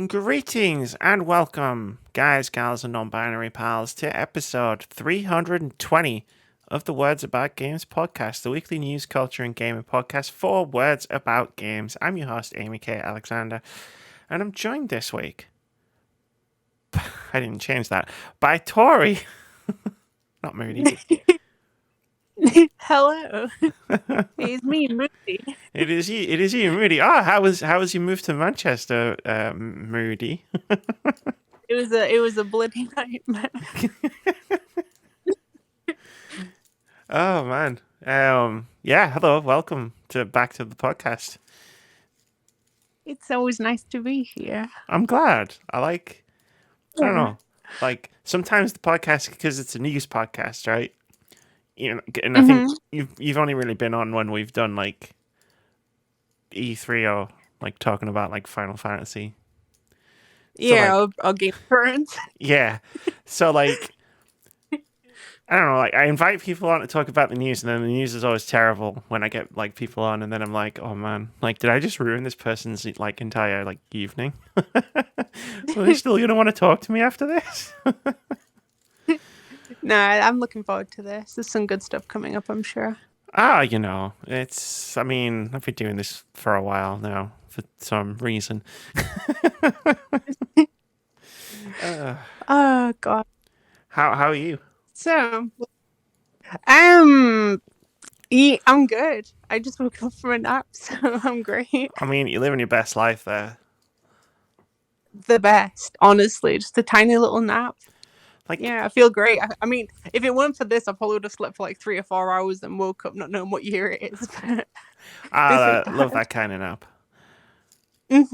Greetings and welcome, guys, gals, and non-binary pals, to episode 320 of the Words About Games podcast, the weekly news, culture, and gaming podcast for Words About Games. I'm your host, Amy K. Alexander, and I'm joined this week, I didn't change that, by Tori, not Moody. Hello, it's me, Moody. It is you, Moody. Oh, how was your move to Manchester, Moody? It was a bloody nightmare. Oh man. Yeah, hello, welcome back to the podcast. It's always nice to be here. I'm glad. I don't know. Like sometimes the podcast, because it's a news podcast, right? You know, and I think you've only really been on when we've done like E3 or like talking about like Final Fantasy. Yeah, or Game Currents. Yeah. So like I don't know, like I invite people on to talk about the news, and then the news is always terrible when I get like people on, and then I'm like, oh man, like did I just ruin this person's like entire like evening? Are they still gonna want to talk to me after this? No, I'm looking forward to this. There's some good stuff coming up, I'm sure. You know, I mean, I've been doing this for a while now for some reason. Oh god. How are you? So, I'm good. I just woke up from a nap, so I'm great. I mean, you're living your best life there. The best, honestly. Just a tiny little nap. Like, yeah, I feel great. I mean, if it weren't for this, I probably would have slept for like 3 or 4 hours and woke up not knowing what year it is. I love that kind of nap. Like,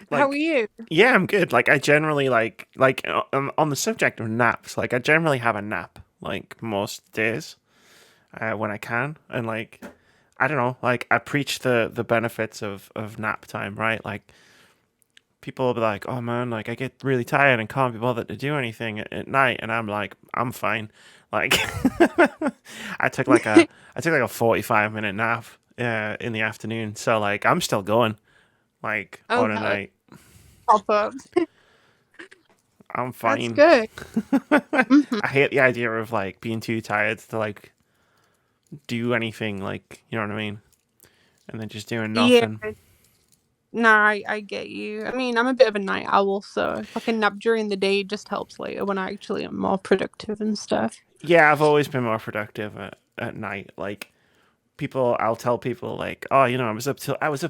how are you? Yeah, I'm good. Like, I generally like on the subject of naps. Like, I generally have a nap like most days when I can, and like I don't know. Like, I preach the benefits of nap time, right? Like, people will be like, "Oh man, like I get really tired and can't be bothered to do anything at night," and I'm like, "I'm fine." Like, I took like a 45-minute nap in the afternoon, so like I'm still going, like on a night. Pop up. I'm fine. That's good. I hate the idea of like being too tired to like do anything, like you know what I mean, and then just doing nothing. Yeah. Nah, I get you. I mean, I'm a bit of a night owl, so if I can nap during the day, it just helps later when I actually am more productive and stuff. Yeah, I've always been more productive at night. Like I'll tell people like, oh, you know, I was up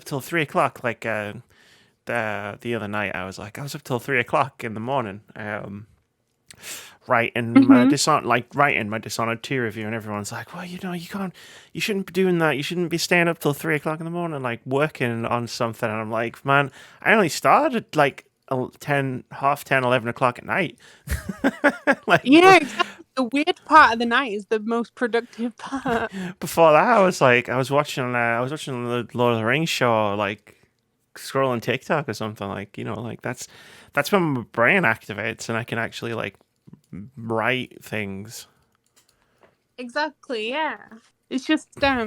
till 3 o'clock. Like the other night, I was up till 3 o'clock in the morning. Writing my Dishonored 2 review, and everyone's like, well, you know, you shouldn't be doing that. You shouldn't be staying up till 3 o'clock in the morning, like working on something. And I'm like, man, I only started like 10, half 10, 11 o'clock at night. Like, yeah, exactly. The weird part of the night is the most productive part. Before that, I was watching the Lord of the Rings show, like scrolling TikTok or something, like, you know, like that's when my brain activates and I can actually like write things. Exactly, yeah. It's just I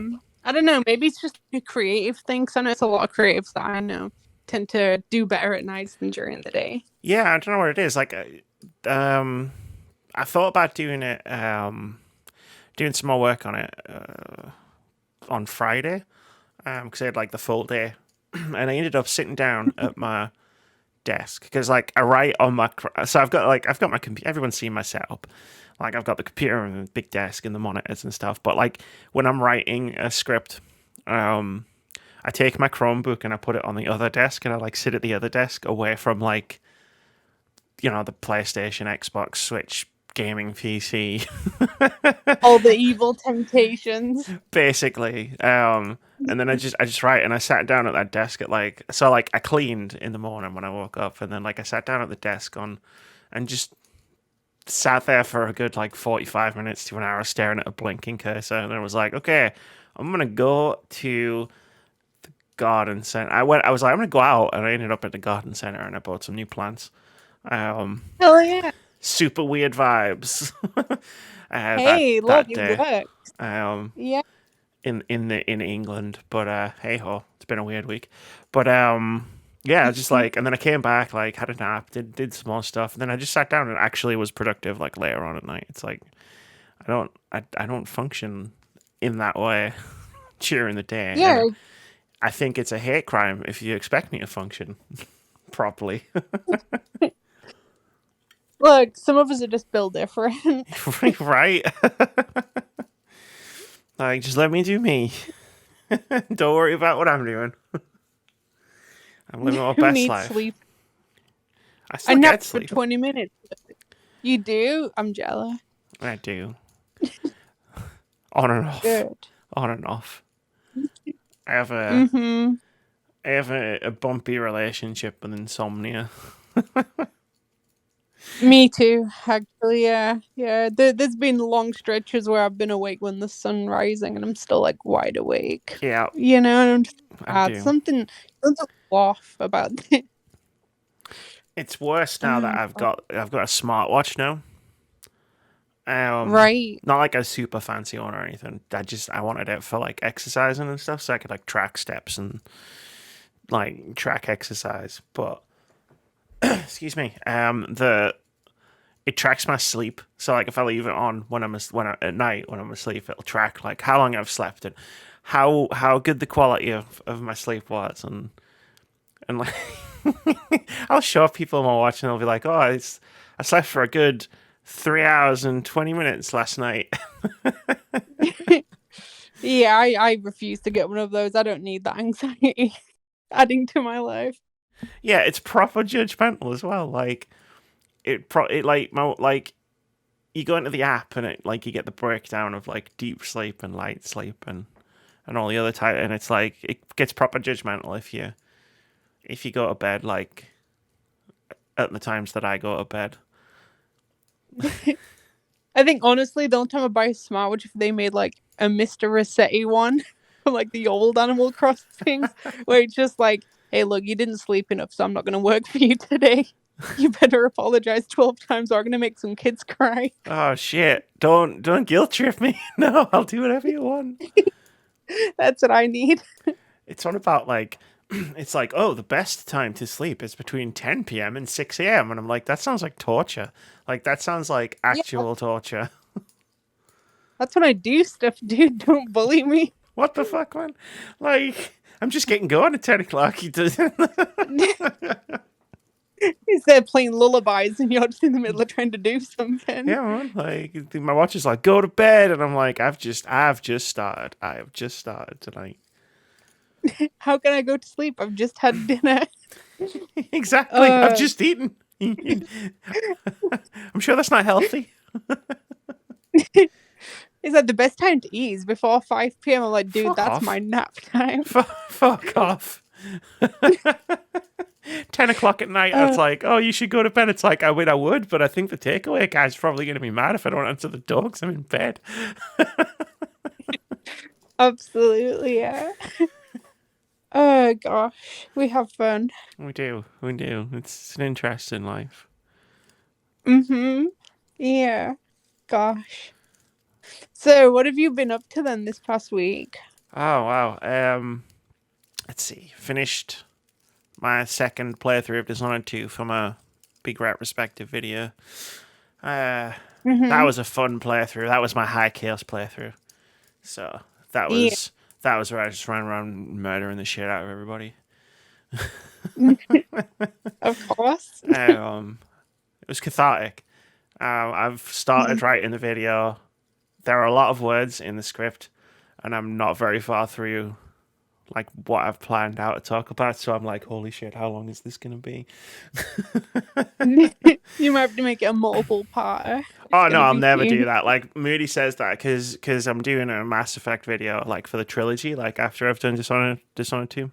don't know, maybe it's just a creative thing, because I know it's a lot of creatives that I know tend to do better at nights than during the day. Yeah, I don't know what it is. Like, I thought about doing it, doing some more work on it on Friday, because I had like the full day, and I ended up sitting down at my desk because like I write on my so I've got my computer. Everyone's seen my setup. Like I've got the computer and the big desk and the monitors and stuff. But like when I'm writing a script, I take my Chromebook and I put it on the other desk, and I like sit at the other desk away from like, you know, the PlayStation, Xbox, Switch, gaming PC, all the evil temptations, basically. And then I just write, and I sat down at that desk at like I cleaned in the morning when I woke up, and then like I sat down at the desk and just sat there for a good like 45 minutes to an hour staring at a blinking cursor, and then I was like, okay, I'm gonna go to the garden center. I was like, I'm gonna go out, and I ended up at the garden center, and I bought some new plants. Hell yeah. Super weird vibes. Hey, look, it works. Yeah. In England, but hey ho, it's been a weird week. But yeah, just like, and then I came back, like, had a nap, did some more stuff, and then I just sat down and actually was productive, like, later on at night. It's like, I don't function in that way during the day. Yeah, And I think it's a hate crime if you expect me to function properly. look, some of us are just built different. Right? Like, just let me do me. Don't worry about what I'm doing. I'm living my Who best needs life. sleep? I I still nap get for sleep. 20 minutes. You do? I'm jealous. I do. On and off. Good. On and off. I have Mm-hmm. a bumpy relationship with insomnia. Me too, actually. Yeah, yeah. There's been long stretches where I've been awake when the sun rising, and I'm still like wide awake. Yeah, You know, and I'm just I do. something off about it. It's worse now that I've got a smartwatch now. Right. Not like a super fancy one or anything. I wanted it for like exercising and stuff, so I could like track steps and like track exercise. But excuse me, it tracks my sleep. So like if I leave it on at night when I'm asleep, it'll track like how long I've slept and how good the quality of my sleep was and like I'll show people my watch and they'll be like, oh, I slept for a good 3 hours and 20 minutes last night. Yeah, I refuse to get one of those. I don't need that anxiety adding to my life. Yeah, it's proper judgmental as well. Like like you go into the app and it like you get the breakdown of like deep sleep and light sleep and all the other type, and it's like it gets proper judgmental if you go to bed like at the times that I go to bed. I think honestly, the only time I buy a smartwatch if they made like a Mr. Rossetti one from like the old Animal Crossings, where it's just like, hey, look, you didn't sleep enough, so I'm not gonna work for you today. You better apologize 12 times or I'm gonna make some kids cry. Oh shit! Don't guilt trip me. No, I'll do whatever you want. That's what I need. It's all about like it's like, oh, the best time to sleep is between 10 p.m. and 6 a.m. And I'm like, that sounds like torture. Like, that sounds like actual torture. That's when I do stuff, dude. Don't bully me. What the fuck, man? Like, I'm just getting going at 10 o'clock. Instead of playing lullabies and you're just in the middle of trying to do something. Yeah, man. Like, my watch is like, go to bed. And I'm like, I've just started. I have just started tonight. How can I go to sleep? I've just had dinner. Exactly. I've just eaten. I'm sure that's not healthy. Is that the best time to eat? Is before 5 p.m. I'm like, dude, Fuck that's off. my nap time. Fuck off. 10 o'clock at night, it's like, oh, you should go to bed. It's like, I would, but I think the takeaway guy's probably going to be mad if I don't answer the door because I'm in bed. Absolutely, yeah. Oh, gosh. We have fun. We do. It's an interesting life. Mm-hmm. Yeah. Gosh. So, what have you been up to then this past week? Oh, wow. Let's see. Finished my second playthrough of Dishonored 2 from a big retrospective video. That was a fun playthrough. That was my high chaos playthrough. So that was where I just ran around murdering the shit out of everybody. Of course. It was cathartic. I've started writing the video. There are a lot of words in the script, and I'm not very far through like what I've planned out to talk about. So I'm like, holy shit, how long is this gonna be? You might have to make it a multiple part. Oh no, I'll never do that. Like Moody says that because I'm doing a Mass Effect video like for the trilogy, like after I've done Dishonored 2.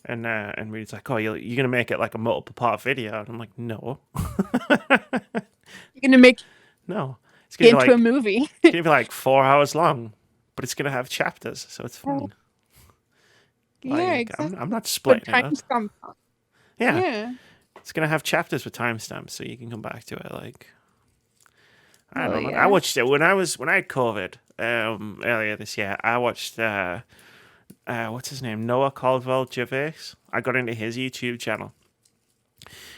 And Moody's like, oh, you're gonna make it like a multiple part video, and I'm like, no, You're gonna make no, it's it gonna into be a movie. it's gonna be like 4 hours long, but it's gonna have chapters, so it's fun. Yeah, Like, exactly. I'm not splitting it up. Timestamp. Yeah, it's gonna have chapters with timestamps, so you can come back to it. Like, I don't know. Yeah. I watched it when I had COVID earlier this year. I watched what's his name? Noah Caldwell Gervais. I got into his YouTube channel,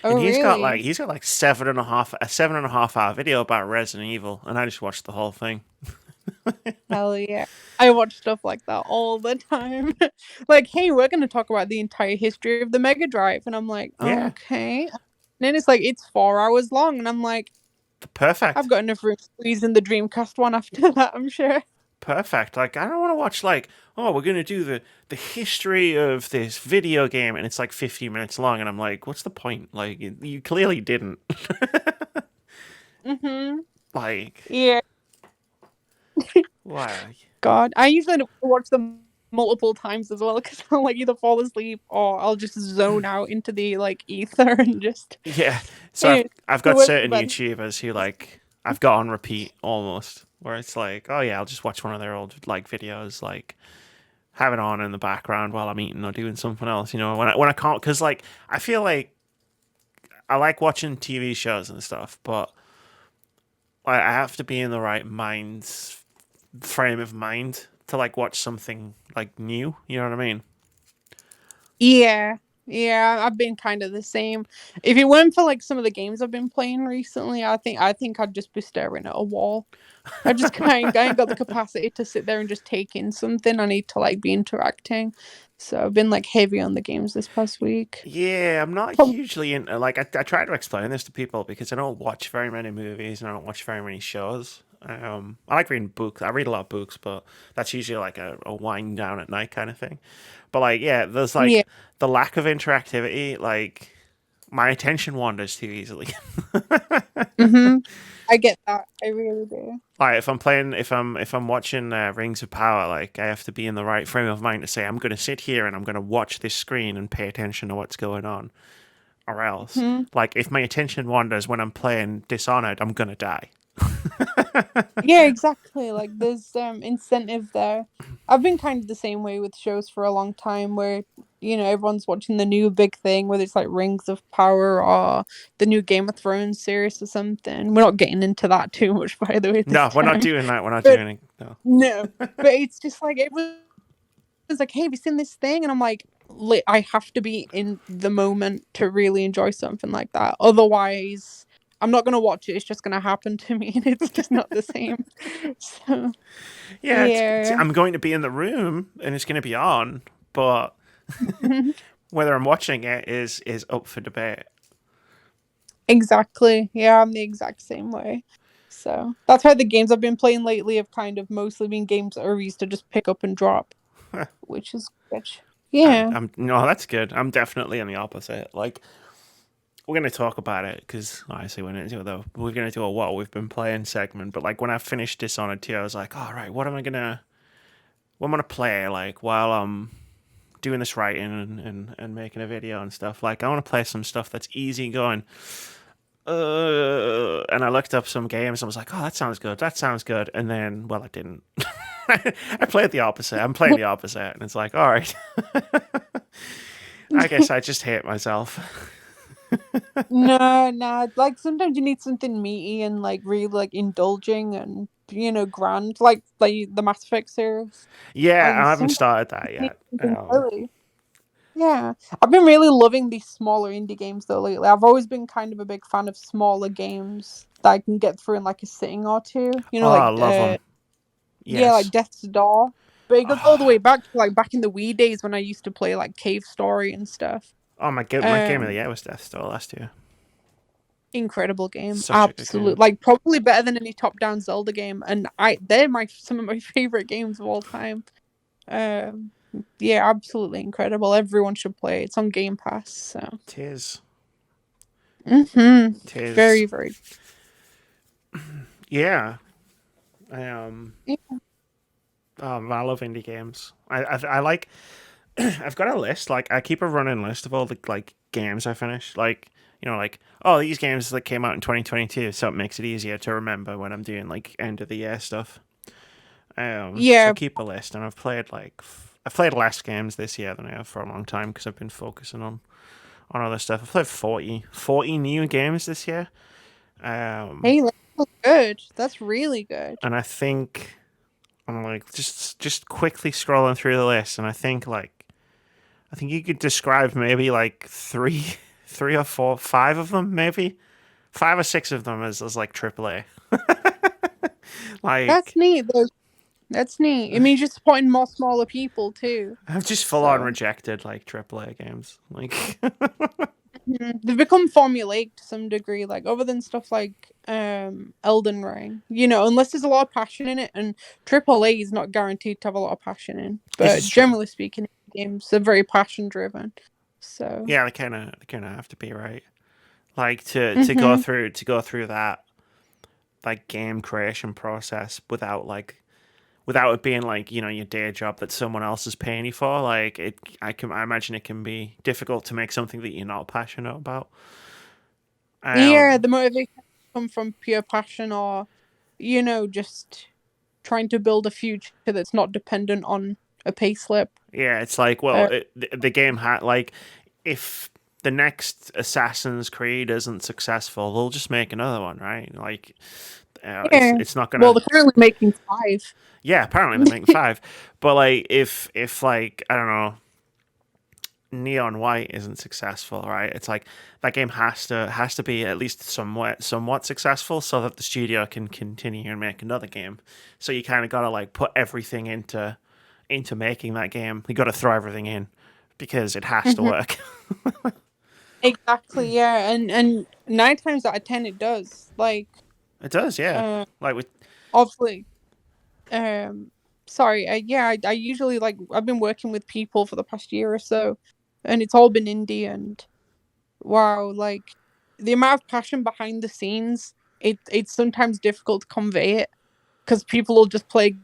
and Oh, really? he's got like a 7.5 hour video about Resident Evil, and I just watched the whole thing. Hell yeah. I watch stuff like that all the time. Like, hey, we're going to talk about the entire history of the Mega Drive. And I'm like, Yeah, okay. And then it's like, it's 4 hours long. And I'm like, I've perfect, got enough room to squeeze in the Dreamcast one after that, I'm sure. perfect. Like I don't want to watch like, oh, we're gonna do the history of this video game, and it's like 50 minutes long, and I'm like, what's the point? Like you clearly didn't. Mm-hmm. Like Yeah. why? God. I usually don't watch them multiple times as well because I'll like either fall asleep or I'll just zone out into the like ether and just. Yeah. So Anyway, I've so got what's certain about. YouTubers who like I've got on repeat almost, where it's like, oh yeah, I'll just watch one of their old like videos, like have it on in the background while I'm eating or doing something else. You know, when I can't, because like I feel like I like watching TV shows and stuff, but I have to be in the right frame of mind to like watch something like new. You know what I mean? Yeah. Yeah, I've been kind of the same. If it weren't for like some of the games I've been playing recently, I think I'd just be staring at a wall. I ain't got the capacity to sit there and just take in something. I need to like be interacting. So I've been like heavy on the games this past week. Yeah, I'm not Prob- hugely into like I try to explain this to people because I don't watch very many movies and I don't watch very many shows. I like reading books. I read a lot of books, but that's usually like a wind down at night kind of thing. But like, yeah, there's Yeah. like the lack of interactivity. Like, my attention wanders too easily. Mm-hmm. I get that. I really do. Like, if I'm watching Rings of Power, like I have to be in the right frame of mind to say I'm going to sit here and I'm going to watch this screen and pay attention to what's going on, or else, Hmm. like, if my attention wanders when I'm playing Dishonored, I'm gonna die. Yeah, exactly. Like there's incentive there. I've been kind of the same way with shows for a long time where, everyone's watching the new big thing, whether it's like Rings of Power or the new Game of Thrones series or something. We're not getting into that too much, by the way, this No, we're not time. doing that. We're not But doing it. No. no. But it's just like it was like, hey, have you seen this thing? And I'm like, I have to be in the moment to really enjoy something like that. Otherwise, I'm not gonna watch it. It's just gonna happen to me, and it's just not the same. So Yeah, yeah. I'm going to be in the room and it's going to be on, but whether I'm watching it is up for debate. Exactly. Yeah, I'm the exact same way. So that's why the games I've been playing lately have kind of mostly been games that are used to just pick up and drop, which is good. Yeah. I'm no, that's good. I'm definitely on the opposite. Like, we're going to talk about it because obviously we're going to do a what we've been playing segment. But like when I finished Dishonored 2, I was like, all right, what am I gonna play like while I'm doing this writing and making a video and stuff. Like, I want to play some stuff that's easy going. And I looked up some games and was like, oh, that sounds good. That sounds good. And then, well, I didn't. I played the opposite. I'm playing the opposite. And it's like, all right. I guess I just hate myself. No, no. Like sometimes you need something meaty and like really like indulging and grand, like the Mass Effect series. Yeah, And I haven't sometimes started that you need yet. something silly. Yeah, I've been really loving these smaller indie games though lately. I've always been kind of a big fan of smaller games that I can get through in like a sitting or two. Oh, I love them. Yeah, like Yes. Death's Door. But it goes all the way back to like back in the Wii days when I used to play like Cave Story and stuff. Oh, my game of the Um, year was Death Star last year. Incredible game, Such a good absolute, game. like probably better than any top-down Zelda game, and they're my some of my favorite games of all time. Um, yeah, absolutely incredible. Everyone should play. It's on Game Pass, so. Tis. Mm-hmm. Tis. Very, very. Yeah. Yeah. I love indie games. I like. I've got a list. Like, I keep a running list of all the like games I finish. Like, like, oh, these games that came out in 2022, so it makes it easier to remember when I'm doing like end of the year stuff. So I Yeah. keep a list, and I've played less games this year than I have for a long time because I've been focusing on other stuff. I've played 40 new games this year. Um, Hey, that's good. That's really good. and I think I'm like just quickly scrolling through the list, and I think you could describe maybe like three or four, five of them, maybe 5 or 6 of them as like AAA. That's Like neat though. That's neat. It means you're supporting more smaller people too. I've just full on So rejected like AAA games. Like they've become formulaic to some degree, like other than stuff like Elden Ring. Unless there's a lot of passion in it, and AAA is not guaranteed to have a lot of passion in. this But is true. generally speaking, games are very passion driven. So Yeah, they kind of have to be right. Like hmm to go through that like game creation process without it being like your day job that someone else is paying you for. Like I imagine it can be difficult to make something that you're not passionate about. yeah, Um, the motivation come from pure passion, or just trying to build a future that's not dependent on a payslip. yeah, it's like well, Uh, the game had like if the next Assassin's Creed isn't successful, they'll just make another one, right? Like yeah. it's not Well, gonna. they're currently making 5. Yeah, apparently they're making 5, but like if like I don't know, Neon White isn't successful, right? It's like that game has to be at least somewhat successful so that the studio can continue and make another game. So you kind of got to like put everything into making that game. You got to throw everything in because it has to Mhm. work. Exactly, yeah, and 9 times out of 10 it does. Like, It does, yeah. uh, Like with obviously, sorry, yeah, I usually like I've been working with people for the past year or so, and it's all been indie, and wow, like the amount of passion behind the scenes, it's sometimes difficult to convey it because people will just play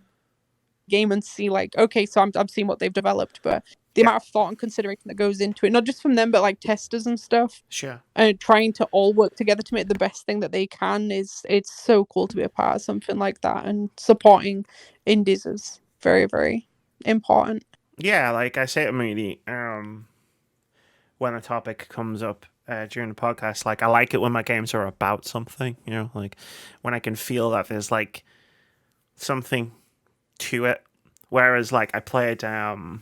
game and see like, okay, so I'm seeing what they've developed, but the yeah, amount of thought and consideration that goes into it, not just from them, but like testers and stuff, sure. and trying to all work together to make the best thing that they can it's so cool to be a part of something like that, and supporting indies is very, very important. Yeah, like I say to me, when a topic comes up during the podcast, like I like it when my games are about something, like when I can feel that there's like something to it. Whereas like I played and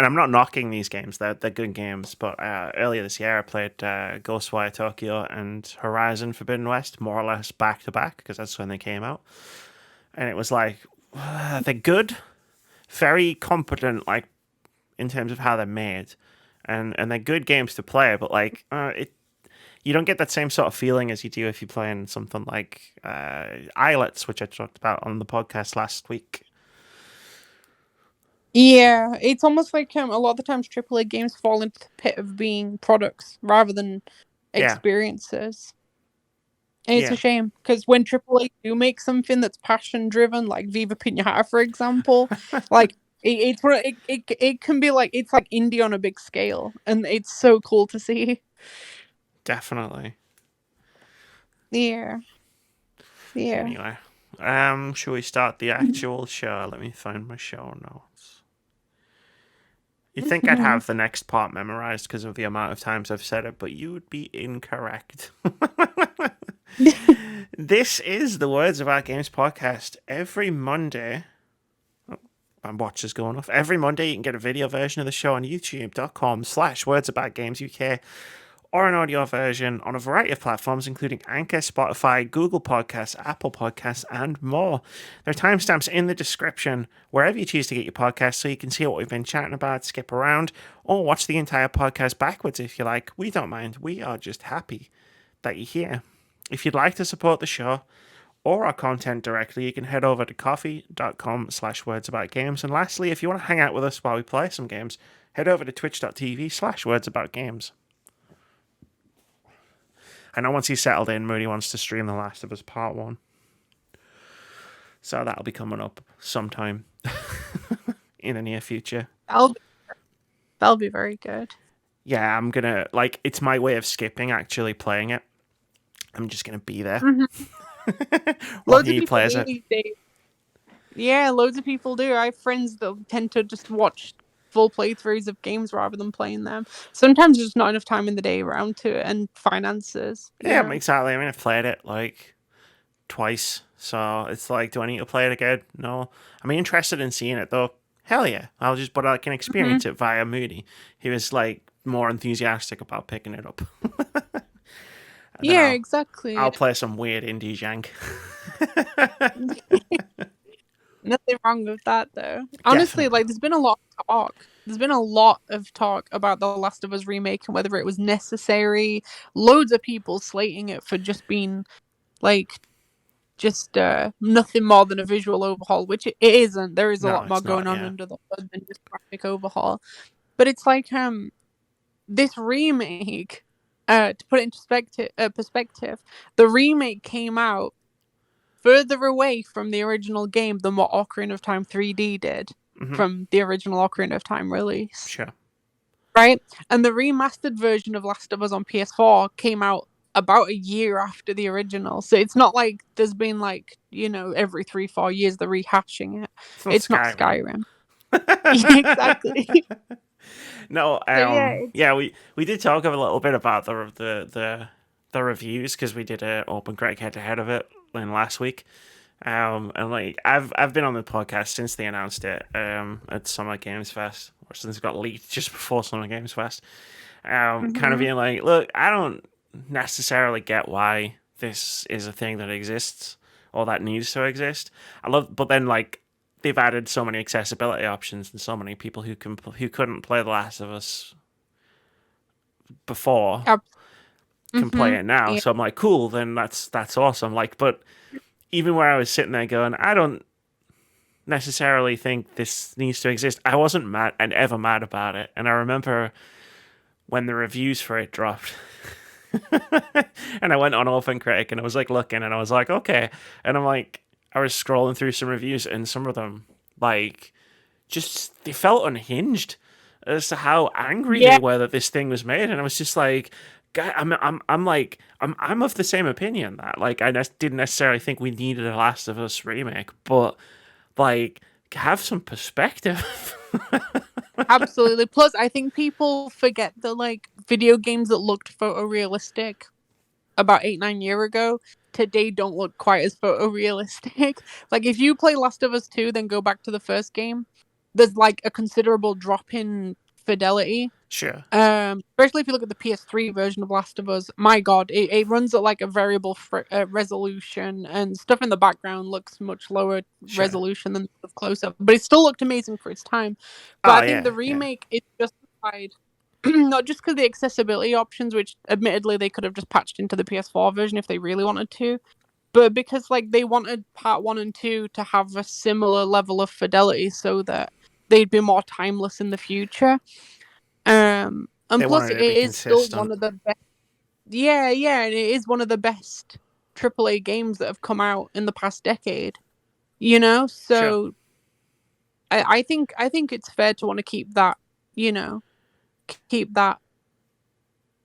I'm not knocking these games, they're good games, but earlier this year I played Ghostwire Tokyo and Horizon Forbidden West more or less back to back because that's when they came out. And it was like they're good, very competent like in terms of how they're made. And they're good games to play, but like you don't get that same sort of feeling as you do if you're playing something like Islets, which I talked about on the podcast last week. Yeah, it's almost like a lot of the times AAA games fall into the pit of being products rather than Yeah, experiences. And it's a yeah, shame because when AAA do make something that's passion driven, like Viva Pinata, for example, like it can be like it's like indie on a big scale, and it's so cool to see. definitely. Yeah, yeah. Anyway, shall we start the actual show? Let me find my show notes. You'd think I'd Mhm. have the next part memorized because of the amount of times I've said it, but you would be incorrect. This is the Words About Games podcast. Every Monday, my watch is going off. Every Monday, you can get a video version of the show on youtube.com/wordsaboutgamesuk or an audio version on a variety of platforms, including Anchor, Spotify, Google Podcasts, Apple Podcasts, and more. There are timestamps in the description wherever you choose to get your podcast so you can see what we've been chatting about, skip around, or watch the entire podcast backwards if you like. We don't mind. We are just happy that you're here. If you'd like to support the show or our content directly, you can head over to coffee.com/wordsaboutgames. And lastly, if you want to hang out with us while we play some games, head over to twitch.tv/wordsaboutgames. I know once he's settled in, Moody wants to stream The Last of Us Part 1. So that'll be coming up sometime in the near future. That'll that'll be very good. Yeah, I'm gonna, like, it's my way of skipping actually playing it. I'm just gonna be there Mhm. while Loads of he people plays do it. these days. Yeah, loads of people do. I have friends that tend to just watch full playthroughs of games rather than playing them. Sometimes there's not enough time in the day around to it, and finances. Yeah, exactly. I mean, I've played it, like, twice. So it's like, do I need to play it again? No. I'm interested in seeing it though. Hell yeah. But I can Hmm. experience it via Moody. He was like more enthusiastic about picking it up. And then Yeah, I'll exactly. play some weird indie jank. Nothing wrong with that though. Honestly, Definitely. like there's been a lot of talk. There's been a lot of talk about The Last of Us remake and whether it was necessary. Loads of people slating it for just being like just nothing more than a visual overhaul, which it isn't. There is a No, lot more it's going not, on yeah. under the hood than just graphic overhaul. But it's like this remake, to put it into perspective, the remake came out further away from the original game than what Ocarina of Time 3D did Hmm. from the original Ocarina of Time release. Sure. Right? And the remastered version of Last of Us on PS4 came out about a year after the original. So it's not like there's been like, every 3-4 years they're rehashing it. It's not It's not Skyrim. Skyrim. Yeah, exactly. No, So yeah, yeah, we did talk a little bit about the reviews because we did an OpenCritic head to head of it in last week. And like I've been on the podcast since they announced it at Summer Games Fest, or since it got leaked just before Summer Games Fest. Kind of hmm being like, look, I don't necessarily get why this is a thing that exists or that needs to exist. But then like they've added so many accessibility options and so many people who couldn't play The Last of Us before can play hmm it now. yeah, So I'm like, cool, then that's awesome. Like, but even where I was sitting there going, I don't necessarily think this needs to exist. I wasn't mad and ever mad about it. And I remember when the reviews for it dropped. And I went on OpenCritic and I was like looking and I was like, okay. And I'm like, I was scrolling through some reviews and some of them, like, just they felt unhinged as to how angry yeah, they were that this thing was made. And I was just like, God, I'm of the same opinion that like didn't necessarily think we needed a Last of Us remake, but like have some perspective. absolutely. Plus, I think people forget that like video games that looked photorealistic about 8-9 years ago today don't look quite as photorealistic. Like if you play Last of Us 2, then go back to the first game, there's like a considerable drop in fidelity. Sure, Especially if you look at the PS3 version of Last of Us, my god, it runs at like a variable resolution, and stuff in the background looks much lower sure. resolution than stuff close up, but it still looked amazing for its time. But Oh I think yeah, the yeah. remake is justified not just because the accessibility options, which admittedly they could have just patched into the PS4 version if they really wanted to, but because like they wanted part 1 and 2 to have a similar level of fidelity so that they'd be more timeless in the future. And They plus wanted it it to be is still one consistent. of the best. Yeah, yeah, and it is one of the best AAA games that have come out in the past decade. Sure. So I think it's fair to want to keep that, you know, keep that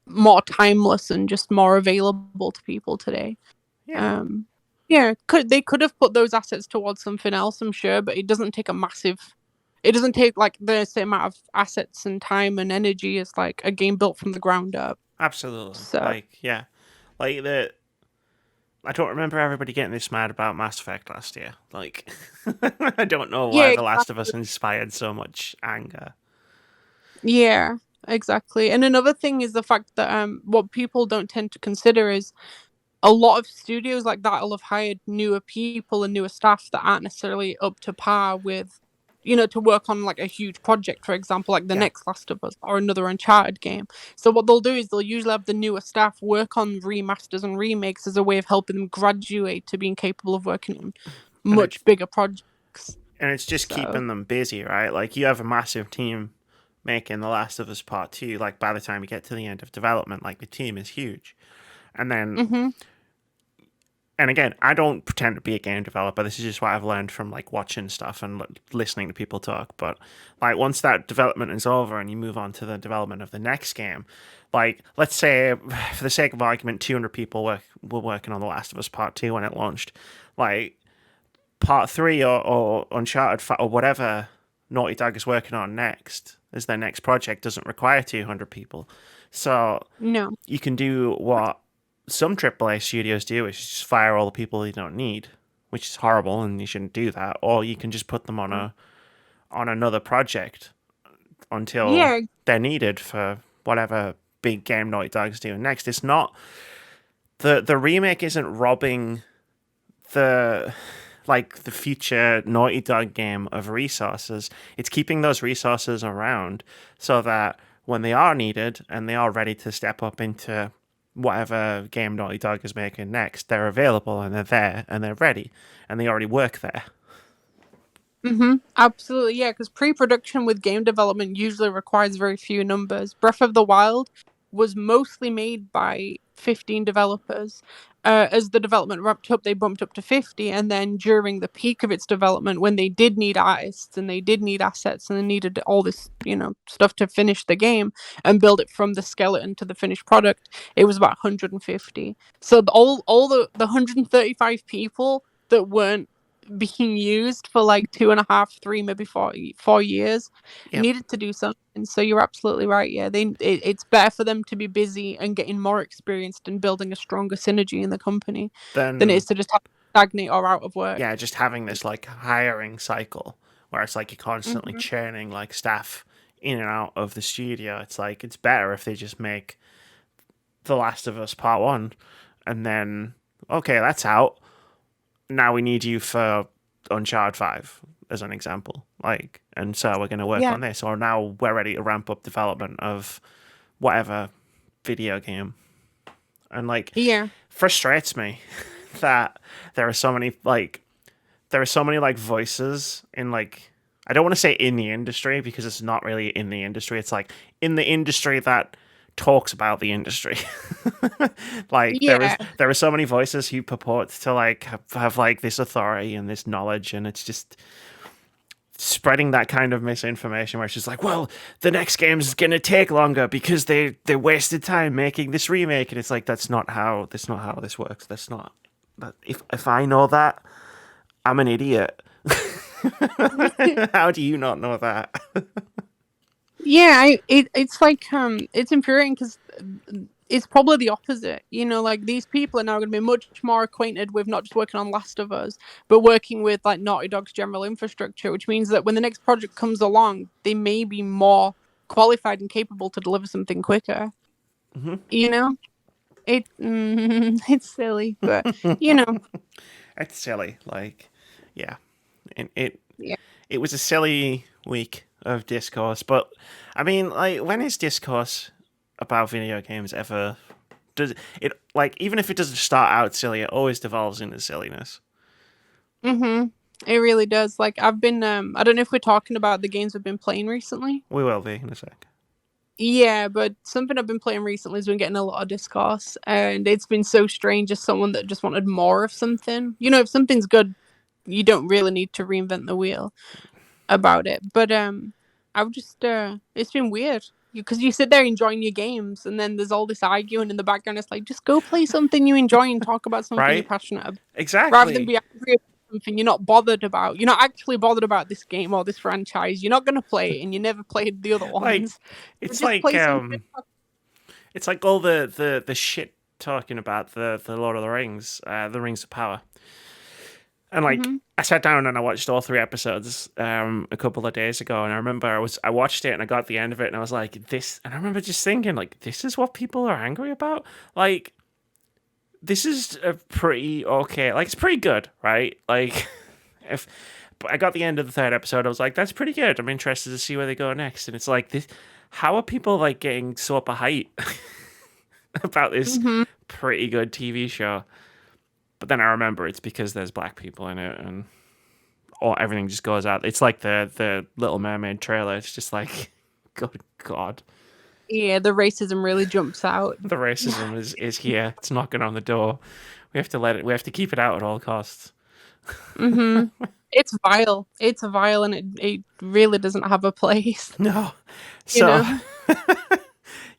more timeless and just more available to people today. Yeah, Um, yeah, they could have put those assets towards something else, I'm sure, but it doesn't take a massive. It doesn't take like the same amount of assets and time and energy as like a game built from the ground up. absolutely. So Like yeah, like the I don't remember everybody getting this mad about Mass Effect last year. Like, I don't know why yeah, The Last of Us inspired so much anger. yeah, exactly. And another thing is the fact that what people don't tend to consider is a lot of studios like that will have hired newer people and newer staff that aren't necessarily up to par with, to work on like a huge project, for example, like the Yeah, next Last of Us or another Uncharted game. So what they'll do is they'll usually have the newer staff work on remasters and remakes as a way of helping them graduate to being capable of working on and it's much bigger projects. just So, keeping them busy, right? Like you have a massive team making The Last of Us Part Two. Like by the time you get to the end of development, like the team is huge, and then mhm, and again, I don't pretend to be a game developer. This is just what I've learned from like watching stuff and listening to people talk. But like once that development is over and you move on to the development of the next game, like let's say for the sake of argument, 200 people were working on The Last of Us Part Two when it launched. Like Part Three or Uncharted or whatever Naughty Dog is working on next as their next project doesn't require 200 people. So no. you can do what some AAA studios do is just fire all the people you don't need, which is horrible, and you shouldn't do that. Or you can just put them on another project until Yeah. they're needed for whatever big game Naughty Dog's doing next. It's not the remake isn't robbing the the future Naughty Dog game of resources. It's keeping those resources around so that when they are needed and they are ready to step up into whatever game Naughty Dog is making next, they're available and they're there and they're ready and they already work there. Absolutely, yeah, because pre-production with game development usually requires very few numbers. Breath of the Wild was mostly made by 15 developers. As the development ramped up, they bumped up to 50, and then during the peak of its development, when they did need artists and they did need assets and they needed all this, stuff to finish the game and build it from the skeleton to the finished product, it was about 150. So all the 135 people that weren't being used for like 2.5, 3, maybe 4 years, Yep. needed to do something. So you're absolutely right. Yeah, it's better for them to be busy and getting more experienced and building a stronger synergy in the company than it Then is to just have to stagnate or out of work. yeah, just having this hiring cycle where it's like you're constantly hmm churning staff in and out of the studio. It's like it's better if they just make The Last of Us Part 1 and then okay, that's out. Now we need you for Uncharted 5 as an example. And so we're going to work Yeah, on this, or now we're ready to ramp up development of whatever video game. And yeah, frustrates me that there are so many voices in I don't want to say in the industry because it's not really in the industry. It's in the industry that talks about the industry. yeah. There are so many voices who purport to have this authority and this knowledge, and it's just spreading that kind of misinformation where it's just well, the next game's gonna take longer because they wasted time making this remake, and it's that's not how this works. That's not that if I know that, I'm an idiot. How do you not know that? Yeah, it's infuriating because it's probably the opposite. These people are now going to be much more acquainted with not just working on Last of Us, but working with Naughty Dog's general infrastructure, which means that when the next project comes along, they may be more qualified and capable to deliver something quicker. Mm-hmm. You know, it's silly, but you know, It's silly. Yeah, it yeah. it was a silly week of discourse, but I mean, when is discourse about video games ever? Does it even if it doesn't start out silly, it always devolves into silliness. It really does. I've been I don't know if we're talking about the games we've been playing recently. We will be in a sec. Yeah, but something I've been playing recently has been getting a lot of discourse, and it's been so strange as someone that just wanted more of something. If something's good, you don't really need to reinvent the wheel about it. But I've just it's been weird because you sit there enjoying your games, and then there's all this arguing in the background. It's like just go play something you enjoy and talk about something you're Right? passionate about, rather than Exactly. be angry about something you're not bothered about. You're not actually bothered about this game or this franchise. You're not gonna play it, and you never played the other Like ones. But it's just like play something. it's like all the shit talking about the Lord of the Rings of Power. And hmm I sat down and I watched all 3 episodes a couple of days ago, and I remember I watched it and I got to the end of it and I was like this, and I remember just thinking this is what people are angry about. This is a pretty okay, it's pretty good, right? If but I got the end of the 3rd episode, I was like, that's pretty good. I'm interested to see where they go next, and it's this. How are people getting so up a height about this hmm pretty good TV show? But then I remember it's because there's black people in it, and everything just goes out. It's like the Little Mermaid trailer. It's just good God, Yeah, the racism really jumps out. the racism is here. It's knocking on the door. We have to let it. We have to keep it out at all costs. hmm It's vile. It's vile, and it really doesn't have a place. No, You so know.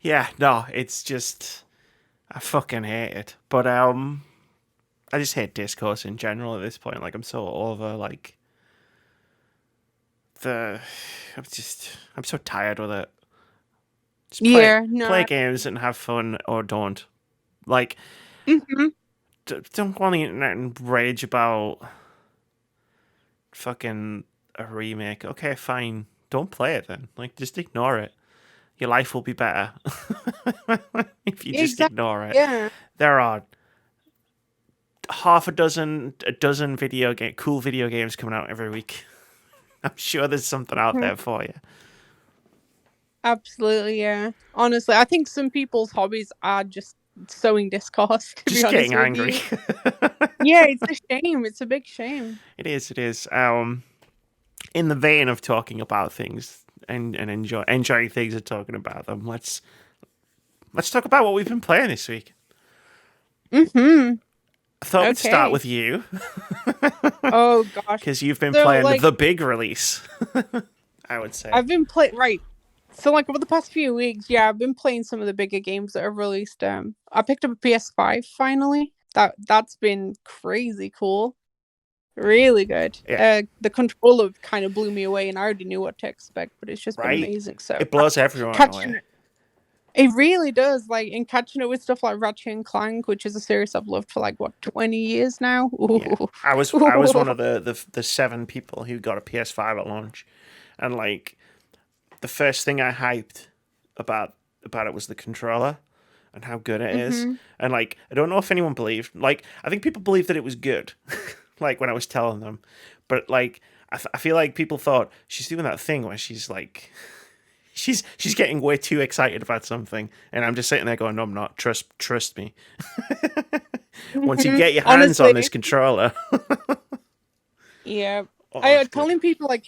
yeah, no, it's just I fucking hate it. But I just hate discourse in general at this point. I'm so over the. I'm so tired with it. Just Yeah. play No. games and have fun, or don't. Like Hmm. Don't go on the internet and rage about fucking a remake. Okay, fine. Don't play it then. Like, just ignore it. Your life will be better if you just Exactly. ignore it. Yeah. There are a dozen cool video games coming out every week. I'm sure there's something out Mhm. there for you. Absolutely, yeah. Honestly, I think some people's hobbies are just sowing discourse, to be Just honest getting with angry. you. Yeah, it's a shame. It's a big shame. It is. It is. In the vein of talking about things and enjoying things and talking about them, let's talk about what we've been playing this week. Mm-hmm. I thought we'd start Okay. with you Oh gosh. because you've been So playing like the big release. I would say. I've been playing right. So like over the past few weeks, yeah, I've been playing some of the bigger games that have released. I picked up a PS5 finally. That's been crazy cool. Really good. Yeah. The controller kind of blew me away, and I already knew what to expect, but it's just been Right. amazing. So It blows everyone catching away. it, it really does. Like, and catching it with stuff like Ratchet and Clank, which is a series I've loved for like what 20 years now. Yeah. Ooh. I was one of the 7 people who got a PS5 at launch, and like the first thing I hyped about it was the controller and how good it is. Mm-hmm. And like I don't know if anyone believed. Like I think people believed that it was good. Like when I was telling them, but like I feel like people thought she's doing that thing where she's like she's getting way too excited about something, and I'm just sitting there going, no, I'm not. Trust me. Once you Mm-hmm. get your hands on this Honestly, controller, yeah. oh, I it's good. telling people like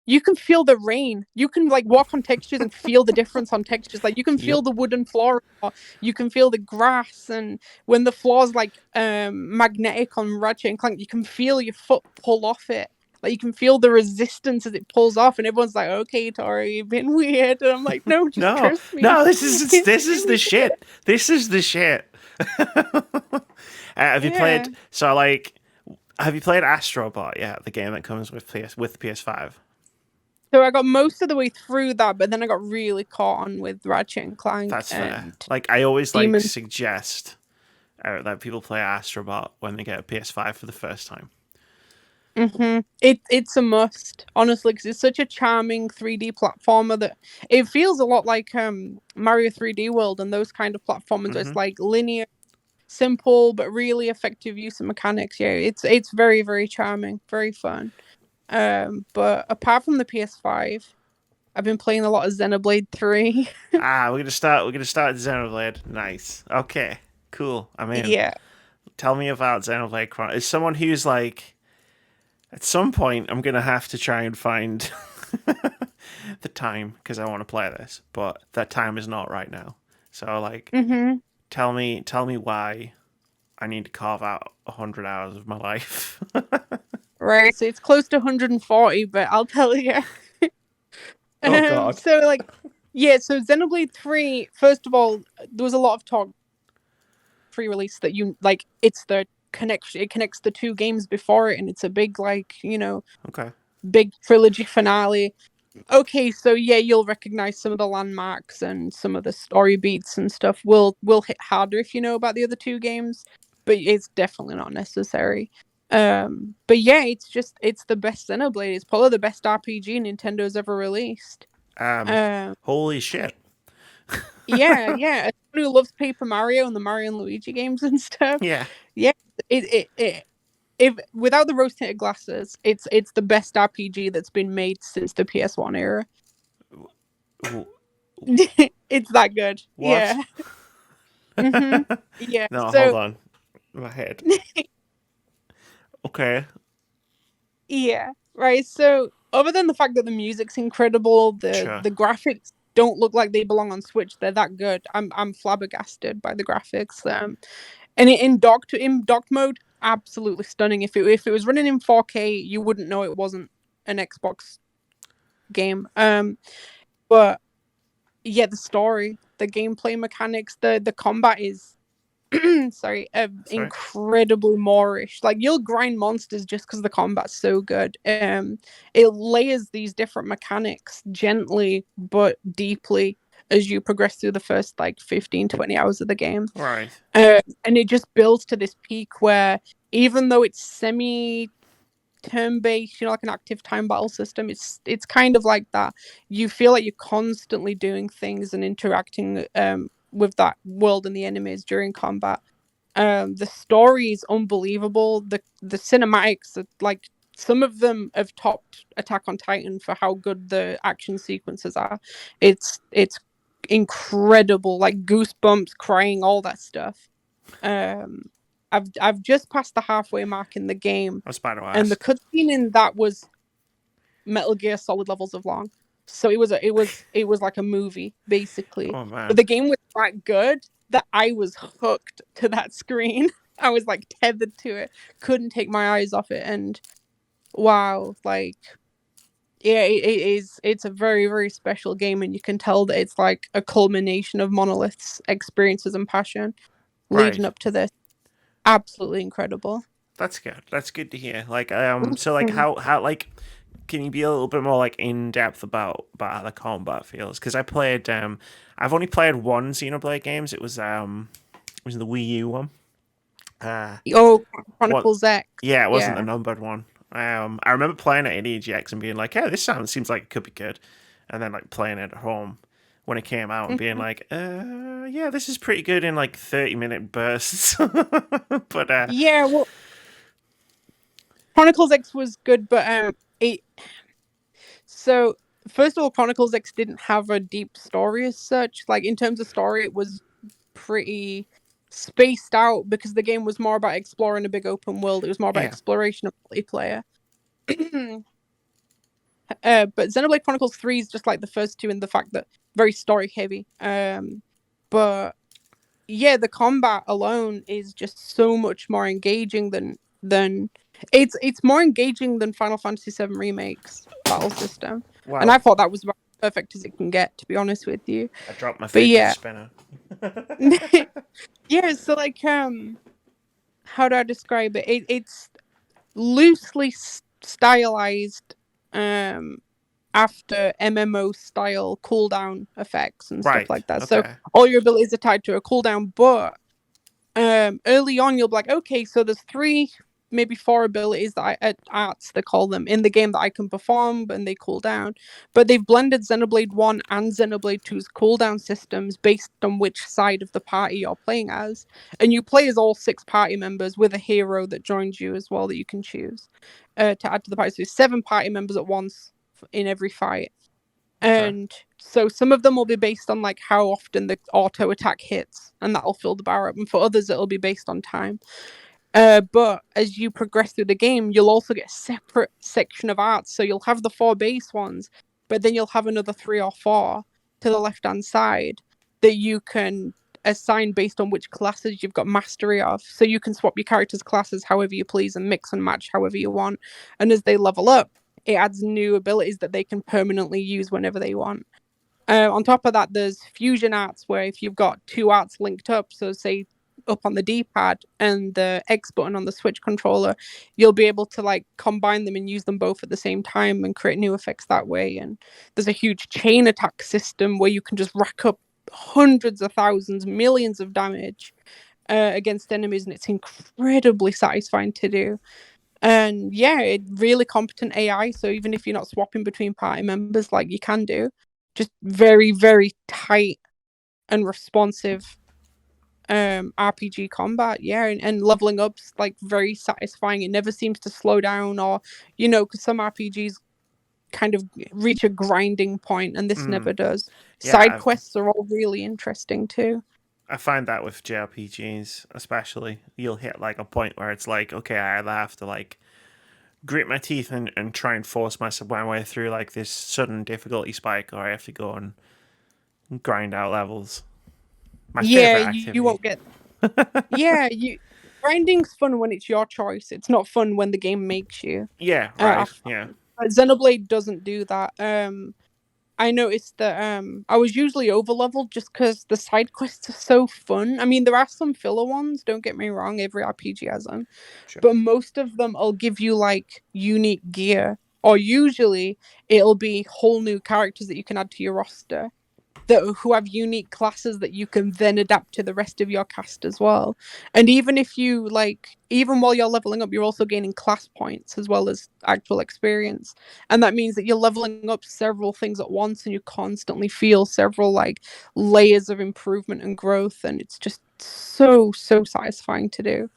you can feel the rain. You can like walk on textures and feel the difference on textures. Like you can Yep. feel the wooden floor, or you can feel the grass, and when the floor's like magnetic on Ratchet and Clank, you can feel your foot pull off it. Like you can feel the resistance as it pulls off, and everyone's like, "Okay, Tori, you've been weird." And I'm like, "No, just No, trust me. no, this is Really the good." shit. This is the shit. Have you Yeah. played? So like, have you played Astrobot? Yeah, the game that comes with PS5. So I got most of the way through that, but then I got really caught on with Ratchet and Clank That's fair. and Like I always like Demon. suggest that people play Astrobot when they get a PS5 for the first time. It's a must, honestly, because it's such a charming 3D platformer that it feels a lot like Mario 3D World and those kind of platformers. Where Hmm. it's like linear, simple, but really effective use of mechanics. Yeah, it's very very charming, very fun. But apart from the PS5, I've been playing a lot of Xenoblade 3. We're gonna start. We're gonna start Xenoblade. Nice. Okay. Cool. I'm in. Yeah. Tell me about Xenoblade Chronicles. As someone who's like, at some point, I'm gonna have to try and find the time because I want to play this, but that time is not right now. So like, Mm-hmm. tell me why I need to carve out 100 hours of my life. Right. So it's close to 140, but I'll tell you. Oh God. So like, yeah, so Xenoblade 3, first of all, there was a lot of talk pre-release that you like it's the connection, it connects the two games before it, and it's a big like, Okay. big trilogy finale. Okay, so yeah, you'll recognize some of the landmarks and some of the story beats and stuff will hit harder if you know about the other two games, but it's definitely not necessary. But yeah, it's the best Xenoblade. It's probably the best RPG Nintendo's ever released. Um. Um, Holy shit. yeah, yeah. As someone who loves Paper Mario and the Mario and Luigi games and stuff, Yeah. yeah, it if without the rose tinted glasses, it's the best RPG that's been made since the PS1 era. It's that good. What? Yeah. Mhm. Yeah. No, hold So on. My head. Okay. yeah. Right. So other than the fact that the music's incredible, the Sure. the graphics don't look like they belong on Switch. They're that good. I'm flabbergasted by the graphics. And in docked mode, absolutely stunning. If it was running in 4K, you wouldn't know it wasn't an Xbox game. But yeah, the story, the gameplay mechanics, the combat is sorry, Sorry. incredibly Moorish. Like you'll grind monsters just because the combat's so good. It layers these different mechanics gently but deeply. as you progress through the first like 15-20 hours of the game. Right. And it just builds to this peak where even though it's semi turn-based, like an active time battle system, it's kind of like that. You feel like you're constantly doing things and interacting with that world and the enemies during combat. The story is unbelievable. The cinematics are, like, some of them have topped Attack on Titan for how good the action sequences are. It's incredible, like goosebumps, crying, all that stuff. I've just passed the halfway mark in the game, I was about to ask. and the cutscene in that was Metal Gear Solid levels of long. So it was like a movie, basically. Oh man. But the game was that good that I was hooked to that screen. I was like tethered to it, couldn't take my eyes off it, and wow, like, yeah, it's a very, very special game, and you can tell that it's like a culmination of Monolith's experiences and passion leading up to this. Absolutely incredible. That's good. That's good to hear. Like, so like how like, can you be a little bit more like in depth about how the combat feels? Because I played, I've only played one Xenoblade games. It was the Wii U one. Chronicles X. Yeah, it wasn't the numbered one. I remember playing it at EGX and being like, "Hey, this seems like it could be good," and then like playing it at home when it came out and being like, yeah, this is pretty good in like 30-minute bursts." But yeah, well, Chronicles X was good, but so first of all, Chronicles X didn't have a deep story as such. Like, in terms of story, it was pretty spaced out because the game was more about exploring a big open world. It was more about exploration of multiplayer. But Xenoblade Chronicles 3 is just like the first two in the fact that very story heavy. But yeah, the combat alone is just so much more engaging than it's more engaging than Final Fantasy VII Remake's battle system. Wow. And I thought that was about as perfect as it can get, to be honest with you. I dropped my fidget spinner. Yeah, so like, how do I describe it? It's loosely stylized after MMO style cooldown effects and stuff like that. Okay. So all your abilities are tied to a cooldown, but early on you'll be like, okay, so there's 3, maybe 4 abilities that arts they call them in the game that I can perform and they cool down. But they've blended Xenoblade 1 and Xenoblade 2's cooldown systems based on which side of the party you're playing as. And you play as all 6 party members with a hero that joins you as well that you can choose to add to the party. So 7 party members at once in every fight. And so some of them will be based on like how often the auto attack hits, and that'll fill the bar up. And for others, it'll be based on time. But as you progress through the game, you'll also get a separate section of arts. So you'll have the 4 base ones, but then you'll have another 3 or 4 to the left-hand side that you can assign based on which classes you've got mastery of. So you can swap your character's classes however you please and mix and match however you want. And as they level up, it adds new abilities that they can permanently use whenever they want. On top of that, there's fusion arts where if you've got 2 arts linked up, so say up on the D-pad and the X button on the Switch controller, you'll be able to like combine them and use them both at the same time and create new effects that way. And there's a huge chain attack system where you can just rack up hundreds of thousands, millions of damage against enemies, and it's incredibly satisfying to do. And yeah, it really competent AI, so even if you're not swapping between party members like you can do, just very, very tight and responsive RPG combat, and leveling up's like very satisfying. It never seems to slow down, or because some RPGs kind of reach a grinding point, and this never does. Side quests are all really interesting too. I find that with JRPGs, especially, you'll hit like a point where it's like, okay, I either have to like grit my teeth and try and force my way through like this sudden difficulty spike, or I have to go and grind out levels. My favorite activity. You won't get. Grinding's fun when it's your choice. It's not fun when the game makes you. Yeah, right. Yeah. Xenoblade doesn't do that. I noticed that I was usually overleveled just because the side quests are so fun. I mean, there are some filler ones, don't get me wrong, every RPG has them. Sure. But most of them will give you like unique gear, or usually it'll be whole new characters that you can add to your roster. who have unique classes that you can then adapt to the rest of your cast as well. And even if you even while you're leveling up, you're also gaining class points as well as actual experience. And that means that you're leveling up several things at once and you constantly feel several layers of improvement and growth, and it's just so satisfying to do.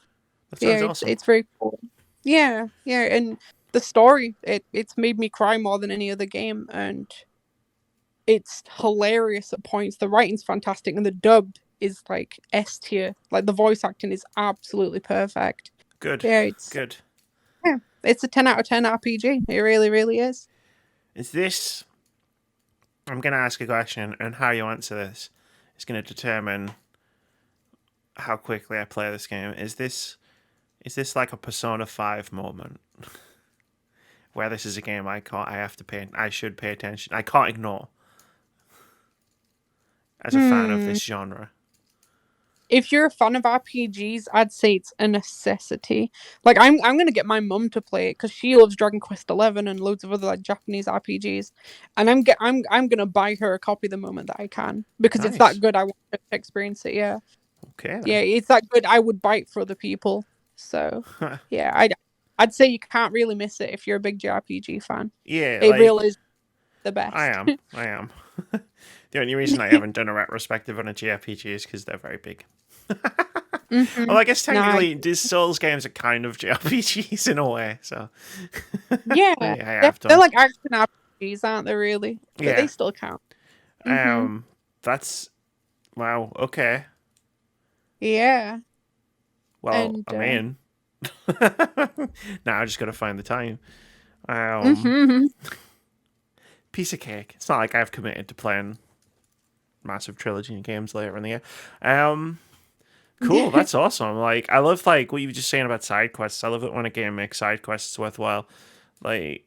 That Yeah, sounds awesome. it's very cool. Yeah, and the story, it's made me cry more than any other game, and it's hilarious at points. The writing's fantastic, and the dub is S tier. Like the voice acting is absolutely perfect. Good. Yeah, it's Good. yeah, it's a 10 out of 10 RPG. It really, really is. Is this? I'm going to ask a question, and how you answer this is going to determine how quickly I play this game. Is this like a Persona 5 moment? Where this is a game I should pay attention. I can't ignore as a fan of this genre. If you're a fan of RPGs, I'd say it's a necessity. Like I'm gonna get my mum to play it because she loves Dragon Quest XI and loads of other Japanese RPGs, and I'm gonna buy her a copy the moment that I can because it's Nice. that good. I want her to experience it. Yeah, Okay. Then. yeah, it's that good. I would buy it for other people. So yeah, I'd say you can't really miss it if you're a big JRPG fan. Yeah, It really is the best. I am. The only reason I haven't done a retrospective on a JRPG is because they're very big. Well, I guess technically these Souls games are kind of JRPGs in a way, so yeah, they're like action RPGs, aren't they? Really, but they still count. That's wow. Okay. Yeah. Well, I'm in. Now I just got to find the time. Piece of cake. It's not like I've committed to playing massive trilogy of games later in the year. Cool, that's awesome. Like, I love what you were just saying about side quests. I love it when a game makes side quests worthwhile. Like,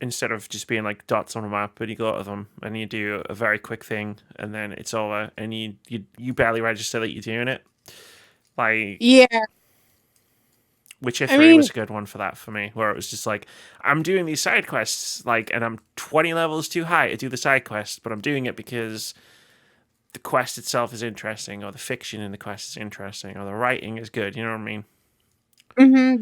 instead of just being like dots on a map, but you go to them and you do a very quick thing, and then it's over, and you barely register that you're doing it. Like, yeah. Witcher 3 was a good one for that for me, where it was just like, I'm doing these side quests, and I'm 20 levels too high to do the side quest, but I'm doing it because the quest itself is interesting, or the fiction in the quest is interesting, or the writing is good. You know what I mean?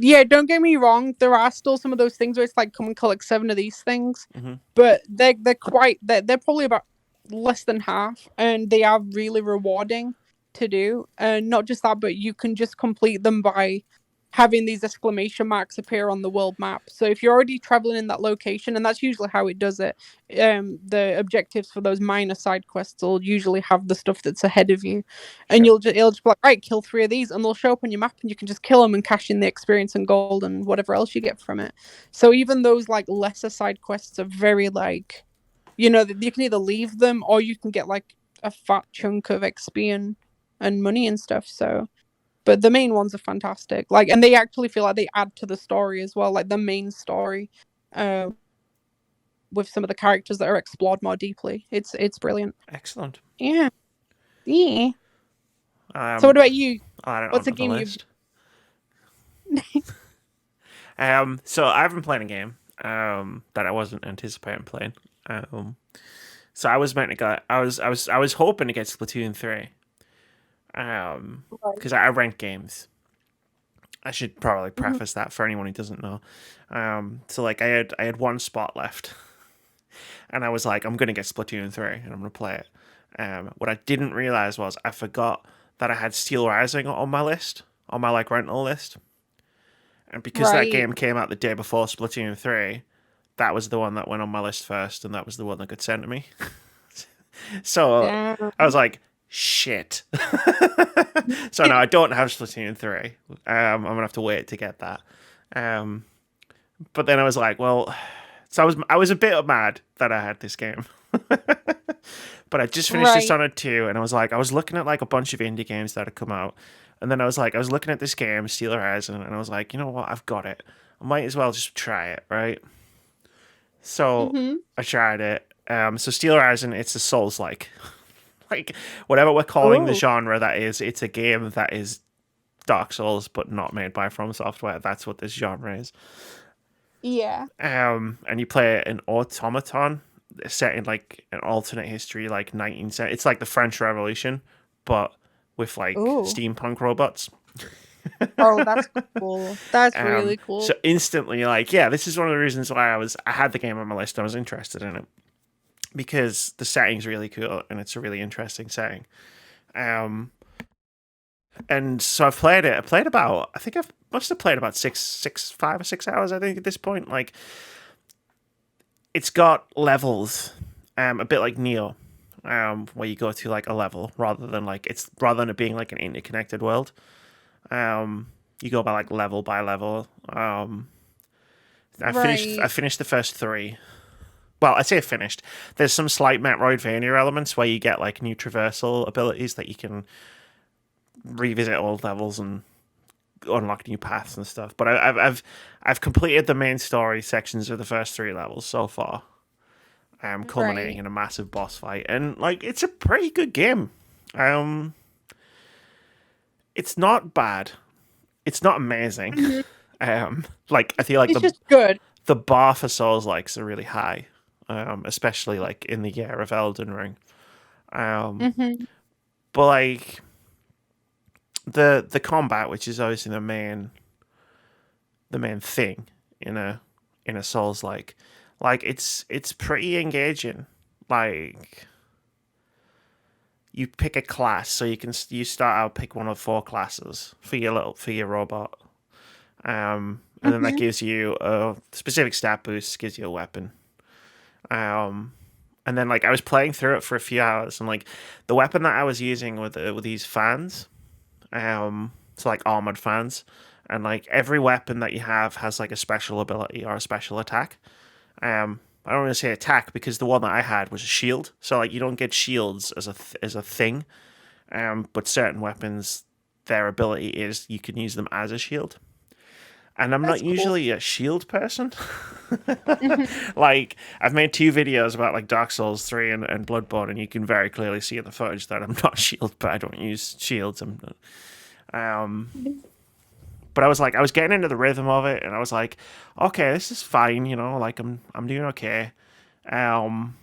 Yeah, don't get me wrong. There are still some of those things where it's like, come and collect 7 of these things, but they're probably about less than half, and they are really rewarding to do. And not just that, but you can just complete them by having these exclamation marks appear on the world map. So if you're already traveling in that location, and that's usually how it does it, the objectives for those minor side quests will usually have the stuff that's ahead of you, and it'll just be like, right, kill 3 of these, and they'll show up on your map, and you can just kill them and cash in the experience and gold and whatever else you get from it. So even those lesser side quests are very you can either leave them or you can get a fat chunk of XP and money and stuff. So. But the main ones are fantastic. And they actually feel like they add to the story as well, the main story, with some of the characters that are explored more deeply. It's brilliant. Excellent. Yeah. Yeah. So what about you? What's a game you've... So I haven't played a game that I wasn't anticipating playing. So I was meant to go. I was hoping to get Splatoon 3. Because I rent games. I should probably preface that for anyone who doesn't know. So I had one spot left, and I was like, I'm gonna get Splatoon 3 and I'm gonna play it. What I didn't realize was I forgot that I had Steelrising on my list, on my rental list, and because that game came out the day before Splatoon 3, that was the one that went on my list first, and that was the one that got sent to me. So I was like, shit. So no, I don't have Splatoon 3. I'm gonna have to wait to get that. But then I was like, well, so I was a bit mad that I had this game. But I just finished Dishonored 2, and I was looking at a bunch of indie games that had come out, and then I was looking at this game, Steelrising, and I was like, you know what, I've got it. I might as well just try it, right? So I tried it. So Steelrising, it's a Souls-like. Whatever we're calling the genre that is, it's a game that is Dark Souls, but not made by From Software. That's what this genre is. Yeah. And you play an automaton set in like an alternate history, like 1970. It's like the French Revolution, but with like Ooh. steampunk robots. Oh, that's cool. That's really So cool. instantly, like, yeah, this is one of the reasons why I had the game on my list. I was interested in it because the setting's really cool and it's a really interesting setting. Um, and so I've played it. I played about, I think I must have played about 5 or 6 hours. I think at this point, like, it's got levels, a bit like Neo, where you go to like a level rather than it being like an interconnected world. You go by level. I Right. finished the first three. Well, I say finished. There's some slight Metroidvania elements where you get like new traversal abilities that you can revisit old levels and unlock new paths and stuff. But I've completed the main story sections of the first three levels so far. Culminating Right. in a massive boss fight, and like it's a pretty good game. Um, it's not bad. It's not amazing. Mhm. Like I feel like It's just good. the bar for Souls likes are really high, especially like in the year of Elden Ring. Um, Hmm. but like the combat, which is obviously the main thing in a Souls like it's pretty engaging. Like you pick a class, so you start out pick one of four classes for your robot. And then that Hmm. gives you a specific stat boost, gives you a weapon. Um, and then like I was playing through it for a few hours, and like the weapon that I was using with these fans, so like armored fans, and like every weapon that you have has like a special ability or a special attack. I don't want to say attack because the one that I had was a shield, so like you don't get shields as a thing. But certain weapons, their ability is you can use them as a shield. And I'm not That's cool. usually a shield person. Hmm. Like I've made 2 videos about like Dark Souls 3 and Bloodborne, and you can very clearly see in the footage that I'm not shield, but I don't use shields. But I was getting into the rhythm of it, and I was like, okay, this is fine, you know, like I'm doing okay. Um,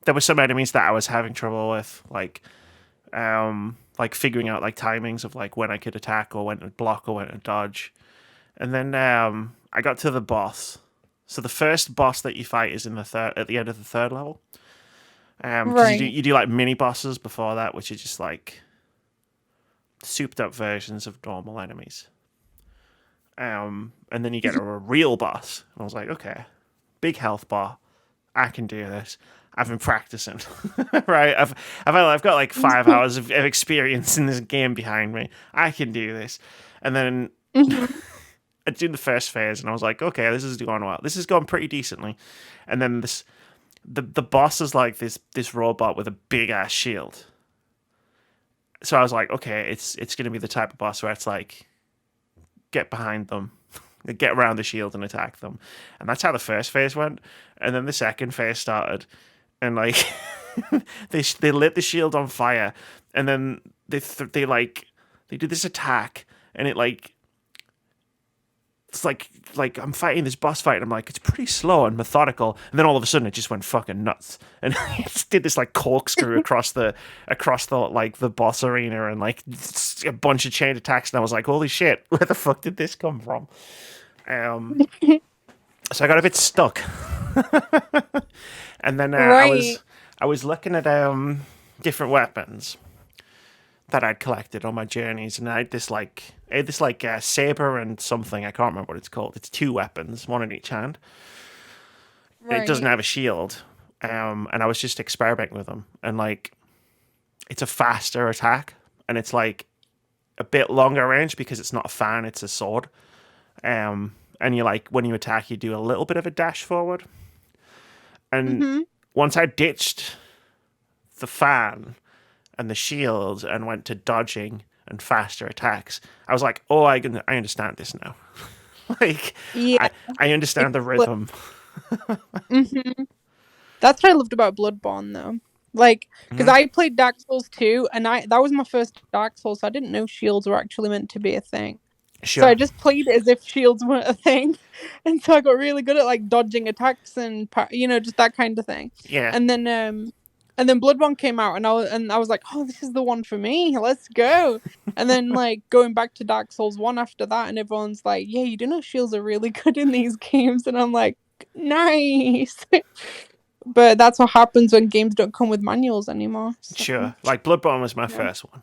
there were some enemies that I was having trouble with, like figuring out like timings of like when I could attack or when to block or when to dodge. And then I got to the boss. So the first boss that you fight is in the third at the end of the third level. Because Right. you do like mini bosses before that, which are just like souped up versions of normal enemies. And then you get a real boss. And I was like, okay, big health bar. I can do this. I've been practicing, right? I've got like 5 hours of experience in this game behind me. I can do this. And then Hmm. I did the first phase, and I was like, okay, this is going well. This is going pretty decently. And then the boss is like this robot with a big ass shield. So I was like, okay, it's gonna be the type of boss where it's like get behind them, get around the shield and attack them, and that's how the first phase went. And then the second phase started, and like they lit the shield on fire, and then they did this attack, and it like it's like I'm fighting this boss fight, and I'm like, it's pretty slow and methodical, and then all of a sudden it just went fucking nuts, and it just did this like corkscrew across the like the boss arena, and like a bunch of chain attacks, and I was like, holy shit, where the fuck did this come from? Um, so I got a bit stuck, and then Right. I was looking at different weapons that I'd collected on my journeys, and I had this like saber and something, I can't remember what it's called. It's 2 weapons, one in each hand. It doesn't Right. have a shield, and I was just experimenting with them, and like it's a faster attack, and it's like a bit longer range because it's not a fan, it's a sword. And you like when you attack, you do a little bit of a dash forward, and Hmm. once I ditched the fan and the shield and went to dodging and faster attacks, I was like, oh, I understand this now. Like, Yeah. I, I understand the rhythm. Hmm. That's what I loved about Bloodborne, though. Like, because Mhm. I played Dark Souls 2, and that was my first Dark Souls, so I didn't know shields were actually meant to be a thing. So Sure. I just played it as if shields weren't a thing, and so I got really good at like dodging attacks and just that kind of thing. Yeah. And then Bloodborne came out, and I was like, oh, this is the one for me. Let's go. And then like going back to Dark Souls 1 after that, and everyone's like, yeah, you do know shields are really good in these games, and I'm like, nice. But that's what happens when games don't come with manuals anymore. So. Sure. Like Bloodborne was my Yeah. first one.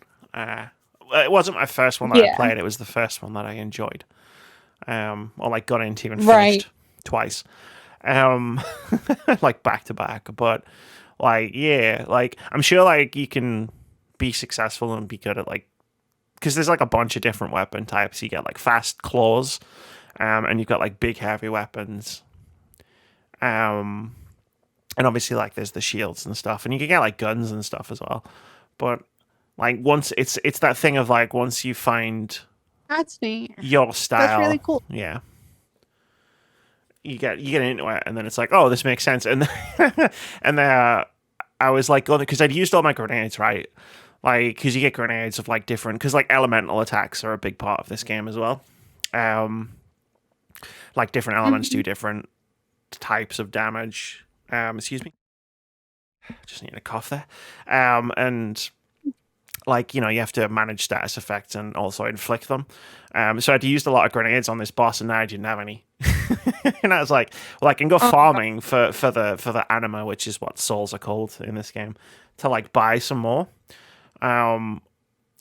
It wasn't my first one that I Yeah. played. It was the first one that I enjoyed. Or like got into and Right. finished twice. Um, like back to back. But like, yeah, like I'm sure like you can be successful and be good at like, because there's like a bunch of different weapon types. You get like fast claws, and you've got like big heavy weapons. Um, and obviously like there's the shields and stuff, and you can get like guns and stuff as well. But like once it's that thing of like once you find That's neat. your That's really style, cool. yeah, you get into it, and then it's like, oh, this makes sense. And and I was like going because I'd used all my grenades, right? Like because you get grenades of like different because like elemental attacks are a big part of this game as well. Um, like different elements do different types of damage. Excuse me, just need a cough there. And like, you know, you have to manage status effects and also inflict them. So I'd used a lot of grenades on this boss, and now I didn't have any. And I was like, well, I can go farming for the anima, which is what souls are called in this game, to like buy some more. And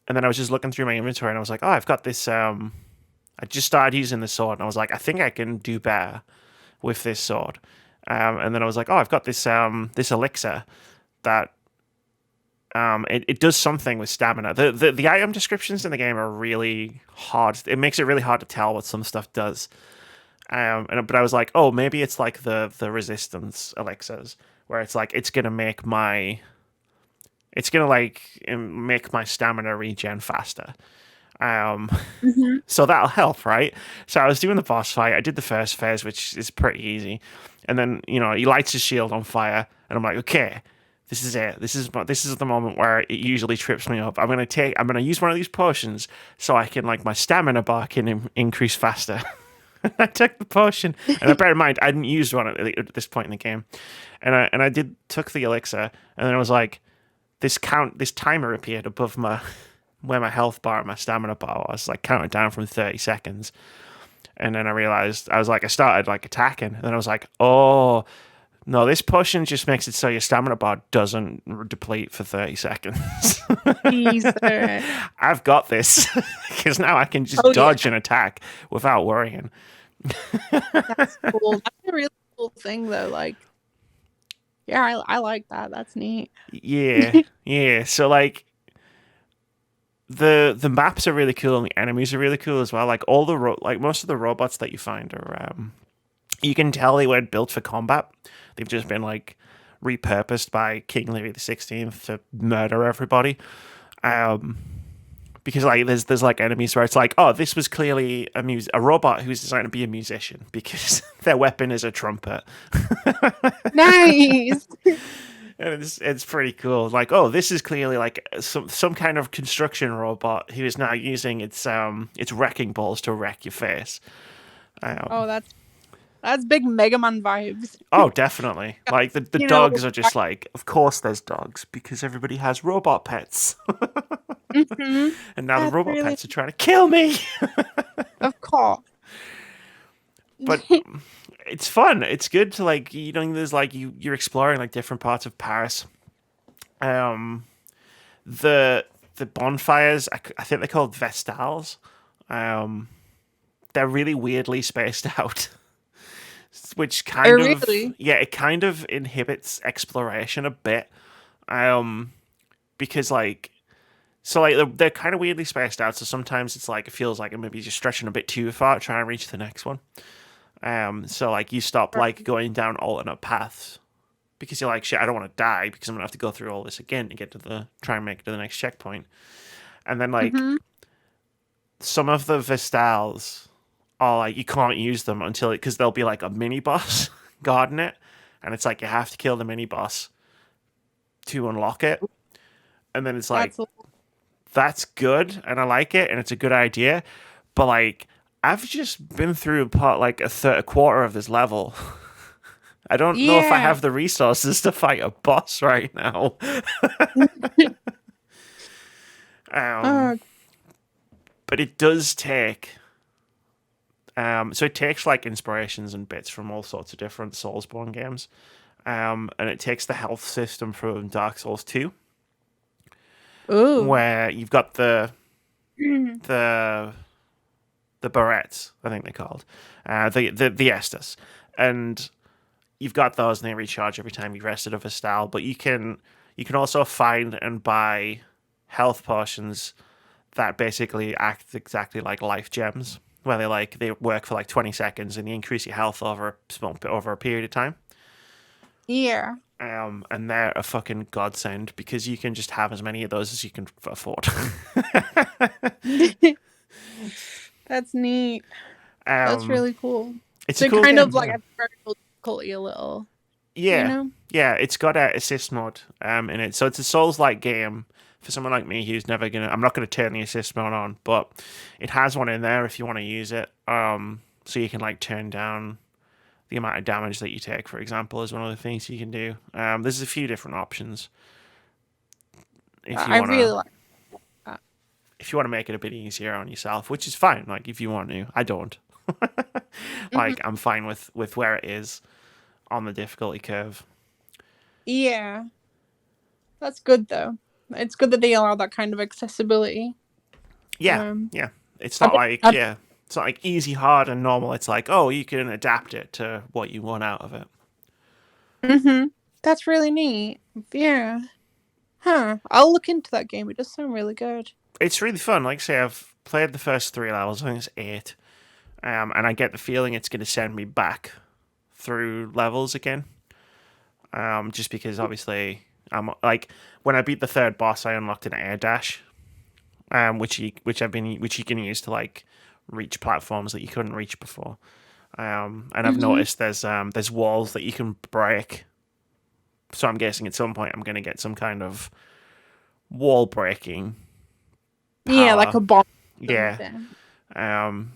then I was just looking through my inventory, and I was like, oh, I've got this. I just started using the sword, and I was like, I think I can do better with this sword. And then I was like, oh, I've got this elixir that it does something with stamina. The item descriptions in the game are really hard. It makes it really hard to tell what some stuff does. But I was like, oh, maybe it's like the resistance elixirs, where it's like it's gonna make my stamina regen faster. So that'll help, right? So I was doing the boss fight. I did the first phase, which is pretty easy, and then you know he lights his shield on fire, and I'm like, okay, this is it. This is the moment where it usually trips me up. I'm gonna use one of these potions so I can like my stamina bar can increase faster. I took the potion, and I bear in mind I hadn't used one at this point in the game, and I took the elixir, and then I was like, this timer appeared above where my health bar and my stamina bar was, like counted down from 30 seconds. And then I realized, I started like attacking. And then I was like, oh, no, this potion just makes it so your stamina bar doesn't deplete for 30 seconds. Jesus. I've got this. Because now I can just dodge and attack without worrying. That's cool. That's a really cool thing, though. Like, yeah, I like that. That's neat. Yeah. Yeah. So, like, the maps are really cool and the enemies are really cool as well. Like all like most of the robots that you find are you can tell they weren't built for combat. They've just been like repurposed by King Louis XVI to murder everybody. Because like there's like enemies where it's like, oh, this was clearly a robot who's designed to be a musician because their weapon is a trumpet. Nice. And it's pretty cool. Like, oh, this is clearly like some kind of construction robot who is now using its wrecking balls to wreck your face. Oh, that's big Mega Man vibes. Oh, definitely. Like the dogs are just like, of course there's dogs because everybody has robot pets. And now the robot pets are trying to kill me. Of course. But it's fun. It's good to like, you know, there's like you're exploring like different parts of Paris. The bonfires, I think they're called Vestals. They're really weirdly spaced out, which kind of it kind of inhibits exploration a bit. Because like. So like they're kind of weirdly spaced out, so sometimes it's like it feels like it maybe just stretching a bit too far to try and reach the next one. So like you stop like going down alternate paths because you're like, shit, I don't want to die because I'm gonna have to go through all this again to get to try and make it to the next checkpoint. And then like some of the Vestals are like you can't use them until because there'll be like a mini boss guarding it, and it's like you have to kill the mini boss to unlock it. And then it's like that's good and I like it and it's a good idea, But like, I've just been through a quarter of this level. I don't know if I Yeah. have the resources to fight a boss right now. um, Oh, but it does take. So it takes like inspirations and bits from all sorts of different Soulsborne games, and it takes the health system from Dark Souls 2, ooh. where you've got the the barrettes, I think they're called, the Estus, and you've got those and they recharge every time you rested of a style. But you can also find and buy health potions that basically act exactly like life gems, where they work for like 20 seconds and they increase your health over a period of time. Yeah. And they're a fucking godsend because you can just have as many of those as you can afford. That's neat. That's um, really cool. it's So a it cool kind of game, like yeah. adds vertical difficulty a little, you Yeah, know? yeah. It's got a assist mode in it, so it's a Souls-like game for someone like me who's never gonna. I'm not gonna turn the assist mode on, but it has one in there if you want to use it. So you can like turn down the amount of damage that you take, for example, is one of the things you can do. There's a few different options if you I really wanna like that. if you want to make it a bit easier on yourself, which is fine. Like if you want to, I don't. Hmm. Like I'm fine with where it is on the difficulty curve. Yeah. That's good though. It's good that they allow that kind of accessibility. Yeah, Um, yeah. It's I not bet, like yeah, it's not like easy, hard, and normal. It's like oh, you can adapt it to what you want out of it. mm-hmm. That's really neat. Yeah. Huh. I'll look into that game. It does sound really good. It's really fun. Like I say, I've played the first three levels. I think it's eight, and I get the feeling it's going to send me back through levels again. Just because obviously I'm like when I beat the third boss, I unlocked an air dash, which you can use to like reach platforms that you couldn't reach before. And I've Hmm. noticed there's walls that you can break. So I'm guessing at some point I'm going to get some kind of wall breaking Yeah, like power. a bomb or Yeah. something. Um,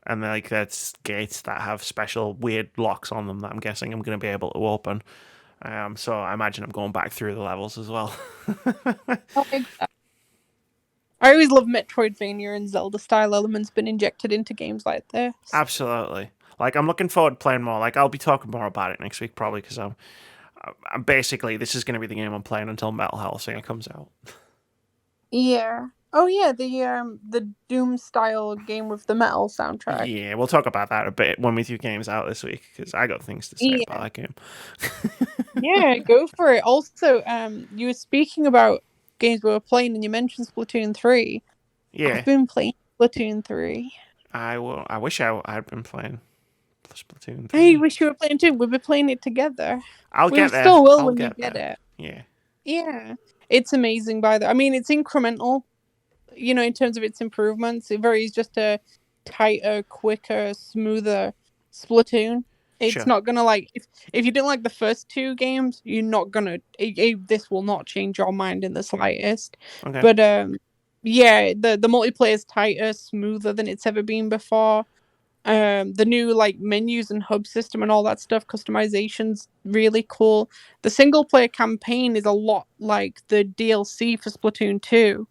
and like that's gates that have special weird locks on them that I'm guessing I'm going to be able to open. So I imagine I'm going back through the levels as well. I like that. I always love Metroidvania and Zelda style elements been injected into games like this. Absolutely. Like I'm looking forward to playing more. Like I'll be talking more about it next week probably because I'm basically this is going to be the game I'm playing until Metal Hellsinger comes out. Yeah. Oh yeah, the Doom style game with the metal soundtrack. Yeah, we'll talk about that a bit when we do games out this week because I got things to say about Yeah. that game. Yeah, go for it. Also, you were speaking about games we were playing and you mentioned Splatoon 3. I've Yeah, been playing Splatoon 3. I will. I wish I'd been playing Splatoon I 3. wish you were playing too. We've been playing it together. I'll We get there. still will I'll when you get get there. it. Yeah. Yeah. It's amazing by the I mean it's incremental, in terms of its improvements. It varies just a tighter, quicker, smoother Splatoon. It's Sure. not gonna like if you didn't like the first two games, you're not gonna. This will not change your mind in the slightest. Okay. But yeah, the multiplayer is tighter, smoother than it's ever been before. The new like menus and hub system and all that stuff, customization's really cool. The single player campaign is a lot like the DLC for Splatoon 2.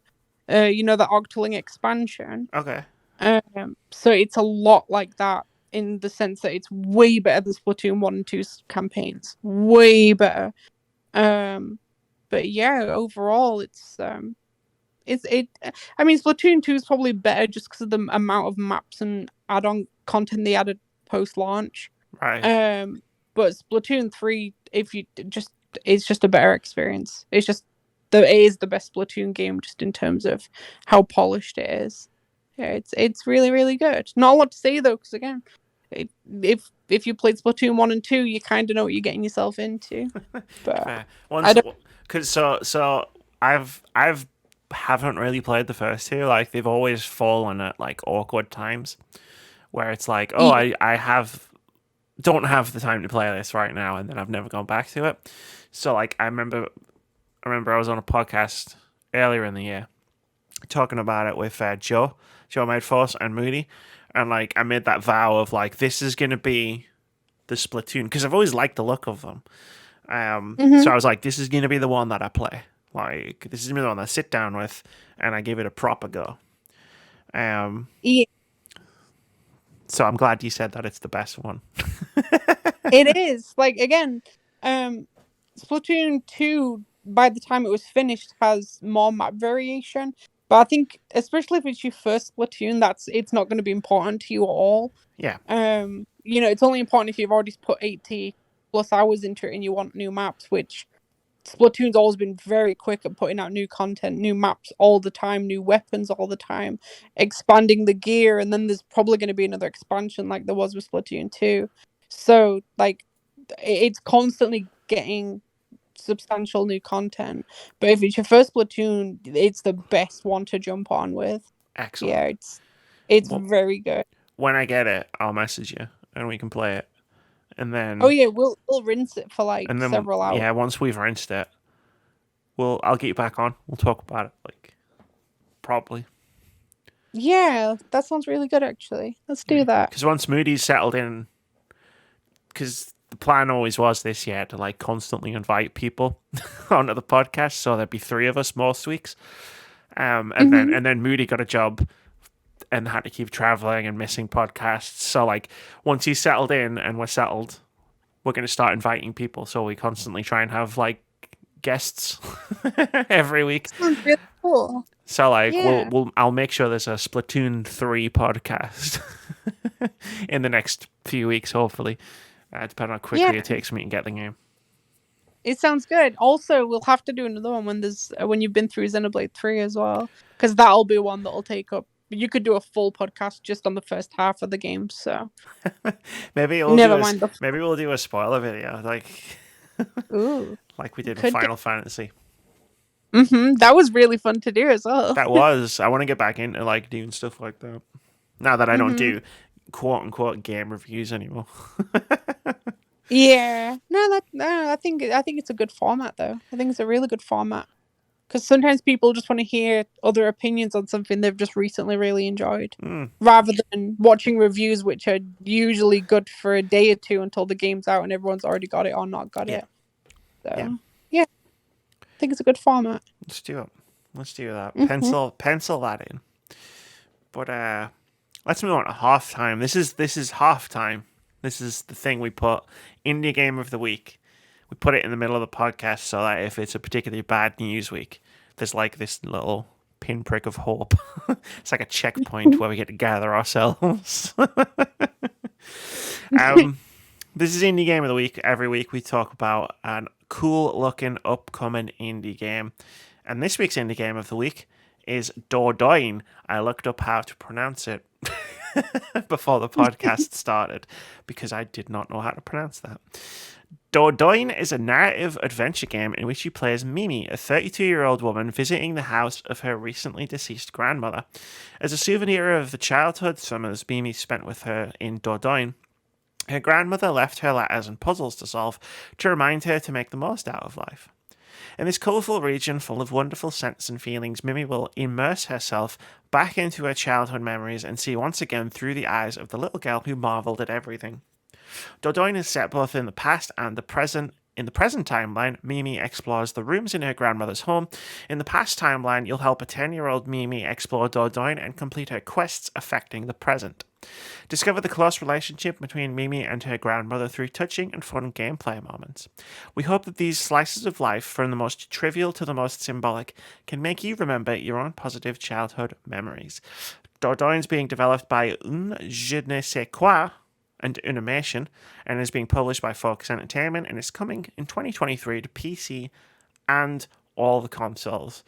The Octoling expansion. Okay. So it's a lot like that in the sense that it's way better than Splatoon 1 and 2's campaigns. Way better. But yeah, overall it's it I mean Splatoon 2 is probably better just because of the amount of maps and add-on content they added post-launch. Right. Um but Splatoon 3, if you just it's just a better experience. It is the best Splatoon game just in terms of how polished it is. Yeah, it's really really good. Not a lot to say though, because again, it, if you played Splatoon 1 and 2, you kind of know what you're getting yourself into. But Fair. I Once, don't. cause so I've haven't really played the first two. Like they've always fallen at like awkward times where it's like, oh, Yeah. I don't have the time to play this right now, and then I've never gone back to it. So like I remember I was on a podcast earlier in the year talking about it with Joe Made Force and Moody, and like I made that vow of like this is gonna be the Splatoon because I've always liked the look of them. So I was like, this is gonna be the one that I play. Like this is gonna be the one that I sit down with and I give it a proper go. Yeah, So I'm glad you said that it's the best one. it is. Like again, Splatoon 2, by the time it was finished, has more map variation. But I think, especially if it's your first Splatoon, it's not going to be important to you at all. Yeah. It's only important if you've already put 80 plus hours into it and you want new maps, which Splatoon's always been very quick at putting out new content, new maps all the time, new weapons all the time, expanding the gear, and then there's probably going to be another expansion like there was with Splatoon 2. So, like, it's constantly getting substantial new content. But if it's your first Splatoon, it's the best one to jump on with. Excellent. Yeah, it's Well, very good. when I get it, I'll message you and we can play it. And then Oh yeah, we'll rinse it for like and then several hours. yeah, once we've rinsed it, I'll get you back on. We'll talk about it like probably. Yeah, that sounds really good actually. Let's do that. Because once Moody's settled in, because the plan always was this year to like constantly invite people onto the podcast, so there'd be 3 of us most weeks. And then Moody got a job and had to keep traveling and missing podcasts. So like once he's settled in and we're settled, we're going to start inviting people. So we constantly try and have like guests every week. Sounds really cool. So like Yeah. I'll make sure there's a Splatoon 3 podcast in the next few weeks, hopefully, depending on how quickly it takes me to get the game. It sounds good. Also, we'll have to do another one when you've been through Xenoblade 3 as well, because that'll be one that'll take up. You could do a full podcast just on the first half of the game. So maybe we'll do a spoiler video like we did with Final Fantasy. That was really fun to do as well. That was. I want to get back into like doing stuff like that. Now that I don't do quote unquote game reviews anymore. Yeah. No, I think it's a good format though. I think it's a really good format. Because sometimes people just want to hear other opinions on something they've just recently really enjoyed, rather than watching reviews, which are usually good for a day or two until the game's out and everyone's already got it or not got it. So, yeah, I think it's a good format. Let's do it. Let's do that. Pencil that in. But let's move on to halftime. This is halftime. This is the thing we put Indie Game of the Week. We put it in the middle of the podcast so that if it's a particularly bad news week, there's like this little pinprick of hope. It's like a checkpoint where we get to gather ourselves. This is Indie Game of the Week. Every week we talk about a cool-looking, upcoming indie game. And this week's Indie Game of the Week is Dordogne. I looked up how to pronounce it before the podcast started because I did not know how to pronounce that. Dordogne is a narrative adventure game in which you play as Mimi, a 32-year-old woman visiting the house of her recently deceased grandmother. As a souvenir of the childhood summers Mimi spent with her in Dordogne, her grandmother left her letters and puzzles to solve to remind her to make the most out of life. In this colourful region full of wonderful scents and feelings, Mimi will immerse herself back into her childhood memories and see once again through the eyes of the little girl who marvelled at everything. Dordogne is set both in the past and the present. In the present timeline, Mimi explores the rooms in her grandmother's home. In the past timeline, you'll help a 10-year-old Mimi explore Dordogne and complete her quests affecting the present. Discover the close relationship between Mimi and her grandmother through touching and fun gameplay moments. We hope that these slices of life, from the most trivial to the most symbolic, can make you remember your own positive childhood memories. Dordogne is being developed by Je ne sais quoi and Unimation, and is being published by Focus Entertainment, and is coming in 2023 to PC and all the consoles.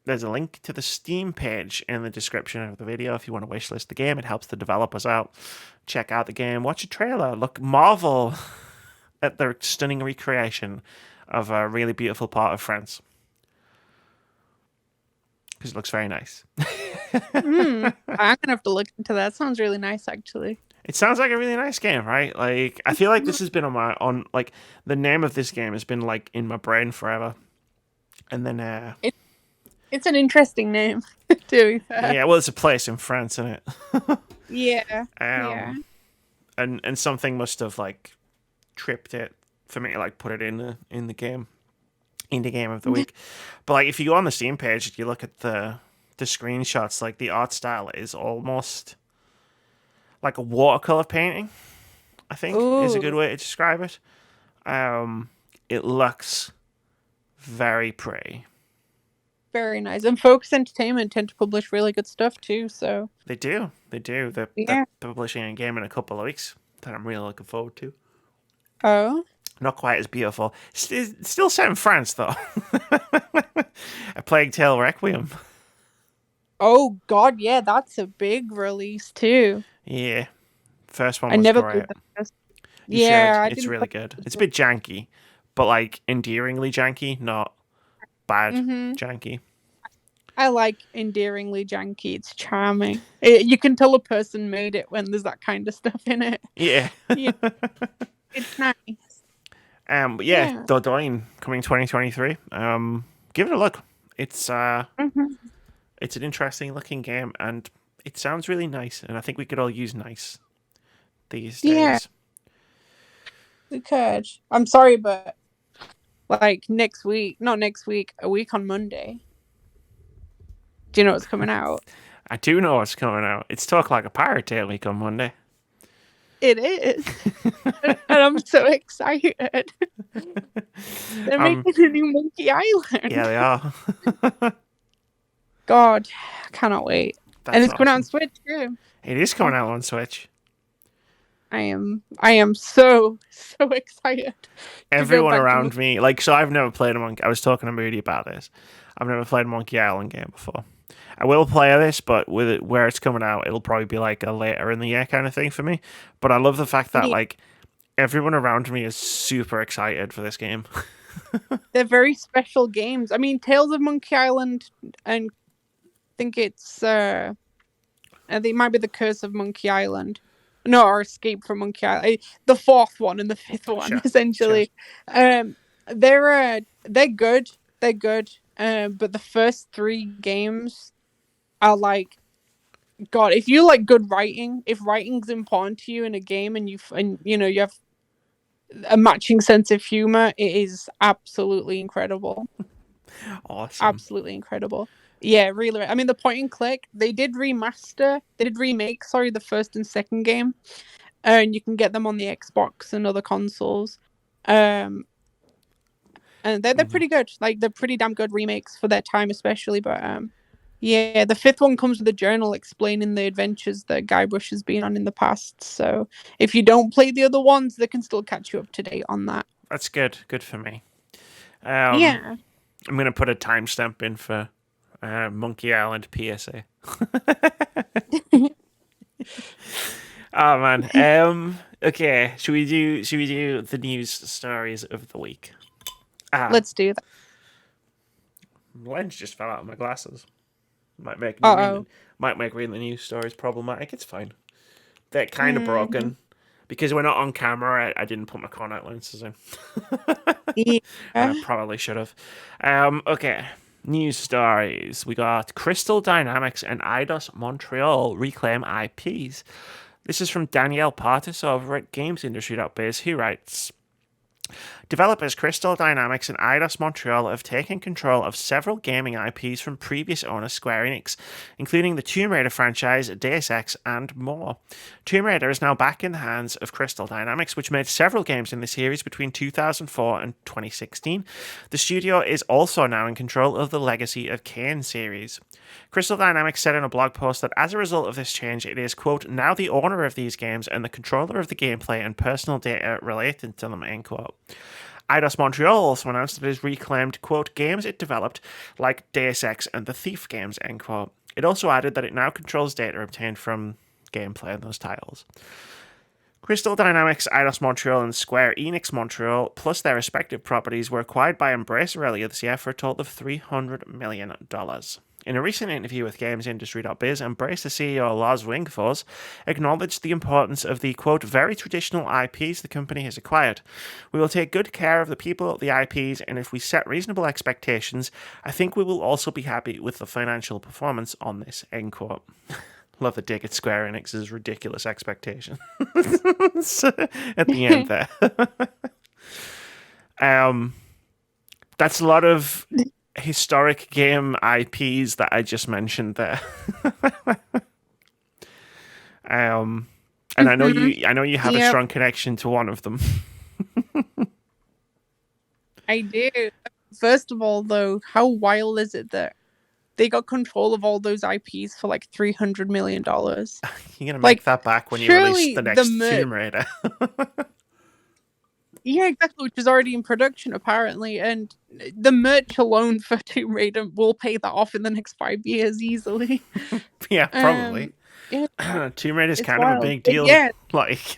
There's a link to the Steam page in the description of the video if you want to wishlist the game. It helps the developers out. Check out the game, watch a trailer, marvel at the stunning recreation of a really beautiful part of France. Because it looks very nice. I'm gonna have to look into that. Sounds really nice, actually. It sounds like a really nice game, right? Like, I feel like this has been like the name of this game has been like in my brain forever. And then It's an interesting name, to be fair. Yeah, well, it's a place in France, isn't it? Yeah, yeah. um, and something must have like tripped it for me to like put it in the game, in the game of the week. But like, if you go on the Steam page, if you look at the screenshots, like the art style is almost like a watercolor painting. I think is a good Ooh, way to describe it. It looks very pretty. very nice. And Focus Entertainment tend to publish really good stuff too, so They do. They do. They're yeah. publishing a game in a couple of weeks that I'm really looking forward to. Oh. Not quite as beautiful. Still set in France, though. A Plague Tale Requiem. Oh god, yeah, that's a big release too. Yeah. First one I was never great. played the first. You should. Yeah, I It's didn't really play good. the It's a first. bit janky, but like endearingly janky, not bad Mm-hmm. janky. I like endearingly janky. It's charming. You can tell a person made it when there's that kind of stuff in it. Yeah. Yeah, it's nice. But yeah, Yeah. Dordogne coming 2023. Give it a look. Hmm. It's an interesting looking game, and it sounds really nice. And I think we could all use nice these Yeah, days. we could. I'm sorry, but like next week, not next week, a week on Monday. Do you know what's coming out? I do know what's coming out. It's Talk Like a Pirate Day week on Monday. It is. And I'm so excited. They're um, making a new Monkey Island. yeah, they are. God, I cannot wait. And That's it's coming out on awesome. Switch too. It is coming out on Switch. I am so excited to go Everyone back to around me, like, so I've never played a Monkey. I was talking to Moody about this. I've never played a Monkey Island game before. I will play this, but with it where it's coming out, it'll probably be like a later in the year kind of thing for me. But I love the fact that Yeah, like everyone around me is super excited for this game. they're very special games. I mean, Tales of Monkey Island, and I think I think it might be the Curse of Monkey Island. No, or Escape from Monkey Island. The fourth one and the fifth one, Sure, sure. essentially. They're good. They're good. But the first three games are like, God. If you like good writing, if writing's important to you in a game, and you have a matching sense of humor, it is absolutely incredible. Awesome. Absolutely incredible. Yeah, really. I mean, the point and click, they did remake, sorry, the first and second game, and you can get them on the Xbox and other consoles. Um, and they're pretty good. Like, they're pretty damn good remakes for their time, especially. But yeah, the fifth one comes with a journal explaining the adventures that Guybrush has been on in the past. So if you don't play the other ones, they can still catch you up to date on that. That's good. Good for me. Um, Yeah. I'm gonna put a timestamp in for Monkey Island PSA. Oh man. Okay. Should we do the news stories of the week? Let's do that. Lens just fell out of my glasses. Might make me Uh reading the news stories problematic. It's fine. They're oh. kind of broken because we're not on camera. I didn't put my contact lenses in. Yeah. I probably should have. Okay. News stories. We got Crystal Dynamics and Eidos Montreal reclaim IPs. This is from Danielle Partis over at GamesIndustry.biz, who writes, developers Crystal Dynamics and Eidos Montreal have taken control of several gaming IPs from previous owner Square Enix, including the Tomb Raider franchise, Deus Ex, and more. Tomb Raider is now back in the hands of Crystal Dynamics, which made several games in the series between 2004 and 2016. The studio is also now in control of the Legacy of Kain series. Crystal Dynamics said in a blog post that as a result of this change, it is, quote, now the owner of these games and the controller of the gameplay and personal data related to them, end quote. Eidos Montreal also announced that it has reclaimed, quote, games it developed, like Deus Ex and the Thief games, end quote. It also added that it now controls data obtained from gameplay in those titles. Crystal Dynamics, Eidos Montreal, and Square Enix Montreal, plus their respective properties, were acquired by Embracer earlier this year for a total of $300 million. In a recent interview with GamesIndustry.biz, Embrace the CEO Lars Wingfors acknowledged the importance of the, quote, very traditional IPs the company has acquired. We will take good care of the people, the IPs, and if we set reasonable expectations, I think we will also be happy with the financial performance on this, end quote. Love the dig at Square Enix's ridiculous expectation at the end there. That's a lot of historic game IPs that I just mentioned there. And I know you have a strong connection to one of them. I do. First of all, though, how wild is it that they got control of all those IPs for like $300 million? You're gonna make that back when you release the next Tomb Raider. Yeah, exactly, which is already in production apparently, and the merch alone for Tomb Raider will pay that off in the next 5 years easily. Yeah, probably. Tomb Raider is kind of a big deal. Yeah. Like.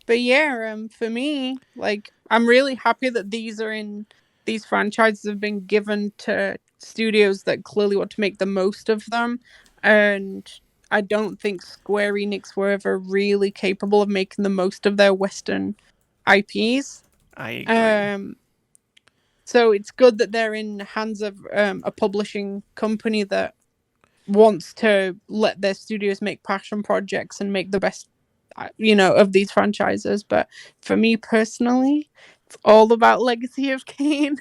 But yeah, for me, like, I'm really happy that these franchises have been given to studios that clearly want to make the most of them, and I don't think Square Enix were ever really capable of making the most of their Western IPs. I agree. So it's good that they're in the hands of a publishing company that wants to let their studios make passion projects and make the best, of these franchises. But for me personally, it's all about Legacy of Kain.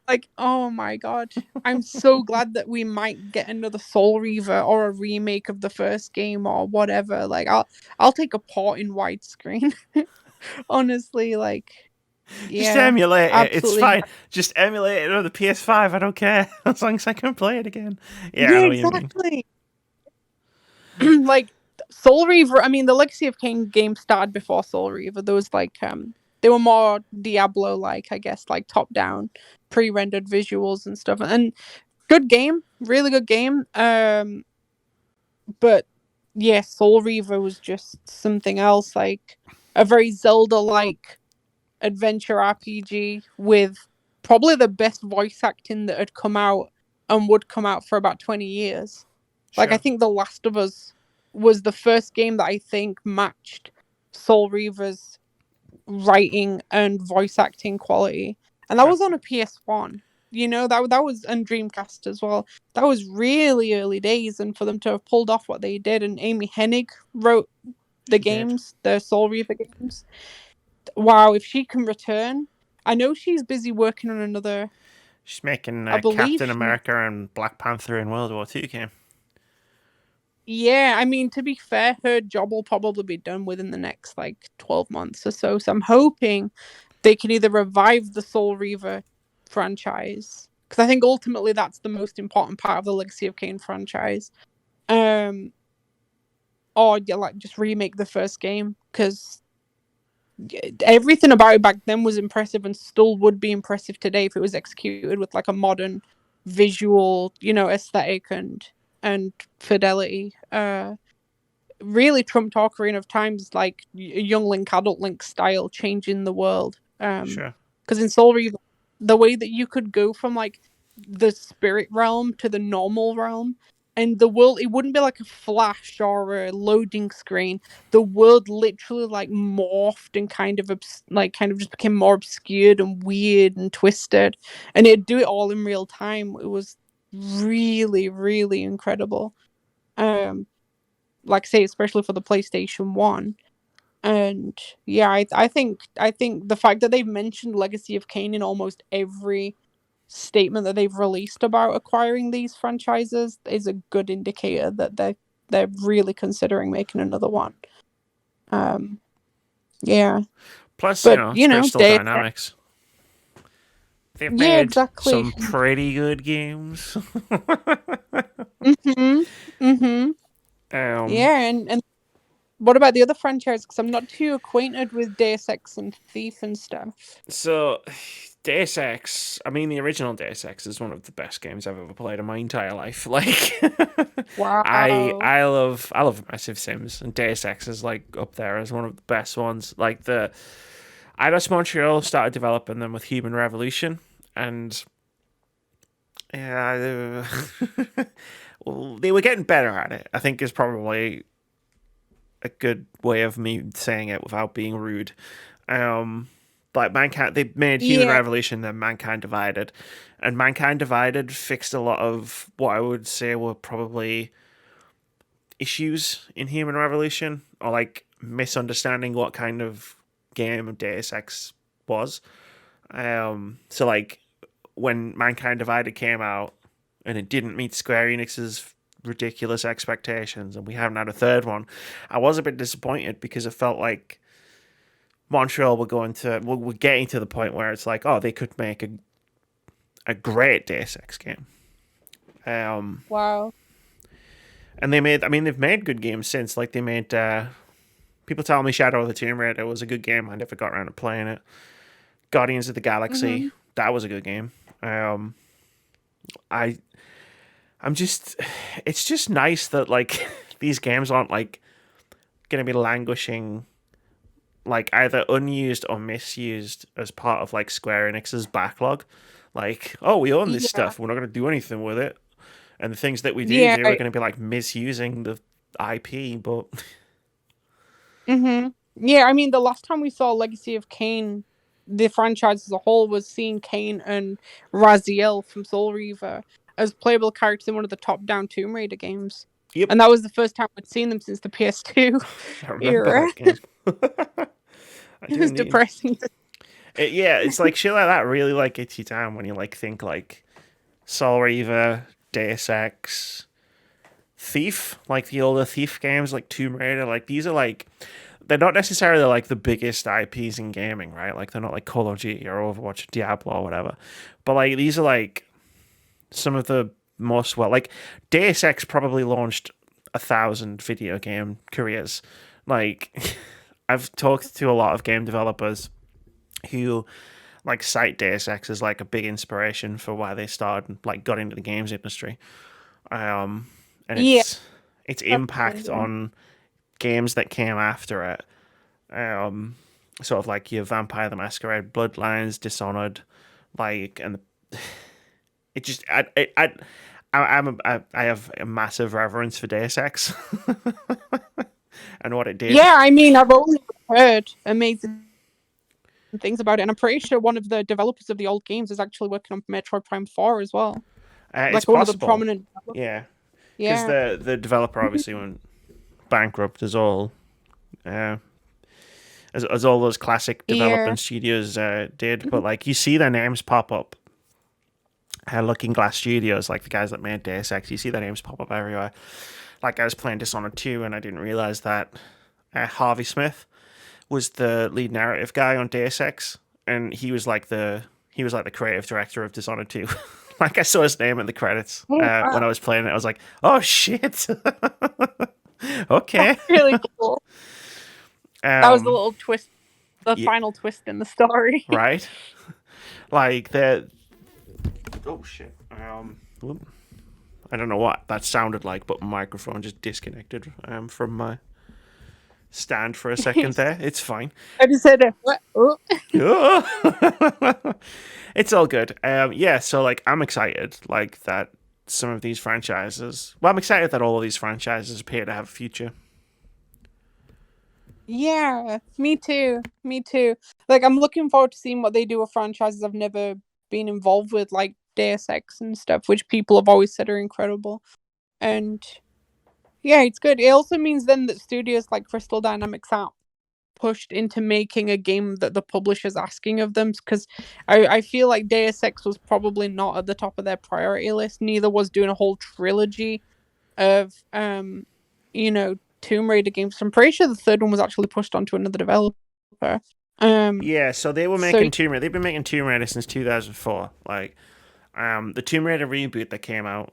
Like, oh my god, I'm so glad that we might get another Soul Reaver or a remake of the first game or whatever. Like, I'll take a port in widescreen. Honestly, like, yeah, just emulate it. It's absolutely. fine. Just emulate it on the PS5. I don't care as long as I can play it again. Yeah, I know exactly. What you mean. Like Soul Reaver. I mean, the Legacy of Kain game started before Soul Reaver. There was like they were more Diablo-like, I guess, like top-down, pre-rendered visuals and stuff. And good game, really good game. But yeah, Soul Reaver was just something else, like a very Zelda-like adventure RPG with probably the best voice acting that had come out and would come out for about 20 years. Sure. Like, I think The Last of Us was the first game that I think matched Soul Reaver's writing and voice acting quality, and that was on a PS1. That was on Dreamcast as well. That was really early days, and for them to have pulled off what they did, and Amy Hennig wrote the Soul Reaver games. Wow, if she can return. I know she's busy working on another. She's making Captain America and Black Panther in World War II game. Yeah, I mean, to be fair, her job will probably be done within the next, 12 months or so. So I'm hoping they can either revive the Soul Reaver franchise, because I think ultimately that's the most important part of the Legacy of Kain franchise. Or, just remake the first game, because everything about it back then was impressive and still would be impressive today if it was executed with, a modern visual, aesthetic and fidelity. Really trumped Ocarina of Time's young Link, adult Link style, changing the world. Sure. Because in Soul Reaver, the way that you could go from the spirit realm to the normal realm, and the world, it wouldn't be like a flash or a loading screen. The world literally morphed and kind of just became more obscured and weird and twisted, and it'd do it all in real time. It was really, really incredible. Like I say, especially for the PlayStation 1. And yeah, I think the fact that they've mentioned Legacy of Kain in almost every statement that they've released about acquiring these franchises is a good indicator that they're really considering making another one. Yeah. Plus, but, Crystal Dynamics. They've made some pretty good games. Yeah, and what about the other franchise? Because I'm not too acquainted with Deus Ex and Thief and stuff. So, Deus Ex, I mean, the original Deus Ex is one of the best games I've ever played in my entire life. Wow. I love Immersive Sims, and Deus Ex is up there as one of the best ones. The Eidos Montreal started developing them with Human Revolution, and Yeah, well, they were getting better at it. I think is probably a good way of me saying it without being rude. Um, like Mankind, they made Human Yeah, Revolution, then Mankind Divided, and Mankind Divided fixed a lot of what I would say were probably issues in Human Revolution, or like misunderstanding what kind of game Deus Ex was. So like when Mankind Divided came out and it didn't meet Square Enix's ridiculous expectations, and we haven't had a third one, I was a bit disappointed because it felt like Montreal were getting to the point where it's like, oh, they could make a great Deus Ex game. Um, wow. and they've made good games since. Like they made, people tell me Shadow of the Tomb Raider was a good game. I never got around to playing it. Guardians of the Galaxy, Mm-hmm. that was a good game. I I'm just it's just nice that like these games aren't like going to be languishing like either unused or misused as part of like Square Enix's backlog. Like, oh, we own this Yeah, stuff, we're not going to do anything with it, and the things that we yeah. do are going to be like misusing the IP. But Mm-hmm. Yeah, I mean, the last time we saw Legacy of Kain, the franchise as a whole, was seeing Kain and Raziel from Soul Reaver as playable characters in one of the top-down Tomb Raider games. yep, And that was the first time we'd seen them since the PS2 I remember era. that game. I It do was indeed. depressing. Yeah, it's like shit like that really like gets you down when you like think like Soul Reaver, Deus Ex, Thief, like the older Thief games, like Tomb Raider. Like these are like they're not necessarily like the biggest IPs in gaming, right? Like they're not like Call of Duty or Overwatch, or Diablo or whatever. But like these are like some of the most well, like Deus Ex probably launched 1,000 video game careers. Like I've talked to a lot of game developers who like cite Deus Ex as like a big inspiration for why they started like got into the games industry. Um, and Yeah, its definitely. impact Yeah. on games that came after it. Sort of like your Vampire the Masquerade, Bloodlines, Dishonored, like, and it just I have a massive reverence for Deus Ex and what it did. Yeah, I mean, I've only heard amazing things about it, and I'm pretty sure one of the developers of the old games is actually working on Metroid Prime 4 as well. It's Like one of the possible, prominent. yeah, because Yeah. the developer obviously went bankrupt as all. Uh, as all those classic Yeah. development studios did, but like you see their names pop up. Looking Glass Studios, like the guys that made Deus Ex, you see their names pop up everywhere. Like I was playing Dishonored 2 and I didn't realize that Harvey Smith was the lead narrative guy on Deus Ex, and he was like the creative director of Dishonored 2. Like I saw his name in the credits Oh, when wow. I was playing it. I was like, oh shit, That's okay. really cool. That was the Um, little twist, the yeah, final twist in the story. right. Like the oh shit. Whoop. I don't know what that sounded like, but my microphone just disconnected from my stand for a second there. It's fine. I just said, what? Oh. It's all good. Yeah, so like I'm excited like that some of these franchises. Well, I'm excited that all of these franchises appear to have a future. Yeah, me too. Me too. Like, I'm looking forward to seeing what they do with franchises I've never been involved with, like Deus Ex and stuff, which people have always said are incredible. And yeah, it's good. It also means then that studios like Crystal Dynamics aren't pushed into making a game that the publisher's asking of them, because I feel like Deus Ex was probably not at the top of their priority list. Neither was doing a whole trilogy of you know, Tomb Raider games. I'm pretty sure the third one was actually pushed onto another developer. Um Yeah, so they were so making Tomb Raider. They've been making Tomb Raider since 2004. Like, the Tomb Raider reboot that came out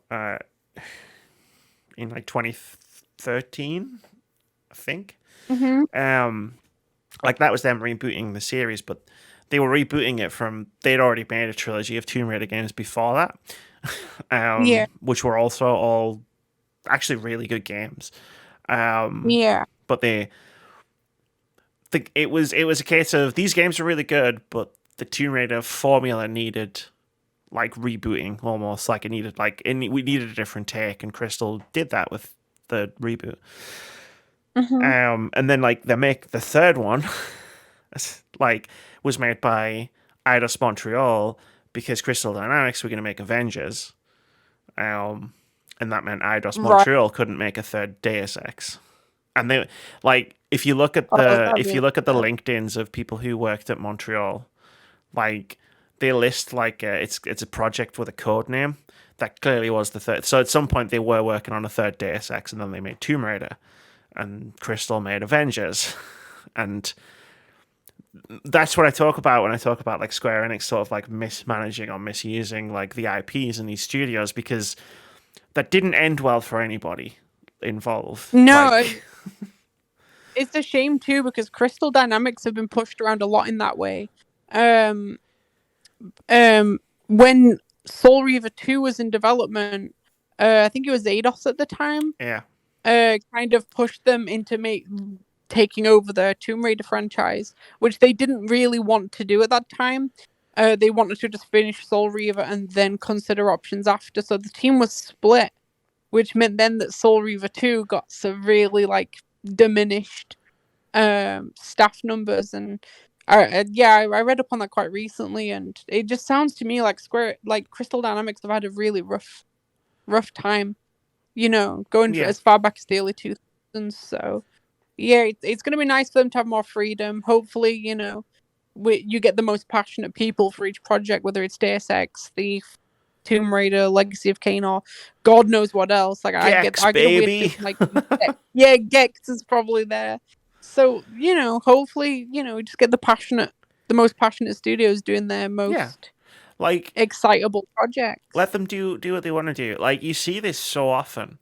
in like 2013, I think. mhm. Um, like that was them rebooting the series, but they were rebooting it from they'd already made a trilogy of Tomb Raider games before that, Yeah. which were also all actually really good games. Um, Yeah. but it was a case of these games are really good, but the Tomb Raider formula needed like rebooting almost. Like we needed a different take, and Crystal did that with the reboot. Mm-hmm. And then like they make the third one, like was made by Eidos Montreal because Crystal Dynamics were going to make Avengers. And that meant Eidos Right. Montreal couldn't make a third Deus Ex. And they like if you look at Oh, the that really sucks. LinkedIn's of people who worked at Montreal, like they list like it's a project with a code name that clearly was the third. So at some point they were working on a third Deus Ex, and then they made Tomb Raider, and Crystal made Avengers, and that's what I talk about when I talk about like Square Enix sort of like mismanaging or misusing like the IPs in these studios, because that didn't end well for anybody involved. No, Like, it's a shame too because Crystal Dynamics have been pushed around a lot in that way. Um, when Soul Reaver 2 was in development, I think it was Eidos at the time. yeah, Kind of pushed them into taking over the Tomb Raider franchise, which they didn't really want to do at that time. They wanted to just finish Soul Reaver and then consider options after. So the team was split, which meant then that Soul Reaver 2 got severely like diminished staff numbers. And I read up on that quite recently, and it just sounds to me like Crystal Dynamics have had a really rough time, going yeah, as far back as the early 2000s. So yeah, it's going to be nice for them to have more freedom. Hopefully, you get the most passionate people for each project, whether it's Deus Ex, Thief, Tomb Raider, Legacy of Kain, or God knows what else. Like Gex, I get a weird baby. feeling like yeah, Gex is probably there. So hopefully, we just get the most passionate studios doing their Yeah, most like excitable projects. let them do what they want to do. Like you see this so often,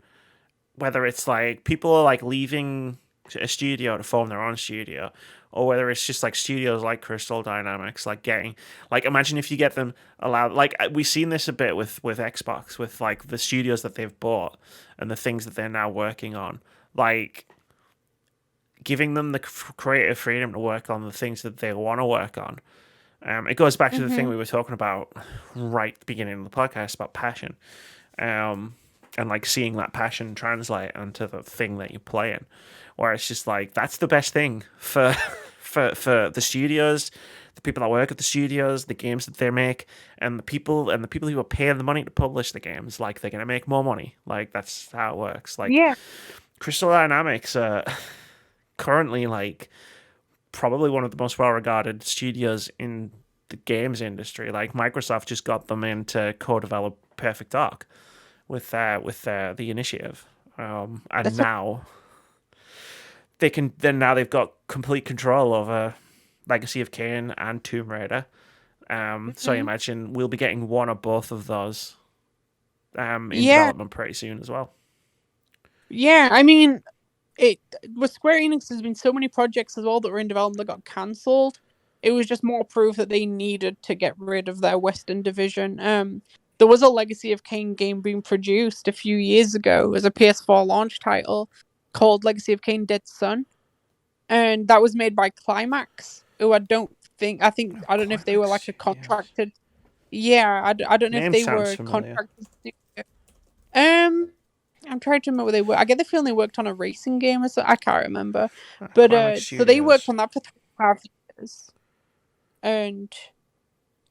whether it's like people are like leaving a studio to form their own studio, or whether it's just like studios like Crystal Dynamics like getting like imagine if you get them allowed, like we've seen this a bit with Xbox, with like the studios that they've bought and the things that they're now working on, like giving them the creative freedom to work on the things that they want to work on. It goes back to the thing Mm-hmm. we were talking about right at the beginning of the podcast about passion, and like seeing that passion translate onto the thing that you're playing, where it's just like that's the best thing for for the studios, the people that work at the studios, the games that they make, and the people who are paying the money to publish the games. Like they're gonna make more money. Like that's how it works. Like Yeah. Crystal Dynamics currently like probably one of the most well-regarded studios in the games industry. Like Microsoft just got them in to co-develop Perfect Dark with the initiative, and That's a, now they can. Then now they've got complete control over Legacy of Kain and Tomb Raider. So I mhm. imagine we'll be getting one or both of those in Yeah. development pretty soon as well. Yeah. I mean, it with Square Enix, there's been so many projects as well that were in development that got cancelled. It was just more proof that they needed to get rid of their Western division. There was a Legacy of Kain game being produced a few years ago as a PS4 launch title called Legacy of Kain Dead Son, and that was made by Climax, who I don't know if they were like Climax, a yes. contracted. Yeah, I don't know if Name they sounds were familiar. contracted. Um, I'm trying to remember what they were. I get the feeling they worked on a racing game or so. I can't remember. But Climax so they worked Studios. on that for 3.5 years, and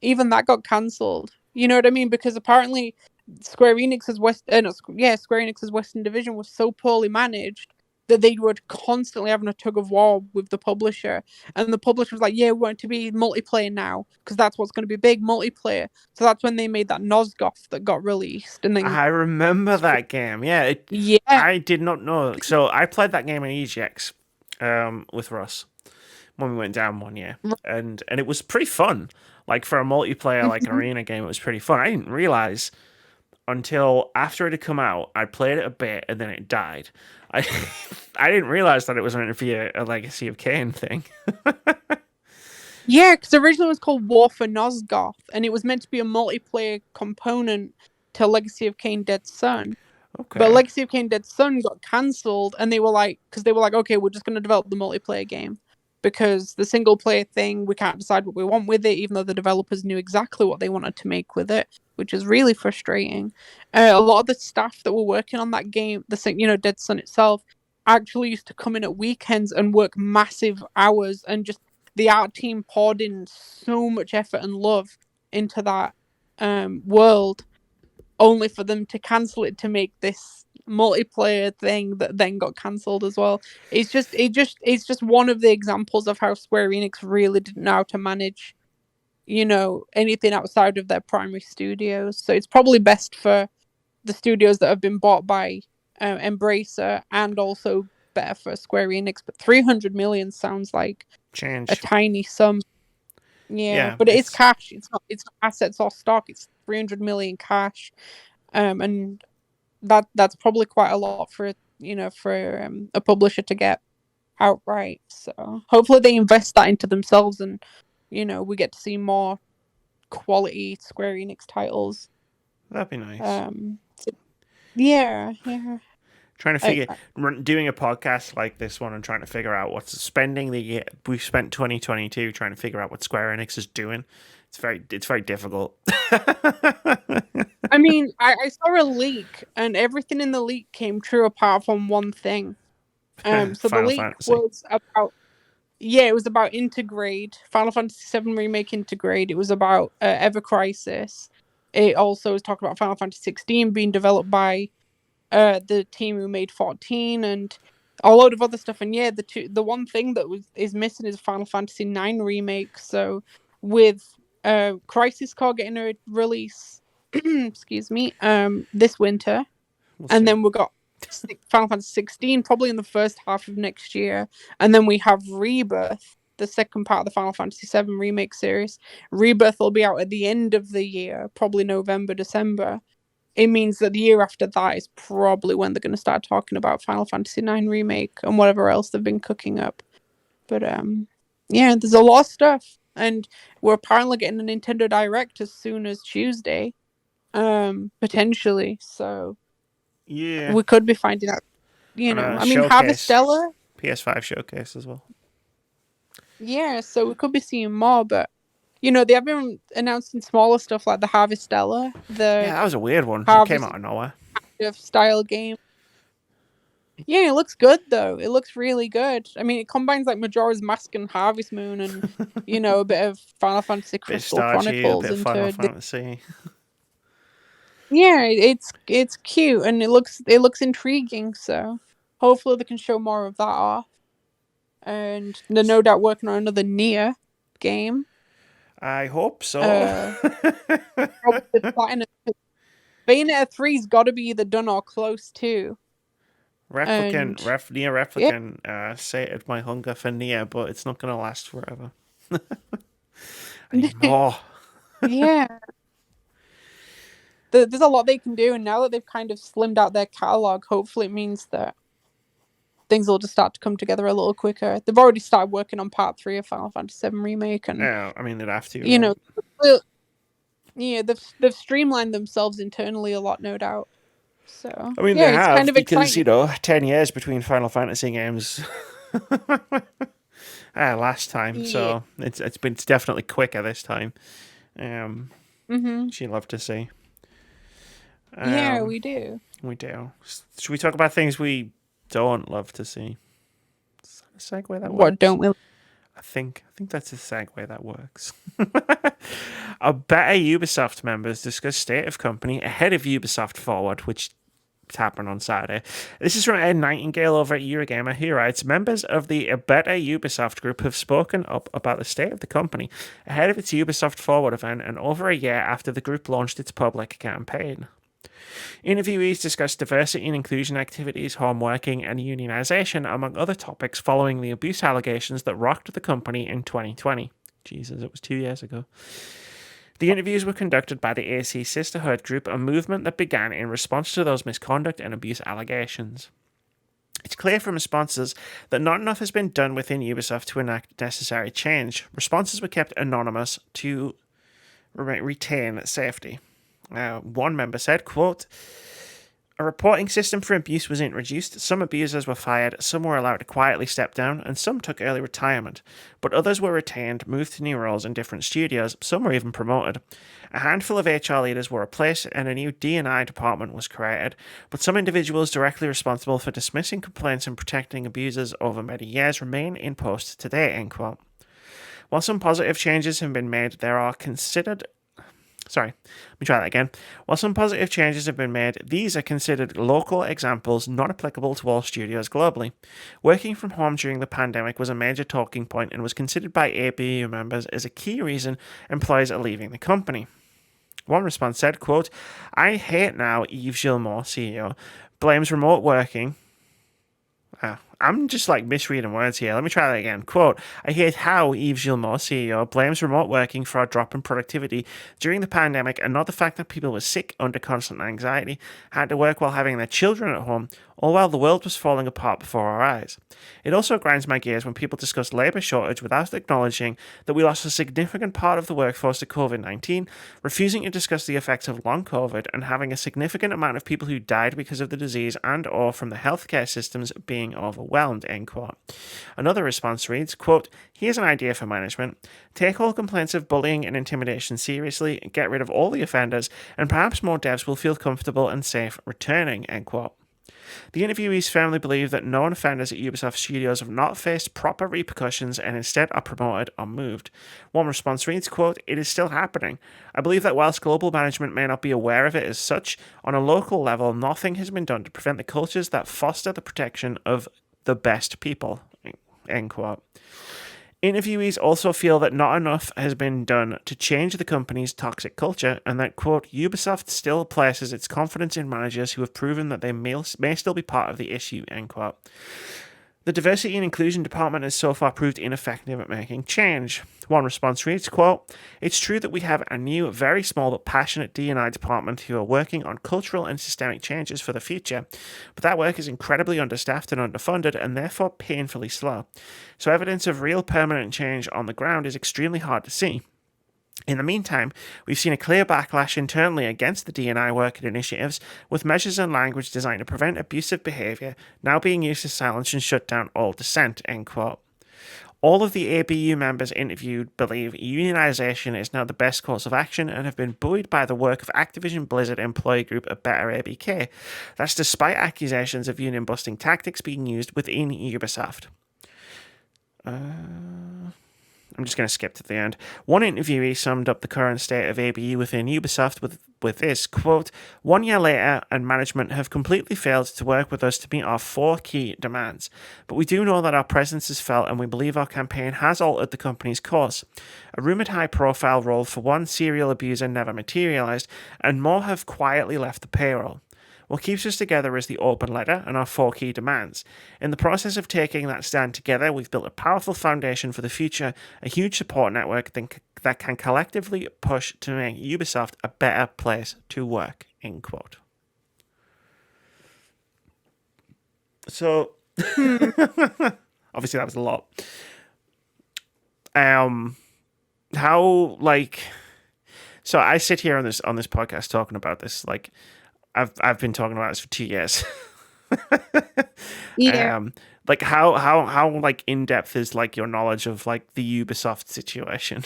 even that got cancelled. You know what I mean? Because apparently Square Enix's Square Enix's Western division was so poorly managed that they were constantly having a tug of war with the publisher, and the publisher was like, "Yeah, we want it to be multiplayer now because that's what's going to be big multiplayer." So that's when they made that Nosgoth that got released, and then I remember that game. Yeah, yeah, I did not know. So I played that game in EGX with Russ when we went down one year, and it was pretty fun. Like for a multiplayer, like an mhm. arena game, it was pretty fun. I didn't realize until after it had come out. I played it a bit and then it died. I I didn't realize that it was meant to be a Legacy of Kain thing. Yeah, because originally it was called War for Nosgoth, and it was meant to be a multiplayer component to Legacy of Kain Dead Son. But Okay. Legacy of Kain Dead Son got cancelled, and they were like, okay, we're just going to develop the multiplayer game. because the single player thing, we can't decide what we want with it, even though the developers knew exactly what they wanted to make with it, which is really frustrating. A lot of the staff that were working on that game, Dead Sun itself, actually used to come in at weekends and work massive hours, and just the art team poured in so much effort and love into that world, only for them to cancel it to make this multiplayer thing that then got cancelled as well. It's just one of the examples of how Square Enix really didn't know how to manage, anything outside of their primary studios. So it's probably best for the studios that have been bought by Embracer, and also better for Square Enix. But 300 million sounds like Change. a tiny sum. Yeah, but it's cash. It's not assets or stock. It's 300 million cash, and that's probably quite a lot for a publisher to get outright. So hopefully they invest that into themselves, and we get to see more quality Square Enix titles. That'd be nice. Yeah. Trying to figure, doing a podcast like this one and trying to figure out what's spending the year. We've spent 2022 trying to figure out what Square Enix is doing. It's very difficult. I mean, I saw a leak, and everything in the leak came true apart from one thing. So the leak was about, it was about Intergrade, Final Fantasy VII Remake Intergrade. It was about Ever Crisis. It also was talking about Final Fantasy 16 being developed by the team who made 14 and a load of other stuff. And the one thing that is missing is Final Fantasy 9 remake. So with Crisis Core getting a release, excuse me, this winter, then we've got Final Fantasy 16 probably in the first half of next year, and then we have Rebirth, the second part of the Final Fantasy VII remake series. Rebirth will be out at the end of the year, probably November, December. It means that the year after that is probably when they're going to start talking about Final Fantasy IX remake and whatever else they've been cooking up. But there's a lot of stuff, and we're apparently getting a Nintendo Direct as soon as Tuesday, potentially. So we could be finding out. I mean, Harvestella, PS5 showcase as well. Yeah, so we could be seeing more, but they have been announcing smaller stuff like the Harvestella. That was a weird one. It came out of nowhere. Style game. Yeah, it looks good though. It looks really good. I mean, it combines like Majora's Mask and Harvest Moon, and a bit of Final Fantasy Crystal Chronicles into Final Fantasy. Yeah, it's cute and it looks intriguing. So hopefully they can show more of that off. And they're no doubt working on another Nier game. I hope so. Bayonetta 3's got to be either done or close to. Nier Replicant sated my hunger for Nier, but it's not going to last forever. I need more. Yeah. There's a lot they can do, and now that they've kind of slimmed out their catalog, hopefully it means that things will just start to come together a little quicker. They've already started working on Part 3 of Final Fantasy VII Remake, and I mean they'd have to. They've streamlined themselves internally a lot, no doubt. So I mean, they have, kind of because exciting. 10 years between Final Fantasy games last time, so it's definitely quicker this time. She'd love to see. We do. Should we talk about things we don't love to see? Is that a segue that works? What don't we? I think that's a segue that works. ABetterUbisoft members discuss state of company ahead of Ubisoft Forward, which happened on Saturday. This is from Ed Nightingale over at Eurogamer. He writes, members of the ABetterUbisoft group have spoken up about the state of the company ahead of its Ubisoft Forward event and over a year after the group launched its public campaign. Interviewees discussed diversity and inclusion activities, homeworking, and unionization, among other topics, following the abuse allegations that rocked the company in 2020. Jesus, it was 2 years ago. The interviews were conducted by the AC Sisterhood Group, a movement that began in response to those misconduct and abuse allegations. It's clear from responses that not enough has been done within Ubisoft to enact necessary change. Responses were kept anonymous to retain safety. One member said, quote, A reporting system for abuse was introduced, some abusers were fired, some were allowed to quietly step down, and some took early retirement. But others were retained, moved to new roles in different studios, some were even promoted. A handful of HR leaders were replaced and a new D&I department was created, but some individuals directly responsible for dismissing complaints and protecting abusers over many years remain in post today, end quote. While some positive changes have been made, there are considered While some positive changes have been made, these are considered local examples not applicable to all studios globally. Working from home during the pandemic was a major talking point and was considered by ABU members as a key reason employees are leaving the company. One response said, quote, "I hate now Yves Gilmour, CEO, blames remote working." I'm just like misreading words here. Let me try that again. Quote, "I hate how Yves Gilmour, CEO, blames remote working for our drop in productivity during the pandemic and not the fact that people were sick, under constant anxiety, had to work while having their children at home, all while the world was falling apart before our eyes. It also grinds my gears when people discuss labour shortage without acknowledging that we lost a significant part of the workforce to COVID-19, refusing to discuss the effects of long COVID, and having a significant amount of people who died because of the disease and or from the healthcare systems being overwhelmed," end quote. Another response reads, quote, "Here's an idea for management. Take all complaints of bullying and intimidation seriously, get rid of all the offenders, and perhaps more devs will feel comfortable and safe returning," end quote. The interviewees firmly believe that known offenders at Ubisoft Studios have not faced proper repercussions and instead are promoted or moved. One response reads, quote, "It is still happening. I believe that whilst global management may not be aware of it as such, on a local level, nothing has been done to prevent the cultures that foster the protection of the best people," end quote. Interviewees also feel that not enough has been done to change the company's toxic culture and that, quote, "Ubisoft still places its confidence in managers who have proven that they may still be part of the issue," end quote. The diversity and inclusion department has so far proved ineffective at making change. One response reads, quote, "It's true that we have a new, very small but passionate D&I department who are working on cultural and systemic changes for the future, but that work is incredibly understaffed and underfunded and therefore painfully slow. So evidence of real permanent change on the ground is extremely hard to see. In the meantime, we've seen a clear backlash internally against the D&I work and initiatives, with measures and language designed to prevent abusive behaviour now being used to silence and shut down all dissent," end quote. All of the ABU members interviewed believe unionisation is now the best course of action and have been buoyed by the work of Activision Blizzard employee group ABetterUbisoft. That's despite accusations of union-busting tactics being used within Ubisoft. I'm just going to skip to the end. One interviewee summed up the current state of ABU within Ubisoft with this, quote, "1 year later and management have completely failed to work with us to meet our 4 key demands. But we do know that our presence is felt and we believe our campaign has altered the company's course. A rumoured high-profile role for one serial abuser never materialised and more have quietly left the payroll. What keeps us together is the open letter and our 4 key demands. In the process of taking that stand together, we've built a powerful foundation for the future, a huge support network that can collectively push to make Ubisoft a better place to work," end quote. So, obviously that was a lot. So I sit here on this podcast talking about this, like, I've been talking about this for 2 years. Yeah. Like how like in depth is like your knowledge of like the Ubisoft situation?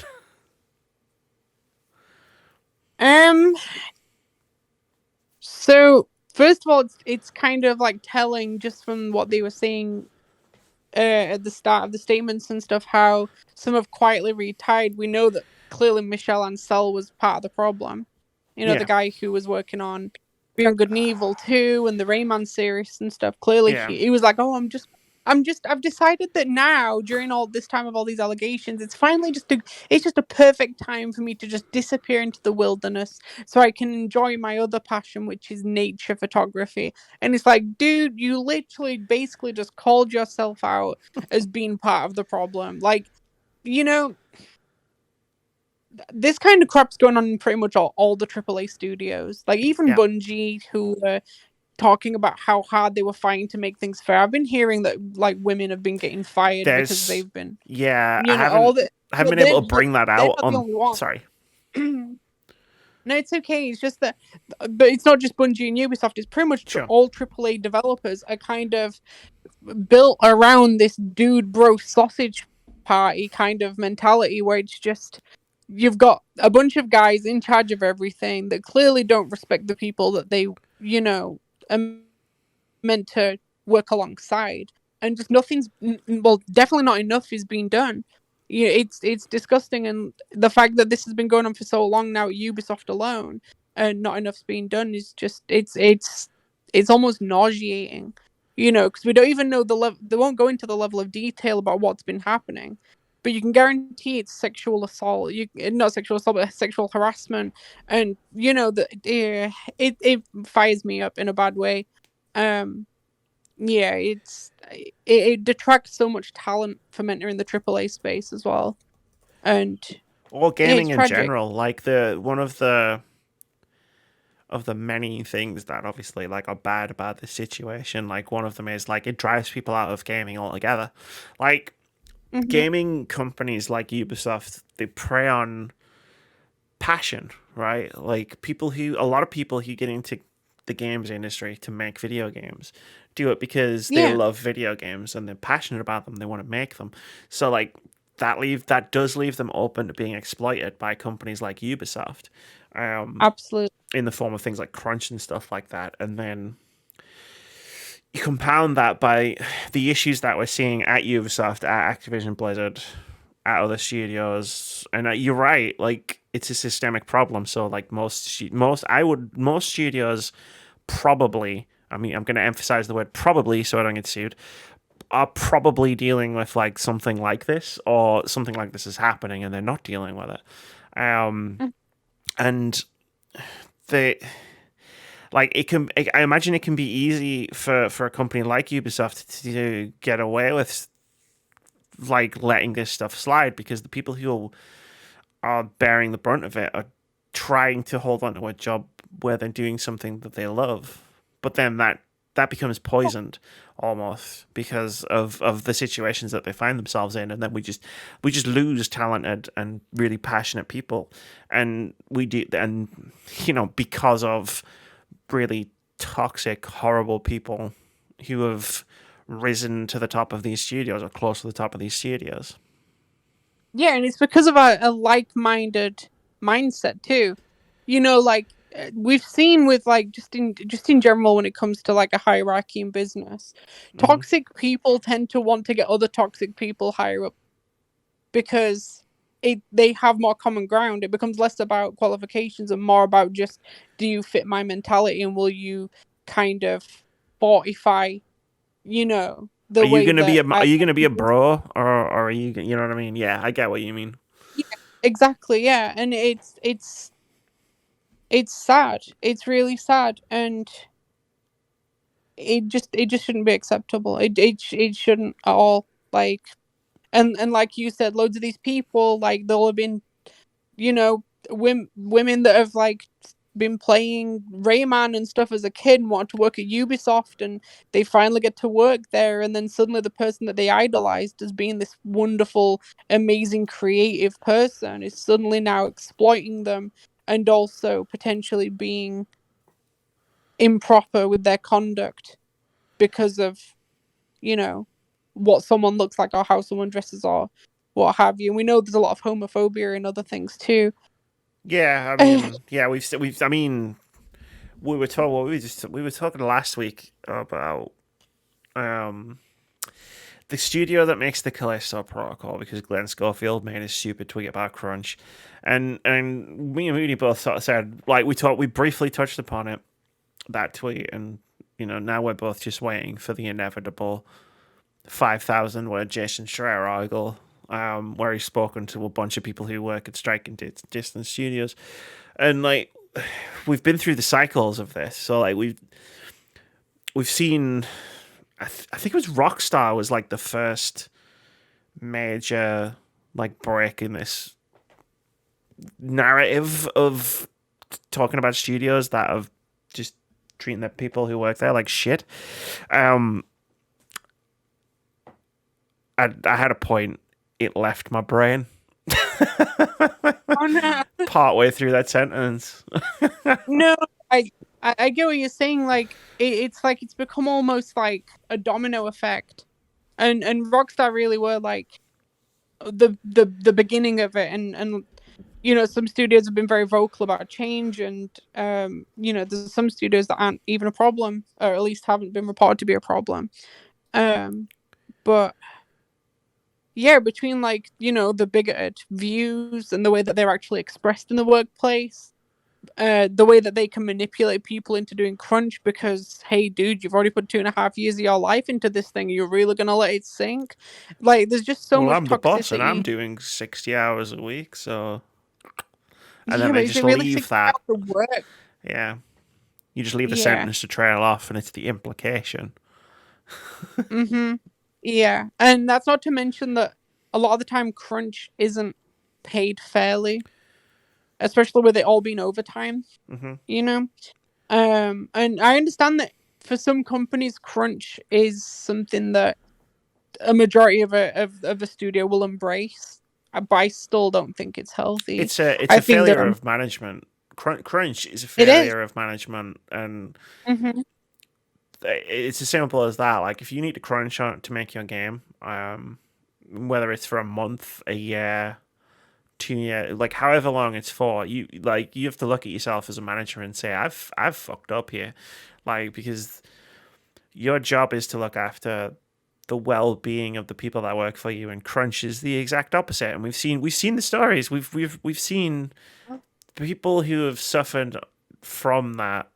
So first of all, it's kind of like telling just from what they were saying at the start of the statements and stuff, how some have quietly retired. We know that clearly Michel Ancel was part of the problem. You know, Yeah. the guy who was working on Beyond Good and Evil 2 and the Rayman series and stuff. Clearly, Yeah. he was like, "Oh, I've decided that now, during all this time of all these allegations, it's finally it's just a perfect time for me to just disappear into the wilderness so I can enjoy my other passion, which is nature photography." And it's like, dude, you literally basically just called yourself out as being part of the problem. Like, you know, this kind of crap's going on in pretty much all the AAA studios. Like, even Bungie, who talking about how hard they were fighting to make things fair. I've been hearing that like women have been getting fired because they've been, I you know, haven't been able to bring that out. They're not the only one. Sorry. No, it's okay. It's just that, but it's not just Bungie and Ubisoft. It's pretty much Sure. all AAA developers are kind of built around this dude bro sausage party kind of mentality where it's just you've got a bunch of guys in charge of everything that clearly don't respect the people that they, are meant to work alongside, and just nothing's well, definitely not enough is being done. Yeah, it's disgusting, and the fact that this has been going on for so long now at Ubisoft alone, and not enough's being done is just it's almost nauseating, because we don't even know the level. They won't go into the level of detail about what's been happening, but you can guarantee it's sexual assault. Not sexual assault, but sexual harassment, and it fires me up in a bad way. Yeah, it detracts so much talent from entering the AAA space as well, and Or it's gaming in tragic. general. Like the one of the many things that obviously like are bad about this situation. Like one of them is like it drives people out of gaming altogether. Like Hmm. gaming companies like Ubisoft, they prey on passion, right? Like a lot of people who get into the games industry to make video games do it because they Yeah, love video games and they're passionate about them. They want to make them. So like that does leave them open to being exploited by companies like Ubisoft, absolutely. in the form of things like crunch and stuff like that. And then you compound that by the issues that we're seeing at Ubisoft, at Activision Blizzard, at other studios. And you're right, like it's a systemic problem. So like most studios probably. I mean, I'm going to emphasize the word probably so I don't get sued. Are probably dealing with like something like this, or something like this is happening, and they're not dealing with it. Mm. And they like it can. I imagine it can be easy for a company like Ubisoft to get away with like letting this stuff slide because the people who are bearing the brunt of it are trying to hold on to a job where they're doing something that they love, but then that becomes poisoned almost because of the situations that they find themselves in, and then we just lose talented and really passionate people, and because of really toxic, horrible people who have risen to the top of these studios or close to the top of these studios. Yeah, and it's because of a like-minded mindset too. Like we've seen with like just in general when it comes to like a hierarchy in business, Mm-hmm. toxic people tend to want to get other toxic people higher up because they have more common ground. It becomes less about qualifications and more about just, do you fit my mentality, and will you kind of fortify, Are the you way gonna be that are I you gonna be a bro, or are you know what I mean? Yeah, I get what you mean. Yeah, exactly, yeah. And it's sad. It's really sad, and it just shouldn't be acceptable. It shouldn't at all. Like, and like you said, loads of these people, like, they'll have been, you know, women that have like been playing Rayman and stuff as a kid and want to work at Ubisoft, and they finally get to work there, and then suddenly the person that they idolized as being this wonderful, amazing, creative person is suddenly now exploiting them, and also potentially being improper with their conduct because of, you know, what someone looks like or how someone dresses or what have you. And we know there's a lot of homophobia and other things too. Yeah, I mean, yeah, we've. I mean, we were told. Well, we were talking last week about um the studio that makes the Callisto Protocol, because Glenn Schofield made his stupid tweet about crunch, and me and Moody both sort of said, like, we briefly touched upon it, that tweet, and now we're both just waiting for the inevitable 5,000 word Jason Schreier article, where he's spoken to a bunch of people who work at striking distance studios, and like we've been through the cycles of this. So like we've seen, I think it was Rockstar was like the first major like break in this narrative of talking about studios that have just treating the people who work there like shit. Um, I had a point. It left my brain. Oh no. partway through that sentence. No, I get what you're saying. Like it's like it's become almost like a domino effect, and Rockstar really were like the beginning of it, and some studios have been very vocal about change, and there's some studios that aren't even a problem, or at least haven't been reported to be a problem. But yeah, between like the bigoted views and the way that they're actually expressed in the workplace, the way that they can manipulate people into doing crunch because, hey, dude, you've already put 2.5 years of your life into this thing. You're really gonna let it sink? Like, there's just so Well, much I'm the boss and I'm toxicity. doing 60 hours a week, so. And Yeah, then but they is just it really leave 60 that. hours of work? Yeah. You just leave the Yeah. sentence to trail off, and it's the implication. Mm-hmm. Yeah. And that's not to mention that a lot of the time crunch isn't paid fairly, especially with it all being overtime, Mm-hmm. you know? And I understand that for some companies, crunch is something that a majority of a studio will embrace. But I still don't think it's healthy. It's I a think that failure of management. Crunch is a it is. failure of management, and Mm-hmm. it's as simple as that. Like, if you need to crunch on to make your game, whether it's for a month, a year, 2 year, like however long it's for, you have to look at yourself as a manager and say, I've fucked up here, like, because your job is to look after the well-being of the people that work for you, and crunch is the exact opposite. And we've seen the stories. We've seen people who have suffered from that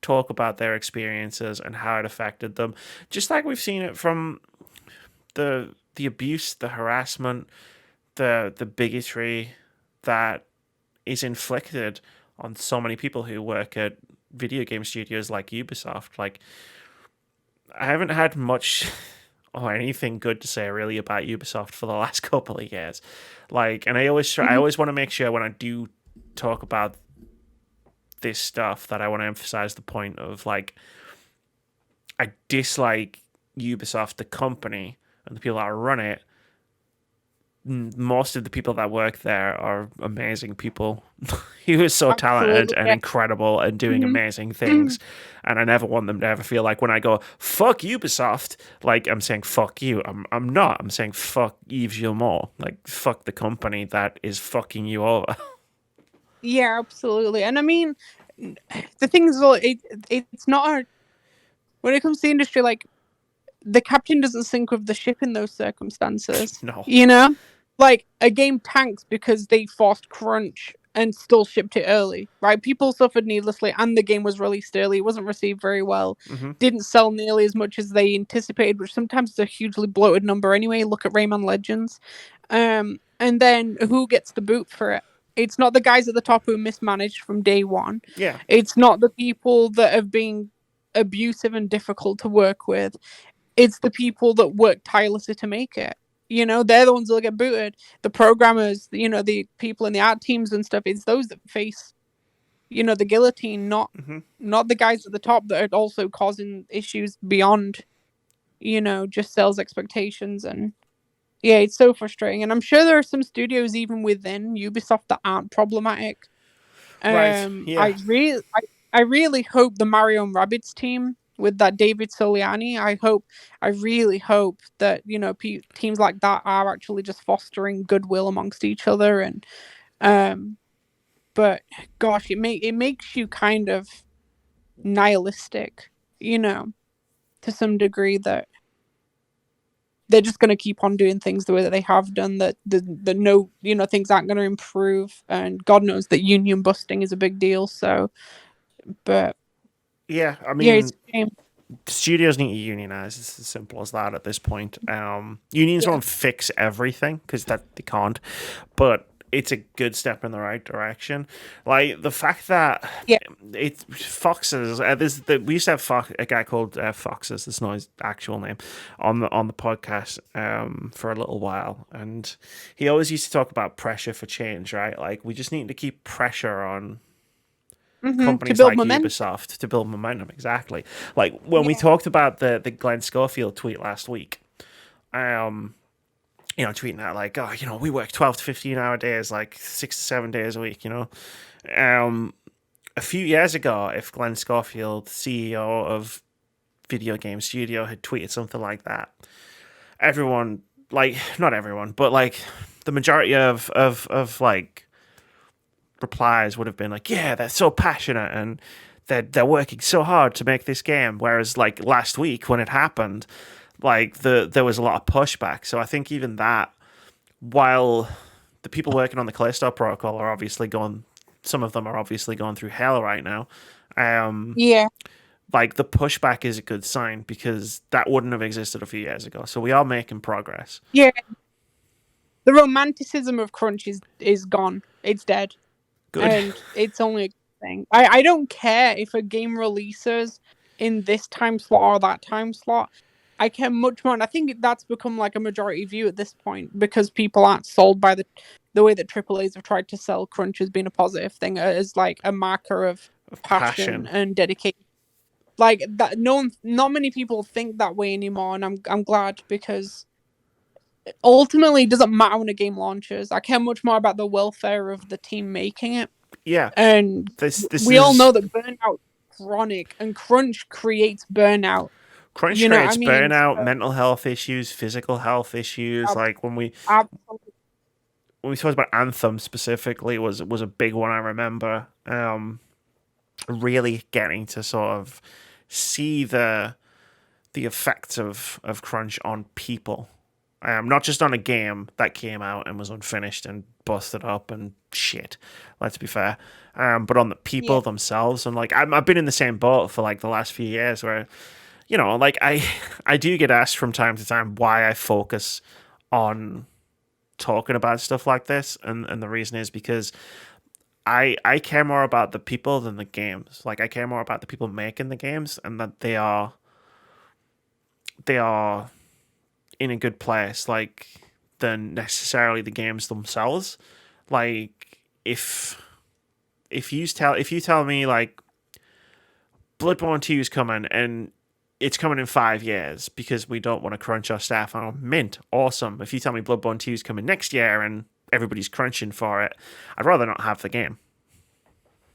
talk about their experiences and how it affected them. Just like we've seen it from the abuse, the harassment, the bigotry that is inflicted on so many people who work at video game studios like Ubisoft. Like, I haven't had much or anything good to say really about Ubisoft for the last couple of years. Like, and I always try, I Mm-hmm. always want to make sure when I do talk about this stuff that I want to emphasize the point of, like, I dislike Ubisoft the company and the people that run it. Most of the people that work there are amazing people who are so talented Absolutely. and Yeah. incredible and doing Mm-hmm. amazing things. And I never want them to ever feel like when I go, fuck Ubisoft, like I'm saying fuck you. I'm not. I'm saying fuck Yves Gilmour. Like, fuck the company that is fucking you over. Yeah, absolutely. And I mean, the thing is, well, it's not when it comes to the industry, like the captain doesn't sink with the ship in those circumstances. No. You know, like a game tanks because they forced crunch and still shipped it early, right? People suffered needlessly, and the game was released early. It wasn't received very well. Mm-hmm. Didn't sell nearly as much as they anticipated, which sometimes is a hugely bloated number anyway. Look at Rayman Legends. And then who gets the boot for it? It's not the guys at the top who mismanaged from day one. Yeah. It's not the people that have been abusive and difficult to work with. It's the people that work tirelessly to make it. They're the ones that'll get booted. The programmers, the people in the art teams and stuff, it's those that face, the guillotine, not Mm-hmm. not the guys at the top that are also causing issues beyond, just sales expectations. And yeah, it's so frustrating. And I'm sure there are some studios even within Ubisoft that aren't problematic. Right. Yeah. I really hope the Mario and Rabbids team with that David Soliani. I really hope that teams like that are actually just fostering goodwill amongst each other. And but gosh, it makes you kind of nihilistic, to some degree, that they're just going to keep on doing things the way that they have done, that the no things aren't going to improve, and God knows that union busting is a big deal. So, but Yeah. I yeah, it's mean, a shame. studios need to unionize. It's as simple as that at this point. Unions Yeah. won't fix everything because that they can't, but it's a good step in the right direction. Like the fact that Yeah. it's Foxes. We used to have a guy called Foxes. That's not his actual name on the podcast for a little while, and he always used to talk about pressure for change. Right, like we just need to keep pressure on To companies build like momentum. Ubisoft to build momentum. Exactly. Like when we Yeah. talked about the Glenn Schofield tweet last week, tweeting out like, oh, we work 12 to 15-hour days, like 6 to 7 days a week. A few years ago, if Glenn Schofield, CEO of Video Game Studio, had tweeted something like that, everyone, like, not everyone, but like the majority of like replies would have been like, yeah, they're so passionate and they're working so hard to make this game. Whereas like last week when it happened, like there was a lot of pushback. So I think even that, while the people working on the Callisto Protocol are obviously going, some of them are obviously going through hell right now. Yeah. Like the pushback is a good sign because that wouldn't have existed a few years ago. So we are making progress. Yeah. The romanticism of crunch is gone. It's dead. Good. And it's only a good thing. I don't care if a game releases in this time slot or that time slot. I care much more, and I think that's become like a majority view at this point because people aren't sold by the way that AAAs have tried to sell crunch as being a positive thing, as like a marker of passion and dedication. Like that, not many people think that way anymore, and I'm glad because ultimately it doesn't matter when a game launches. I care much more about the welfare of the team making it. Yeah, and we all know that burnout is chronic, and crunch creates burnout. Crunch creates burnout, mental health issues, physical health issues. Like when we talked about Anthem specifically, was a big one. I remember really getting to sort of see the effects of crunch on people, not just on a game that came out and was unfinished and busted up and shit. Let's be fair, but on the people themselves. And like I've been in the same boat for like the last few years where. Like I do get asked from time to time why I focus on talking about stuff like this, and the reason is because I care more about the people than the games. Like I care more about the people making the games and that they are in a good place, like than necessarily the games themselves. Like if you tell me like Bloodborne 2 is coming and it's coming in 5 years because we don't want to crunch our staff. Oh, mint. Awesome. If you tell me Bloodborne 2 is coming next year and everybody's crunching for it, I'd rather not have the game.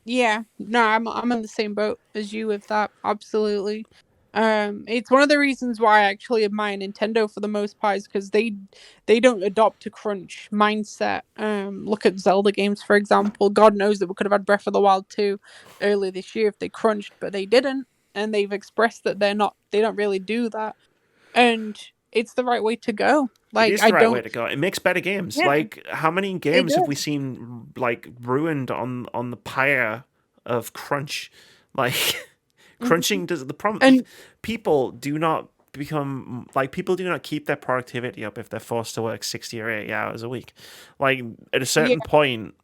Yeah. No, I'm in the same boat as you with that. Absolutely. It's one of the reasons why I actually admire Nintendo for the most part is because they don't adopt a crunch mindset. Look at Zelda games, for example. God knows that we could have had Breath of the Wild 2 earlier this year if they crunched, but they didn't. And they've expressed that they don't really do that. And it's the right way to go. Like it is the right way to go. It makes better games. Yeah, like how many games have we seen like ruined on the pyre of crunch? Like crunching does the problem. And people do not keep their productivity up if they're forced to work 60 or 80 hours a week. Like at a certain point,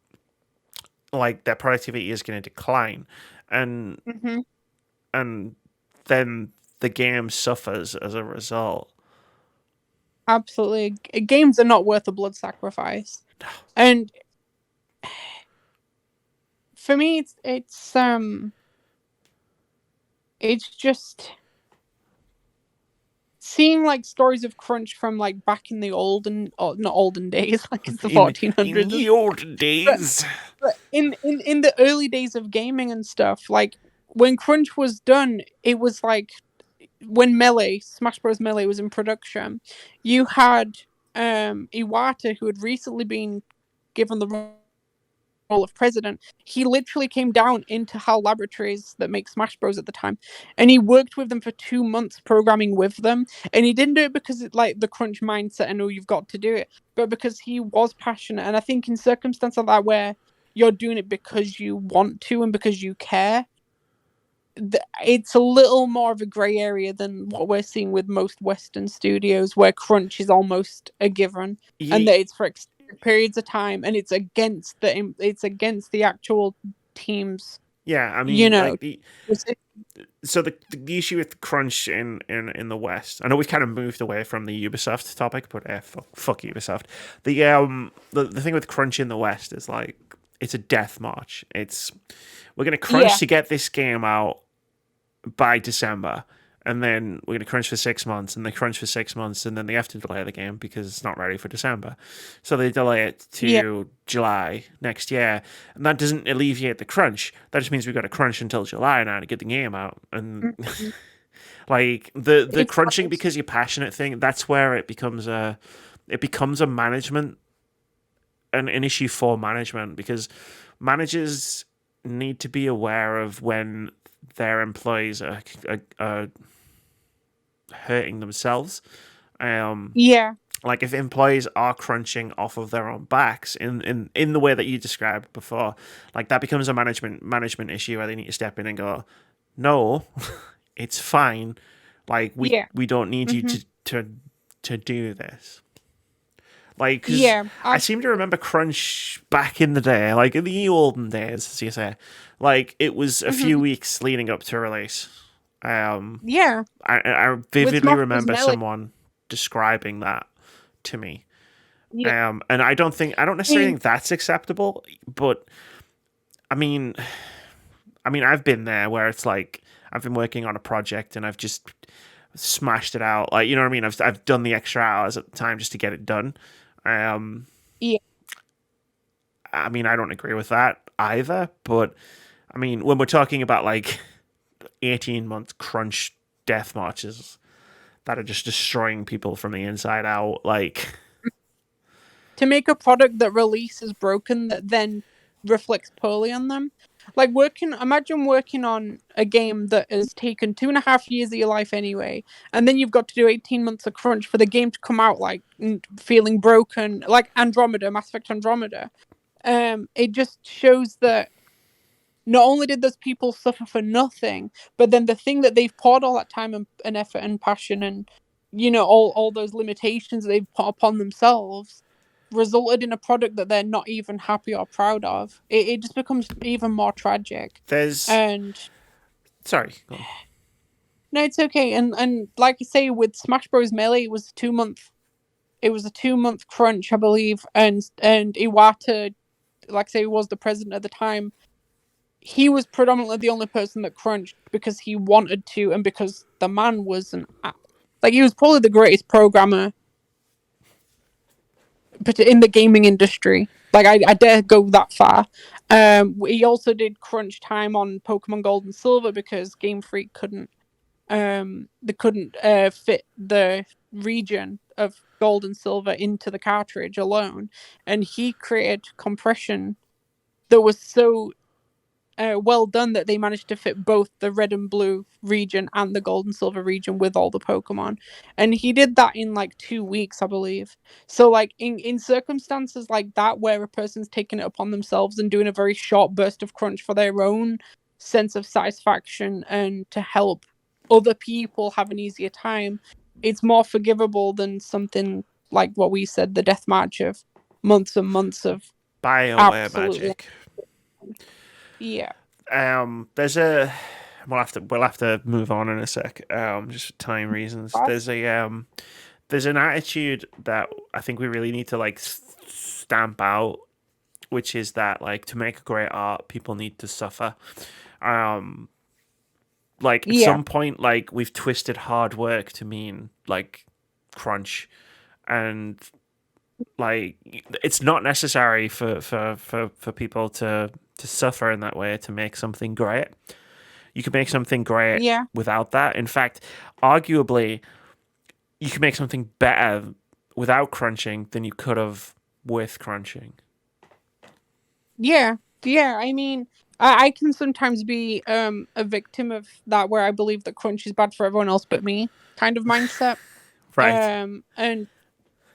like their productivity is going to decline, and and then the game suffers as a result. Absolutely. Games are not worth a blood sacrifice. And for me, it's just seeing like stories of crunch from like back in the not olden days, like it's the 1400s. In the olden days. But in the early days of gaming and stuff, like when crunch was done, it was like when Smash Bros. Melee was in production, you had Iwata, who had recently been given the role of president. He literally came down into HAL Laboratories that make Smash Bros. At the time, and he worked with them for 2 months programming with them. And he didn't do it because it's like the crunch mindset and you've got to do it, but because he was passionate. And I think in circumstances like that where you're doing it because you want to and because you care, it's a little more of a grey area than what we're seeing with most Western studios, where crunch is almost a given, and that it's for extended periods of time, and it's against the actual teams. Yeah, I mean, like so the issue with crunch in the West. I know we've kind of moved away from the Ubisoft topic, but fuck Ubisoft. The thing with crunch in the West is like it's a death march. We're gonna crunch to get this game out by December, and then we're going to crunch for 6 months, and they crunch for 6 months, and then they have to delay the game because it's not ready for December. So they delay it Yeah. to July next year, and that doesn't alleviate the crunch. That just means we've got to crunch until July now to get the game out. And Mhm. like the It's crunching nice. because you're passionate thing, that's where it becomes a management an issue for management, because managers need to be aware of when their employees are hurting themselves. Yeah. Like if employees are crunching off of their own backs in the way that you described before, like that becomes a management issue where they need to step in and go, no, it's fine. Like Yeah. we don't need you Hmm. to do this. Like, because Yeah. I seem to remember crunch back in the day, like in the olden days, as you say, like it was a few Hmm. weeks leading up to release. Yeah. I With vividly Smash Bros. remember Melee. someone describing that to me. Yeah. And I don't I necessarily mean, think that's acceptable, but I mean, I've been there where it's like I've been working on a project and I've just smashed it out. Like, you know what I mean? I've done the extra hours at the time just to get it done. Um, yeah. I mean, I don't agree with that either, but I mean, when we're talking about like 18-month crunch death marches that are just destroying people from the inside out, like, To make a product that releases broken that then reflects poorly on them. Like imagine working on a game that has taken 2.5 years of your life anyway, and then you've got to do 18 months of crunch for the game to come out like feeling broken, like Andromeda, Mass Effect Andromeda. It just shows that not only did those people suffer for nothing, but then the thing that they've poured all that time and effort and passion and all those limitations they've put upon themselves resulted in a product that they're not even happy or proud of. It just becomes even more tragic. there's. And Sorry, go on. no, it's okay. And like I say, with Smash Bros. Melee, it was a 2 month crunch, I believe, and Iwata, like I say, was the president at the time. He was predominantly the only person that crunched because he wanted to, and because the man was he was probably the greatest programmer, but in the gaming industry. Like I dare go that far. He also did crunch time on Pokemon Gold and Silver because Game Freak couldn't fit the region of Gold and Silver into the cartridge alone, and he created compression that was so well done that they managed to fit both the red and blue region and the gold and silver region with all the Pokemon. And he did that in like 2 weeks, I believe. So like in circumstances like that where a person's taking it upon themselves and doing a very short burst of crunch for their own sense of satisfaction and to help other people have an easier time, it's more forgivable than something like what we said, the death match of months and months of BioWare absolutely. magic. Yeah. There's a. We'll have to move on in a sec. Just for time reasons. There's an attitude that I think we really need to like stamp out, which is that like to make great art, people need to suffer. Um, like at Yeah. some point, like we've twisted hard work to mean like crunch, and like it's not necessary for people to suffer in that way to make something great. You can make something great Yeah. without that. In fact, arguably, you can make something better without crunching than you could have with crunching. Yeah. Yeah. I mean, I can sometimes be a victim of that where I believe that crunch is bad for everyone else but me kind of mindset. Right.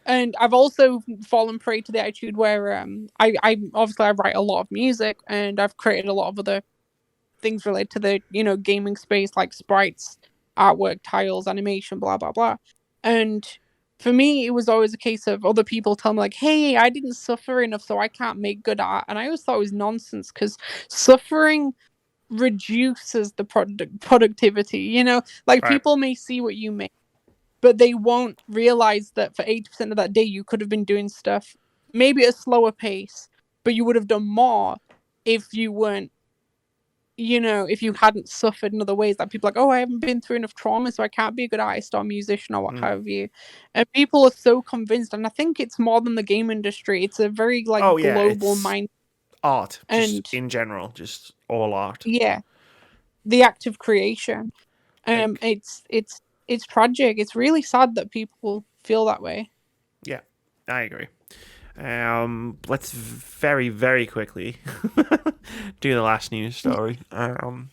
And I've also fallen prey to the attitude where I obviously I write a lot of music and I've created a lot of other things related to the gaming space like sprites, artwork, tiles, animation, blah blah blah. And for me, it was always a case of other people telling me like, "Hey, I didn't suffer enough, so I can't make good art." And I always thought it was nonsense because suffering reduces the productivity. Like Right. people may see what you make, but they won't realize that for 80% of that day you could have been doing stuff maybe at a slower pace, but you would have done more if you weren't if you hadn't suffered in other ways, that people are like, oh, I haven't been through enough trauma, so I can't be a good artist or musician or what have you. And people are so convinced, and I think it's more than the game industry. It's a very Oh yeah, global it's mind, art, just and in general, just all art. yeah, the act of creation. Like, It's tragic. It's really sad that people feel that way. yeah, I agree. Let's very, very quickly do the last news story. And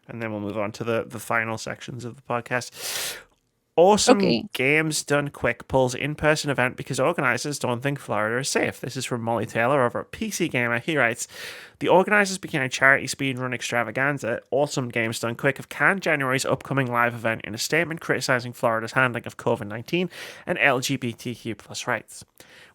then we'll move on to the final sections of the podcast. Awesome Okay. Games Done Quick pulls in-person event because organisers don't think Florida is safe. This is from Molly Taylor over at PC Gamer. He writes, the organisers began a charity speedrun extravaganza, Awesome Games Done Quick, have canned January's upcoming live event in a statement criticising Florida's handling of COVID-19 and LGBTQ plus rights.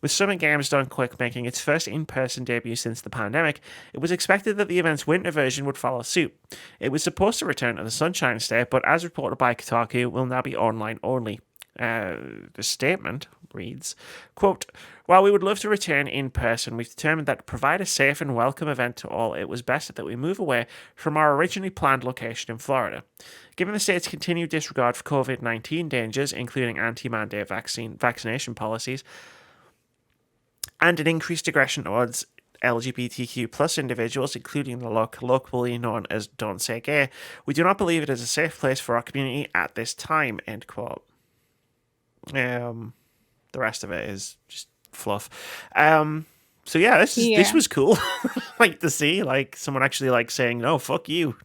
With Summit Games Done Quick making its first in-person debut since the pandemic, it was expected that the event's winter version would follow suit. It was supposed to return to the Sunshine State, but as reported by Kotaku, will now be online only. The statement reads, quote, while we would love to return in person, we've determined that to provide a safe and welcome event to all, it was best that we move away from our originally planned location in Florida. Given the state's continued disregard for COVID-19 dangers, including anti-mandate vaccination policies, and an increased aggression towards LGBTQ plus individuals, including the locally known as Don't Say Gay, we do not believe it is a safe place for our community at this time, end quote. The rest of it is just fluff. So yeah, this was cool. Like to see like someone actually like saying no, fuck you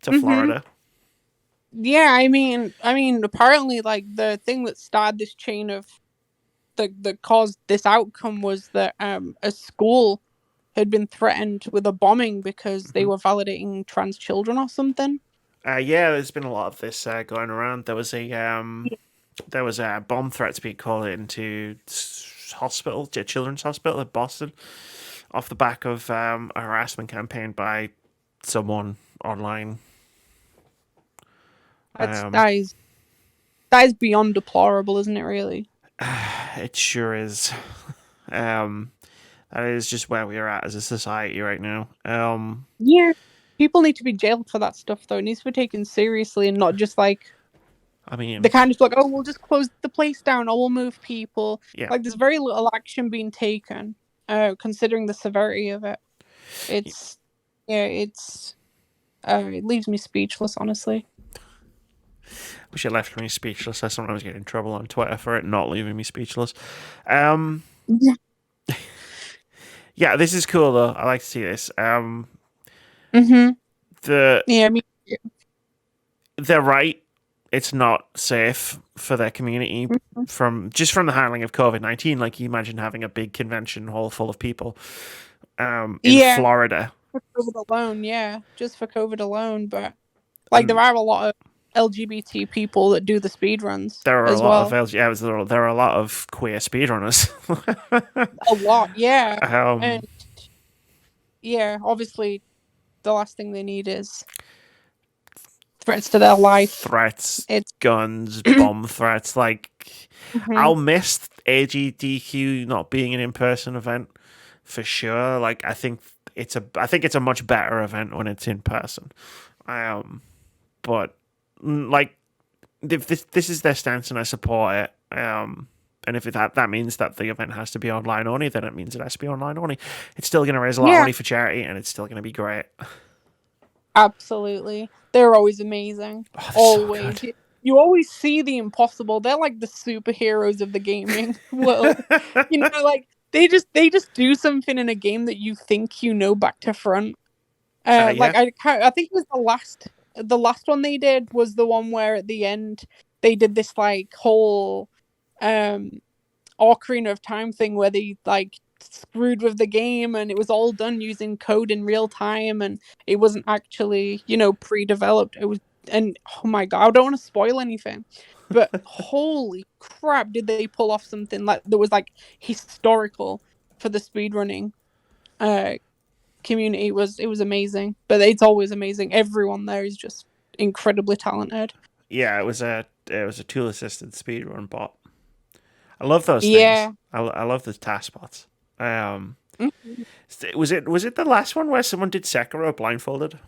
to Florida. Yeah, I mean, apparently, like the thing that started this chain of that caused this outcome was that a school had been threatened with a bombing because they were validating trans children or something. Yeah, there's been a lot of this going around. There was a bomb threat to be called into hospital, children's hospital in Boston, off the back of a harassment campaign by someone online. That is beyond deplorable, isn't it? Really. It sure is. That is just where we are at as a society right now. Yeah, people need to be jailed for that stuff, though. It needs to be taken seriously and not just like. I mean, they kind of like, oh, we'll just close the place down, or we'll move people. yeah. Like, there's very little action being taken, considering the severity of it. It leaves me speechless, honestly. Wish it left me speechless. I sometimes get in trouble on Twitter for it not leaving me speechless. Yeah, this is cool though. I like to see this. They're right. It's not safe for their community from the handling of COVID-19. Like, you imagine having a big convention hall full of people in Florida. For COVID alone, just for COVID alone. But like, there are a lot of LGBT people that do the speedruns. There are as a lot well. of there are a lot of queer speedrunners. A lot, yeah. And yeah, obviously, the last thing they need is threats to their life. Threats, guns, bomb threats. Like, I'll miss AGDQ not being an in-person event for sure. Like, I think it's a much better event when it's in person. But like, if this is their stance and I support it. And if that means that the event has to be online only, then it means it has to be online only. It's still going to raise a lot of money for charity, and it's still going to be great. Absolutely. They're always amazing. Always. So you always see the impossible. They're like the superheroes of the gaming world. Like, they just do something in a game that you think back to front. Like, I think it was the last one they did was the one where at the end they did this like whole Ocarina of Time thing where they like screwed with the game, and it was all done using code in real time, and it wasn't actually pre-developed. It was, and oh my god, I don't want to spoil anything, but holy crap, did they pull off something like that was like historical for the speedrunning community. It was amazing. But it's always amazing. Everyone there is just incredibly talented. Yeah, it was a tool assisted speedrun bot. I love those things. I love the task bots. Mhm. Was it the last one where someone did Sekiro blindfolded?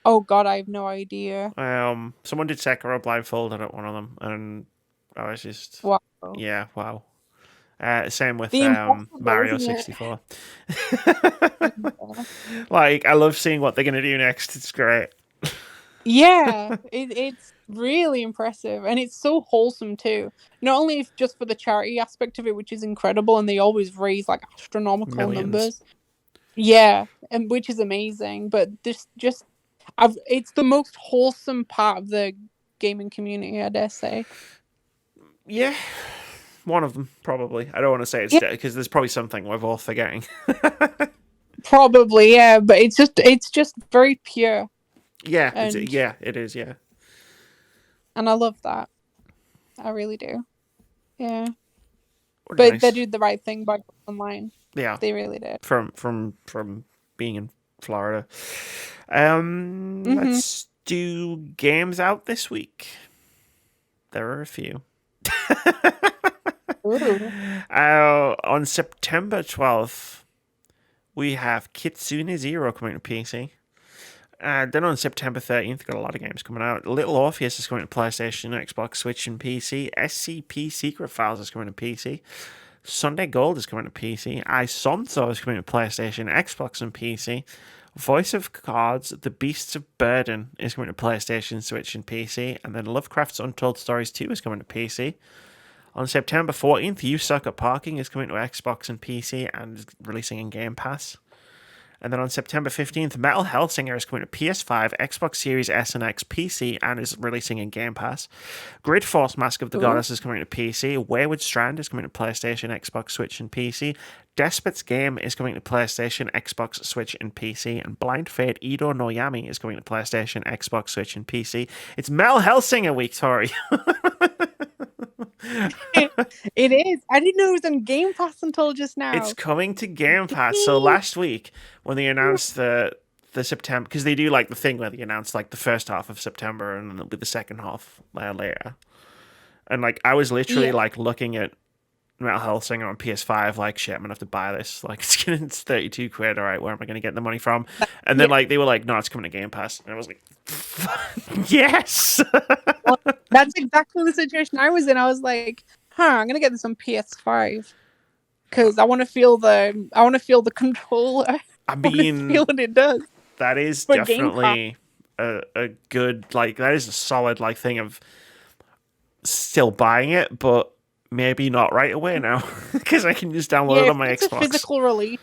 Oh God, I have no idea. Someone did Sekiro blindfolded at one of them, and I was just, Wow. yeah, wow. Same with The impossible, Mario isn't it? 64. Yeah. Like, I love seeing what they're gonna do next. It's great. Yeah, it's really impressive, and it's so wholesome too. Not only just for the charity aspect of it, which is incredible, and they always raise like astronomical Millions. numbers. Yeah, and which is amazing. But this just, it's the most wholesome part of the gaming community, I dare say. Yeah, one of them probably. I don't want to say it's Yeah, because there's probably something we're both forgetting. probably. Yeah, but it's just very pure, Yeah, and yeah, it is. Yeah, I love that. I really do. Yeah, oh, but they nice. did the right thing by going online. Yeah, They really did. from being in Florida. Mm-hmm. Let's do games out this week. There are a few. Ooh. On September 12th, we have Kitsune Zero coming to PC. Then on September 13th, got a lot of games coming out. Little Orpheus is coming to PlayStation, Xbox, Switch, and PC. SCP Secret Files is coming to PC. Sunday Gold is coming to PC. Isonso is coming to PlayStation, Xbox, and PC. Voice of Cards, The Beasts of Burden is coming to PlayStation, Switch, and PC. And then Lovecraft's Untold Stories 2 is coming to PC. On September 14th, You Suck at Parking is coming to Xbox and PC and is releasing in Game Pass. And then on September 15th, Metal Hellsinger is coming to PS5, Xbox Series S and X, PC, and is releasing in Game Pass. Grid Force Mask of the Ooh. Goddess is coming to PC. Wayward Strand is coming to PlayStation, Xbox, Switch, and PC. Despot's Game is coming to PlayStation, Xbox, Switch, and PC. And Blind Fate Ido no Yami is coming to PlayStation, Xbox, Switch, and PC. It's Metal Hellsinger week, Tori. It is. I didn't know it was on Game Pass until just It's now. coming to Game Pass. So last week when they announced the September, because they do like the thing where they announce like the first half of September and then it'll be the second half later. And like I was literally Yeah. like looking at Metal Hellsinger on PS5, like shit, I'm gonna have to buy this. Like it's 32 quid. All right, where am I gonna get the money from? And then Yeah. like they were like, no, it's coming to Game Pass, and I was like, yes. Well, that's exactly the situation I was in. I was like, I'm gonna get this on PS5 because I want to feel the controller. I I want to mean, feel what it does. that is But Game Pass, definitely a good like that is a solid like thing of still buying it, but maybe not right away now because I can just download yeah, it if on my it's a Xbox. physical release,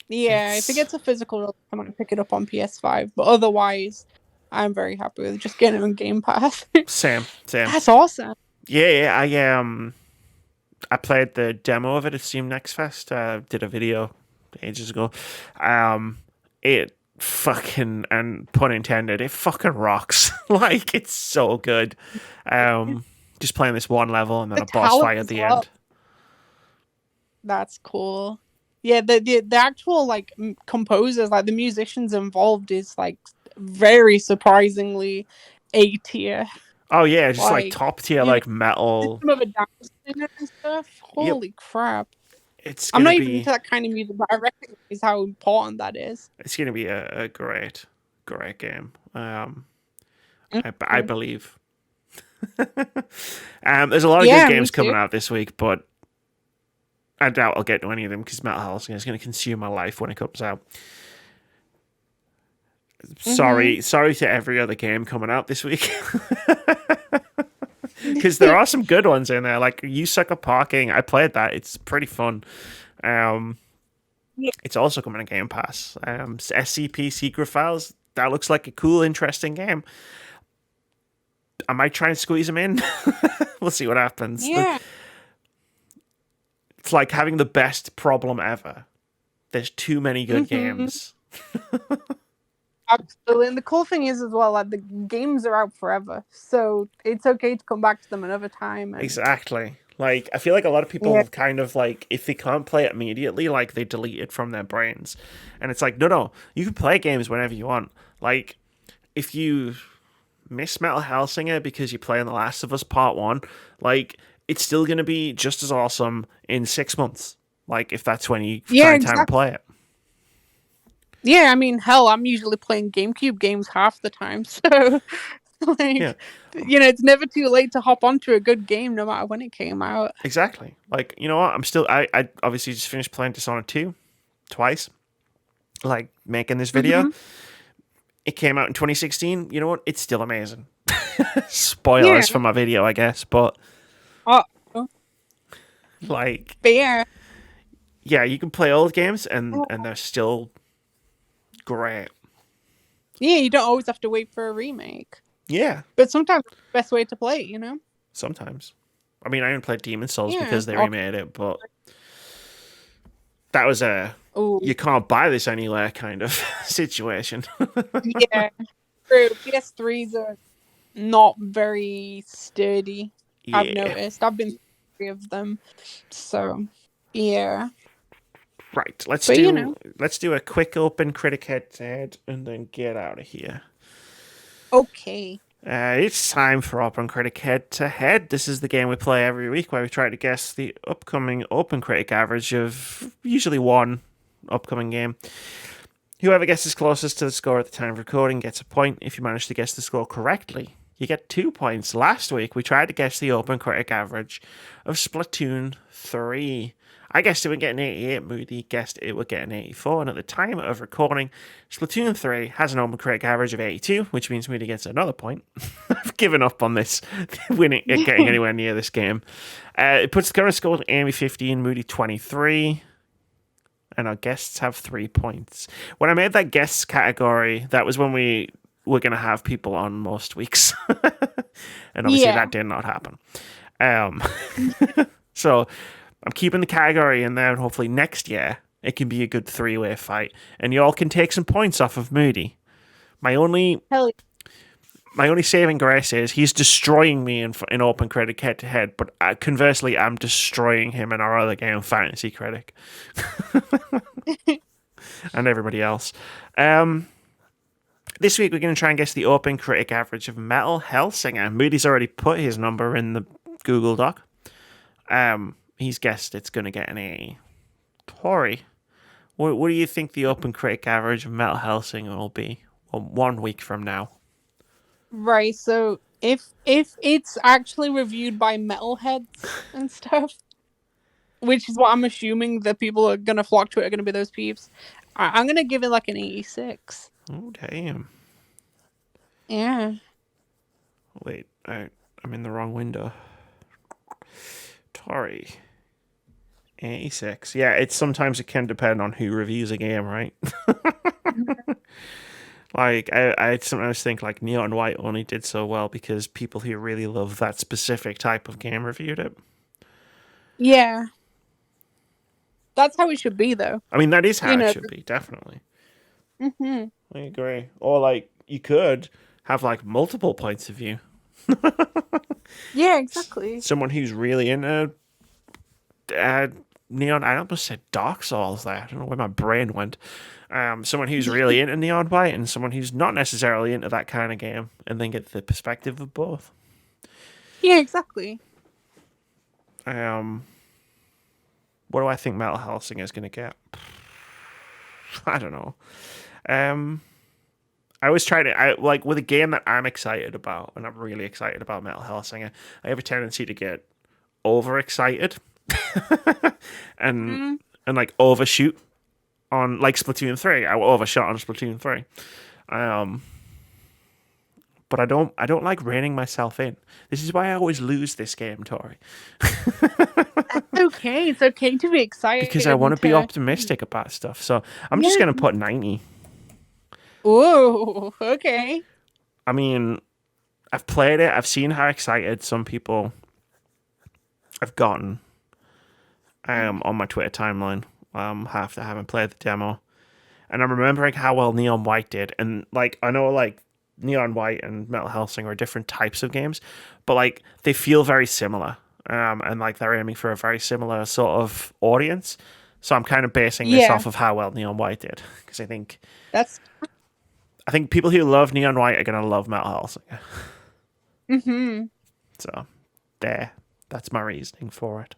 yeah, if it It's gets a physical release, I'm gonna pick it up on PS5. But otherwise, I'm very happy with just getting it on Game Pass. same. That's awesome. Yeah, I played the demo of it at Steam Next Fest. Did a video ages ago. It fucking, and pun intended, it fucking rocks. Like it's so good. Just playing this one level and then The a boss talent fight at as the well. end. That's cool. Yeah, the actual like composers, like the musicians involved, is like very surprisingly A tier. Oh yeah, just like Like, top tier you know, like metal. some of the dance singer and stuff. Yep, Holy crap! it's I'm gonna not even be into that kind of music, but I recognize how important that is. it's gonna be a great game. I Mhm. believe. There's a lot of good Yeah, me games coming too. out this week, but I doubt I'll get to any of them because Metal Hellsinger is going to consume my life when it comes out. Hmm. Sorry to every other game coming out this week. Because there are some good ones in there. Like You Suck at Parking, I played that. It's pretty fun. Um, Yeah. it's also coming to Game Pass. SCP Secret Files, that looks like a cool, interesting game. I might try and squeeze them in. We'll see what happens. Yeah. It's like having the best problem ever. There's too many good Hmm. games. Absolutely. And the cool thing is as well, like the games are out forever, so it's okay to come back to them another time. And Exactly. Like, I feel like a lot of yeah, people kind of like, if they can't play it immediately, like they delete it from their brains. And it's like, no, you can play games whenever you want. Like, if you miss Metal Hellsinger because you play in The Last of Us Part 1, like, it's still going to be just as awesome in 6 months. Like, if that's when you Yeah, find time to exactly. play it. Yeah, I mean, hell, I'm usually playing GameCube games half the time, so Yeah, it's never too late to hop onto a good game, no matter when it came out. exactly. Like, you know what? I obviously just finished playing Dishonored 2 twice. Like, making this video. Mm-hmm. It came out in 2016. You know what? It's still amazing. Yeah. Spoilers for my video, I guess, but Uh, like, but yeah. yeah, you can play old games and they're still great. Yeah, you don't always have to wait for a remake. Yeah, But sometimes it's the best way to play it. sometimes. I mean, I only played Demon Souls Yeah. because they remade it, but that was a Oh, you can't buy this anywhere kind of situation. yeah. True. PS3s are not very sturdy, I've Yeah. noticed. I've been through 3 of them. So, yeah. Right. Let's But, do a quick OpenCritic head-to-head and then get out of here. okay. It's time for OpenCritic head-to-head. This is the game we play every week where we try to guess the upcoming OpenCritic average of usually one upcoming game. Whoever guesses closest to the score at the time of recording gets a point. If you manage to guess the score correctly, you get 2 points. Last week, we tried to guess the OpenCritic average of Splatoon 3. I guessed it would get an 88, Moody guessed it would get an 84, and at the time of recording, Splatoon 3 has an OpenCritic average of 82, which means Moody gets another point. I've given up on this, getting anywhere near this game. It puts the current score to Amy 15, Moody 23, and our guests have 3 points. When I made that guests category, that was when we were going to have people on most weeks. And obviously that did not happen. So I'm keeping the category in there, and hopefully next year it can be a good 3-way fight, and you all can take some points off of Moody. My only saving grace is he's destroying me in OpenCritic head-to-head, but conversely, I'm destroying him in our other game, Fantasy Critic. And everybody else. This week, we're going to try and guess the OpenCritic average of Metal Hellsinger. Moody's already put his number in the Google Doc. He's guessed it's going to get an 80. Tori, what do you think the OpenCritic average of Metal Hellsinger will be 1 week from now? Right, so if it's actually reviewed by metalheads and stuff, which is what I'm assuming the people are going to flock to it are going to be those peeps, I'm going to give it like an 86. Oh, damn. Yeah. Wait, I'm in the wrong window. Tori. 86. Yeah, sometimes it can depend on who reviews a game, right? Like, I sometimes think, like, Neon White only did so well because people who really love that specific type of game reviewed it. Yeah. That's how it should be, though. I mean, that is how it should be, definitely. Mm-hmm. I agree. Or, like, you could have, like, multiple points of view. Yeah, exactly. Someone who's really into Neon, I almost said Dark Souls there. I don't know where my brain went. Someone who's really into Neon White and someone who's not necessarily into that kind of game, and then get the perspective of both. Yeah, exactly. What do I think Metal Hellsinger is going to get? I don't know. I always try to, like, with a game that I'm excited about, and I'm really excited about Metal Hellsinger, I have a tendency to get overexcited and like overshoot on, like, Splatoon 3. I overshot on Splatoon 3. But I don't like reining myself in. This is why I always lose this game, Tori. That's okay. It's okay to be excited. Because I want to be optimistic about stuff. So I'm just going to put 90. Ooh, okay. I mean, I've played it. I've seen how excited some people have gotten on my Twitter timeline after having played the demo. And I'm remembering how well Neon White did. And, like, I know, like, Neon White and Metal Hellsinger are different types of games, but, like, they feel very similar. And, like, they're aiming for a very similar sort of audience. So I'm kind of basing this off of how well Neon White did. Because I think people who love Neon White are going to love Metal Hellsinger. Mm-hmm. So, that's my reasoning for it.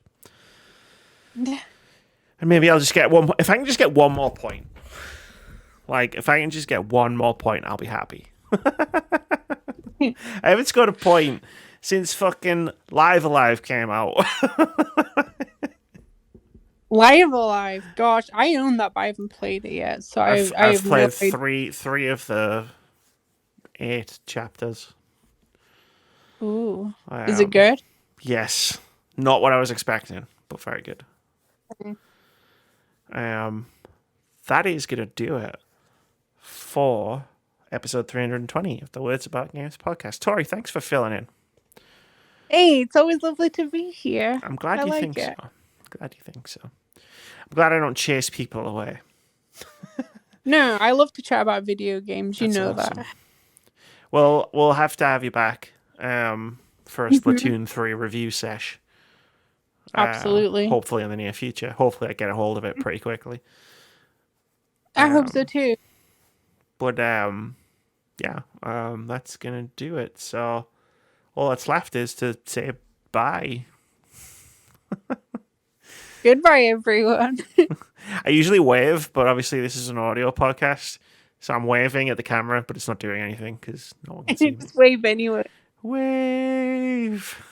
Yeah. And maybe I'll just get one. If I can just get one more point, like if I can just get one more point, I'll be happy. I haven't scored a point since fucking Live Alive came out. Live Alive. Gosh, I own that, but I haven't played it yet. So I've have played no idea. three of the 8 chapters. Ooh, is it good? Yes, not what I was expecting, but very good. That is gonna do it for episode 320 of the Words About Games podcast. Tori, thanks for filling in. Hey, it's always lovely to be here. I'm glad I you like think it. so. I'm glad I don't chase people away. No, I love to chat about video games. You That's know awesome. that. Well, we'll have to have you back for a Splatoon 3 review sesh. Absolutely. Hopefully in the near future. Hopefully I get a hold of it pretty quickly. I hope so too. But that's gonna do it. So all that's left is to say bye. Goodbye, everyone. I usually wave, but obviously this is an audio podcast, so I'm waving at the camera, but it's not doing anything because no one can see me. Just wave anyway. Wave.